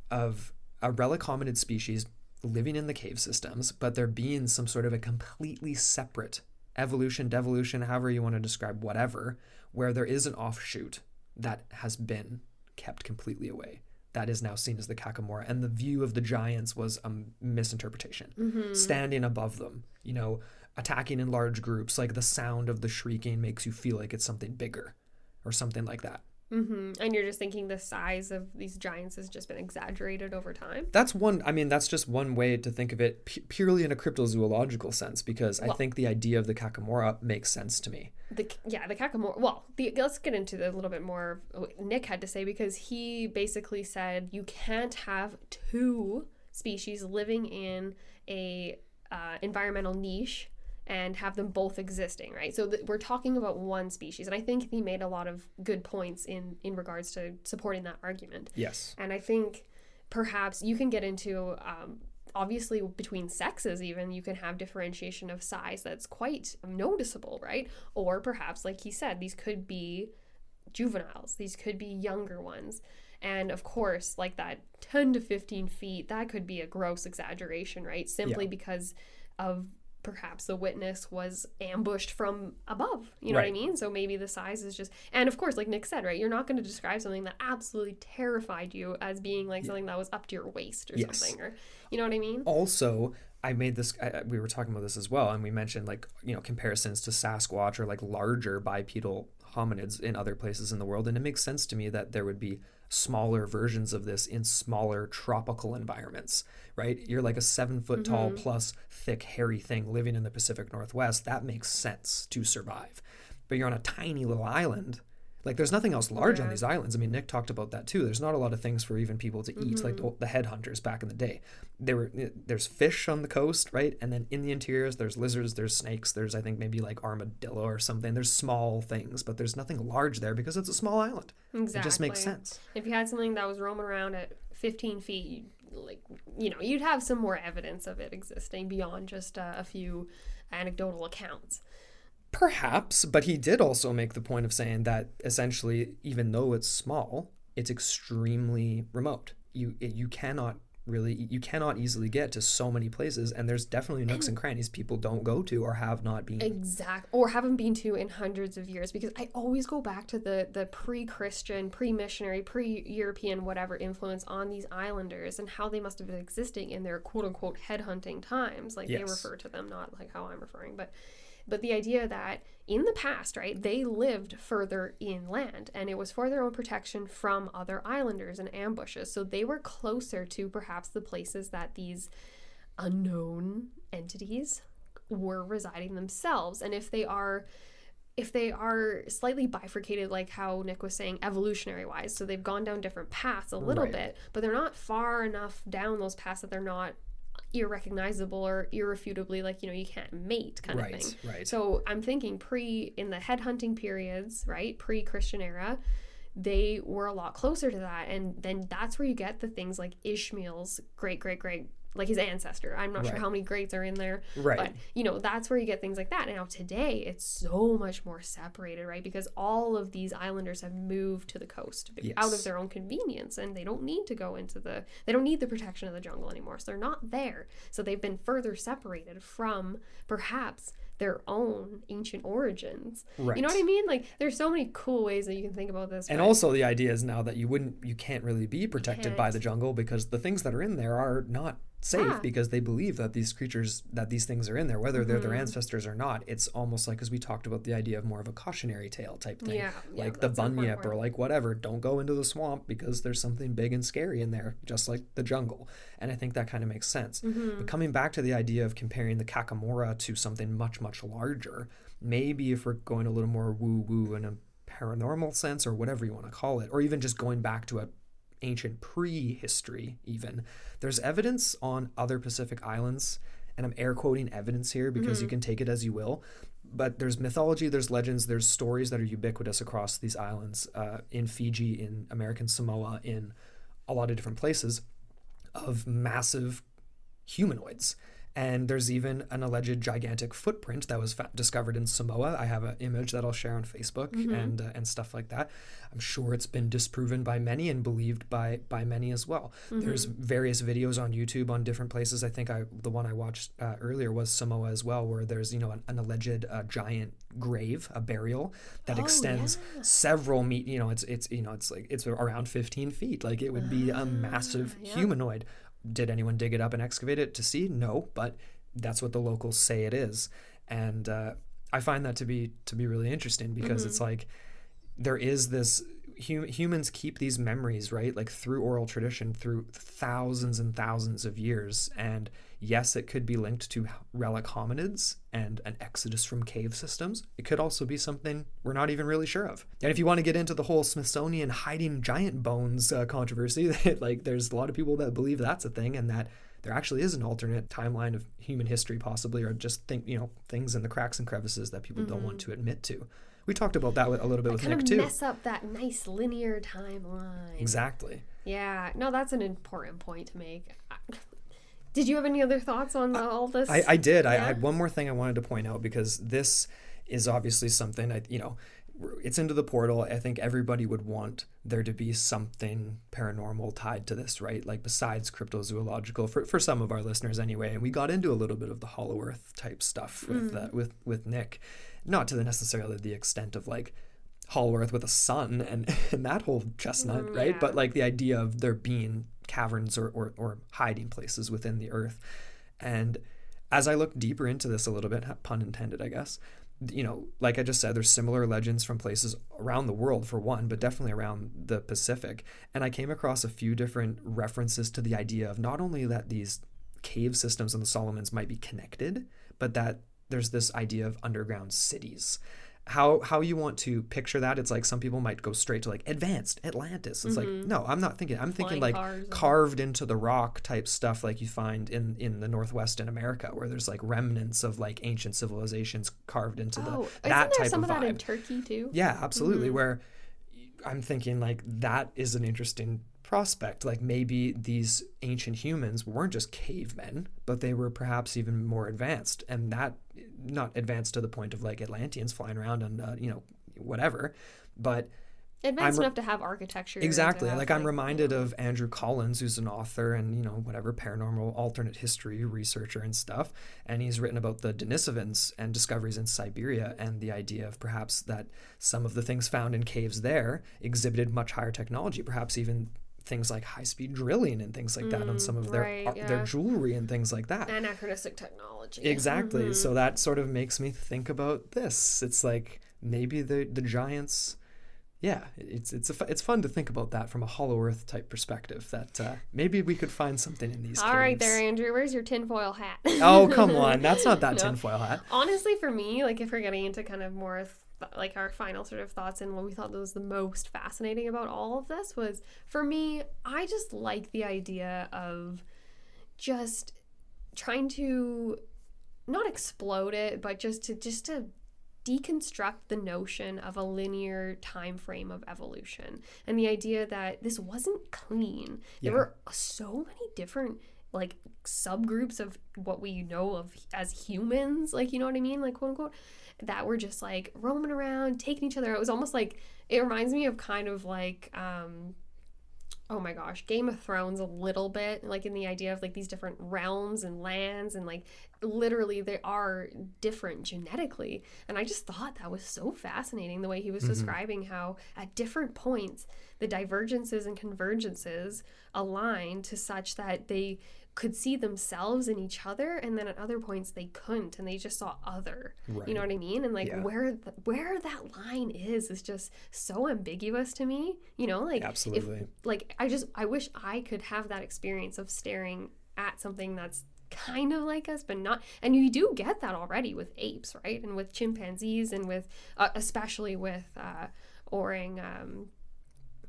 a relic hominid species living in the cave systems, but there being some sort of a completely separate evolution, devolution, however you want to describe whatever, where there is an offshoot that has been kept completely away. That is now seen as the Kakamora, and the view of the giants was a misinterpretation. Standing above them, attacking in large groups, like the sound of the shrieking makes you feel like it's something bigger or something like that. And you're just thinking the size of these giants has just been exaggerated over time? That's just one way to think of it purely in a cryptozoological sense, because I think the idea of the Kakamora makes sense to me. The Kakamora, let's get into a little bit more of what Nick had to say, because he basically said you can't have two species living in a environmental niche and have them both existing, right? So we're talking about one species, and I think he made a lot of good points in regards to supporting that argument. Yes. And I think perhaps you can get into, obviously between sexes even, you can have differentiation of size that's quite noticeable, right? Or perhaps, like he said, these could be juveniles, these could be younger ones. And of course, like that 10 to 15 feet, that could be a gross exaggeration, right? Simply because of perhaps the witness was ambushed from above, you know what I mean? So maybe the size is just, and of course, like Nick said, right, you're not going to describe something that absolutely terrified you as being like something that was up to your waist or something, or you know what I mean? Also, I made this, we were talking about this as well, and we mentioned like, comparisons to Sasquatch or like larger bipedal hominids in other places in the world, and it makes sense to me that there would be smaller versions of this in smaller tropical environments, right? You're like a 7 foot tall plus thick hairy thing living in the Pacific Northwest. That makes sense to survive. But you're on a tiny little island. Like there's nothing else large on these islands. I mean, Nick talked about that too. There's not a lot of things for even people to eat, like the headhunters back in the day. There's fish on the coast, right? And then in the interiors, there's lizards, there's snakes, there's I think maybe like armadillo or something. There's small things, but there's nothing large there because it's a small island. Exactly. It just makes sense. If you had something that was roaming around at 15 feet, you'd have some more evidence of it existing beyond just a few anecdotal accounts. Perhaps, but he did also make the point of saying that essentially, even though it's small, it's extremely remote. You cannot easily get to so many places, and there's definitely nooks and crannies people don't go to or have not been. Or haven't been to in hundreds of years, because I always go back to the pre-Christian, pre-missionary, pre-European, whatever influence on these islanders and how they must have been existing in their quote-unquote headhunting times, like they refer to them, not like how I'm referring, but the idea that in the past, right, they lived further inland, and it was for their own protection from other islanders and ambushes. So they were closer to perhaps the places that these unknown entities were residing themselves. And if they are slightly bifurcated, like how Nick was saying, evolutionary wise, so they've gone down different paths a little bit, but they're not far enough down those paths that they're not irrecognizable or irrefutably, like, you can't mate kind of thing. Right. So I'm thinking in the headhunting periods, right, pre-Christian era, they were a lot closer to that, and then that's where you get the things like Ishmael's great, like his ancestor. I'm not sure how many greats are in there, but that's where you get things like that. Now today it's so much more separated, right? Because all of these islanders have moved to the coast out of their own convenience, and they don't need to go they don't need the protection of the jungle anymore. So they're not there. So they've been further separated from perhaps their own ancient origins. Right. You know what I mean? Like there's so many cool ways that you can think about this. And also the idea is now that you can't really be protected by the jungle, because the things that are in there are not safe because they believe that these creatures, that these things are in there, whether they're their ancestors or not. It's almost like, as we talked about, the idea of more of a cautionary tale type thing. Like the bunyip or like whatever, don't go into the swamp because there's something big and scary in there, just like the jungle. And I think that kind of makes sense. But coming back to the idea of comparing the Kakamora to something much, much larger, maybe if we're going a little more woo-woo in a paranormal sense or whatever you want to call it, or even just going back to a ancient prehistory even, there's evidence on other Pacific islands, and I'm air quoting evidence here because you can take it as you will, but there's mythology, there's legends, there's stories that are ubiquitous across these islands, in Fiji, in American Samoa, in a lot of different places, of massive humanoids. And there's even an alleged gigantic footprint that was discovered in Samoa. I have an image that I'll share on Facebook and stuff like that. I'm sure it's been disproven by many and believed by many as well. There's various videos on YouTube on different places. I think the one I watched earlier was Samoa as well, where there's an alleged giant grave, a burial that extends several it's around 15 feet. Like it would be a massive humanoid. Did anyone dig it up and excavate it to see? No, but that's what the locals say it is. And I find that to be really interesting because it's like there is this humans keep these memories, right? Like through oral tradition, through thousands and thousands of years. And yes, it could be linked to relic hominids and an exodus from cave systems. It could also be something we're not even really sure of. And if you want to get into the whole Smithsonian hiding giant bones controversy, like there's a lot of people that believe that's a thing and that there actually is an alternate timeline of human history possibly, or just things in the cracks and crevices that people don't want to admit to. We talked about that a little bit with Nick too. Kind of mess up that nice linear timeline. Exactly. Yeah. No, that's an important point to make. Did you have any other thoughts on all this? I did. Yeah? I had one more thing I wanted to point out because this is obviously something it's into the portal. I think everybody would want there to be something paranormal tied to this, right? Like besides cryptozoological, for some of our listeners anyway. And we got into a little bit of the Hollow Earth type stuff with Nick, not to necessarily the extent of like Hollow Earth with a sun and that whole chestnut, right? But like the idea of there being caverns or hiding places within the earth. And as I look deeper into this a little bit, pun intended, I guess, like I just said, there's similar legends from places around the world for one, but definitely around the Pacific. And I came across a few different references to the idea of not only that these cave systems in the Solomons might be connected, but that there's this idea of underground cities. How you want to picture that? It's like some people might go straight to like advanced Atlantis. It's like, no, I'm not thinking. I'm thinking like carved into the rock type stuff like you find in the Northwest in America, where there's like remnants of like ancient civilizations carved into that type some of of vibe. that in Turkey too? Yeah, absolutely. Where I'm thinking like that is an interesting prospect. Like maybe these ancient humans weren't just cavemen, but they were perhaps even more advanced, and that not advanced to the point of like Atlanteans flying around and whatever, but advanced enough to have architecture. Exactly. Like I'm reminded of Andrew Collins, who's an author and paranormal alternate history researcher and stuff, and he's written about the Denisovans and discoveries in Siberia, and the idea of perhaps that some of the things found in caves there exhibited much higher technology, perhaps even things like high-speed drilling and things like that on some of their jewelry and things like that. Anachronistic technology. Exactly. So that sort of makes me think about this. It's like maybe the giants. Yeah, it's fun to think about that from a Hollow Earth type perspective. That maybe we could find something in these. All caves. Right, there, Andrew. Where's your tinfoil hat? Oh, come on, that's not that tinfoil hat. Honestly, for me, like if we're getting into kind of more like our final sort of thoughts and what we thought was the most fascinating about all of this was, for me, I just like the idea of just trying to not explode it, but just to deconstruct the notion of a linear time frame of evolution, and the idea that this wasn't clean. There were so many different like subgroups of what we know of as humans, like, you know what I mean, like, quote unquote, that were just like roaming around, taking each other. It was almost like, it reminds me of kind of like oh my gosh, Game of Thrones a little bit, like in the idea of like these different realms and lands, and like literally they are different genetically. And I just thought that was so fascinating, the way he was describing how at different points the divergences and convergences align to such that they could see themselves in each other, and then at other points they couldn't, and they just saw other. Right. You know what I mean? And like Yeah. where that line is just so ambiguous to me. You know, like Absolutely. I wish I could have that experience of staring at something that's kind of like us, but not. And you do get that already with apes, right? And with chimpanzees, and with especially with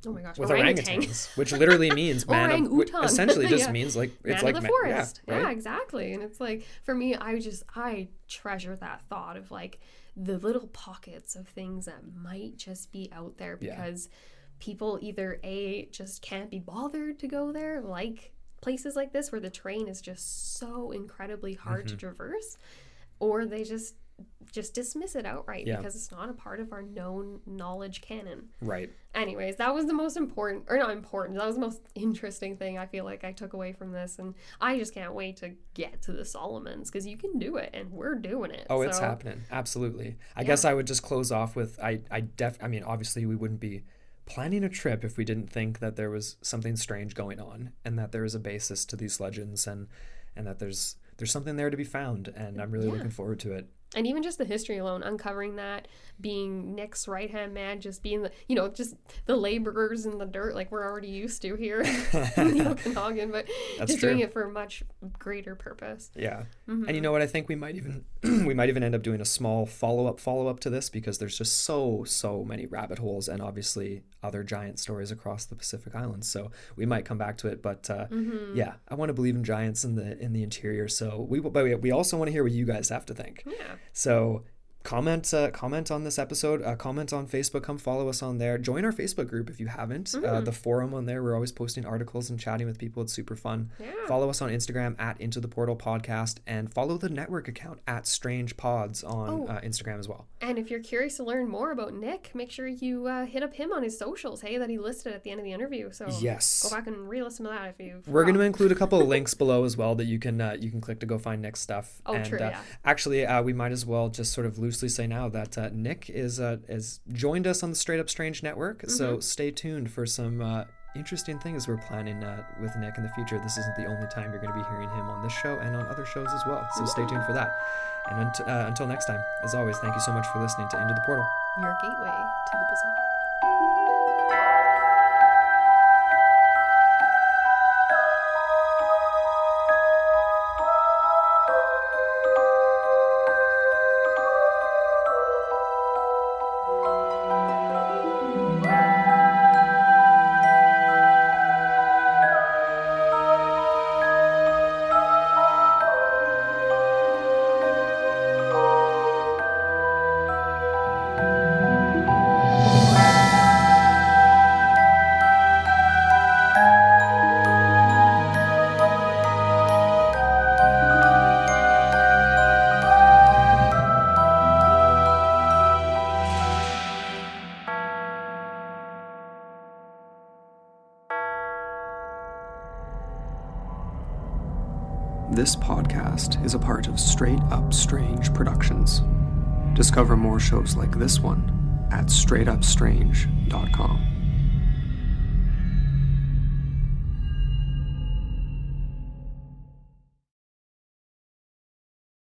with orangutans, which literally means Orang-utan. essentially just Yeah. means like it's man like of the forest. Yeah, right? Yeah, exactly. And it's like, for me, I treasure that thought of like the little pockets of things that might just be out there because people either just can't be bothered to go there, like places like this where the terrain is just so incredibly hard to traverse, or they just dismiss it outright because it's not a part of our known knowledge canon. Right. Anyways, that was the most important, or not important, that was the most interesting thing I feel like I took away from this, and I just can't wait to get to the Solomons, because you can do it, and we're doing it. Oh, it's happening. Absolutely. I guess I would just close off with, I mean, obviously we wouldn't be planning a trip if we didn't think that there was something strange going on, and that there is a basis to these legends, and that there's something there to be found, and I'm really looking forward to it. And even just the history alone, uncovering that, being Nick's right-hand man, just being just the laborers in the dirt like we're already used to here in the Okanagan, but That's just true. doing it for a much greater purpose. Yeah. And you know what? I think we might even end up doing a small follow-up to this, because there's just so many rabbit holes, and obviously other giant stories across the Pacific Islands. So we might come back to it, but yeah, I want to believe in giants in the interior. So we also want to hear what you guys have to think. Yeah. So comment on this episode, comment on Facebook, come follow us on there, join our Facebook group if you haven't. The forum on there, we're always posting articles and chatting with people. It's super fun. Follow us on Instagram at Into the Portal Podcast, and follow the network account at Strange Pods on Instagram as well. And if you're curious to learn more about Nick, make sure you hit up him on his socials, that he listed at the end of the interview. So yes, go back and re-listen to that if you've We're going to include a couple of links below as well that you can click to go find Nick's stuff. Oh, true, yeah. Actually, we might as well just sort of loosely say now that Nick is joined us on the Straight Up Strange Network. So stay tuned for some interesting things we're planning with Nick in the future. This isn't the only time you're going to be hearing him on this show and on other shows as well. So stay tuned for that. And until next time, as always, thank you so much for listening to Into the Portal, your gateway to the bizarre. This podcast is a part of Straight Up Strange Productions. Discover more shows like this one at straightupstrange.com.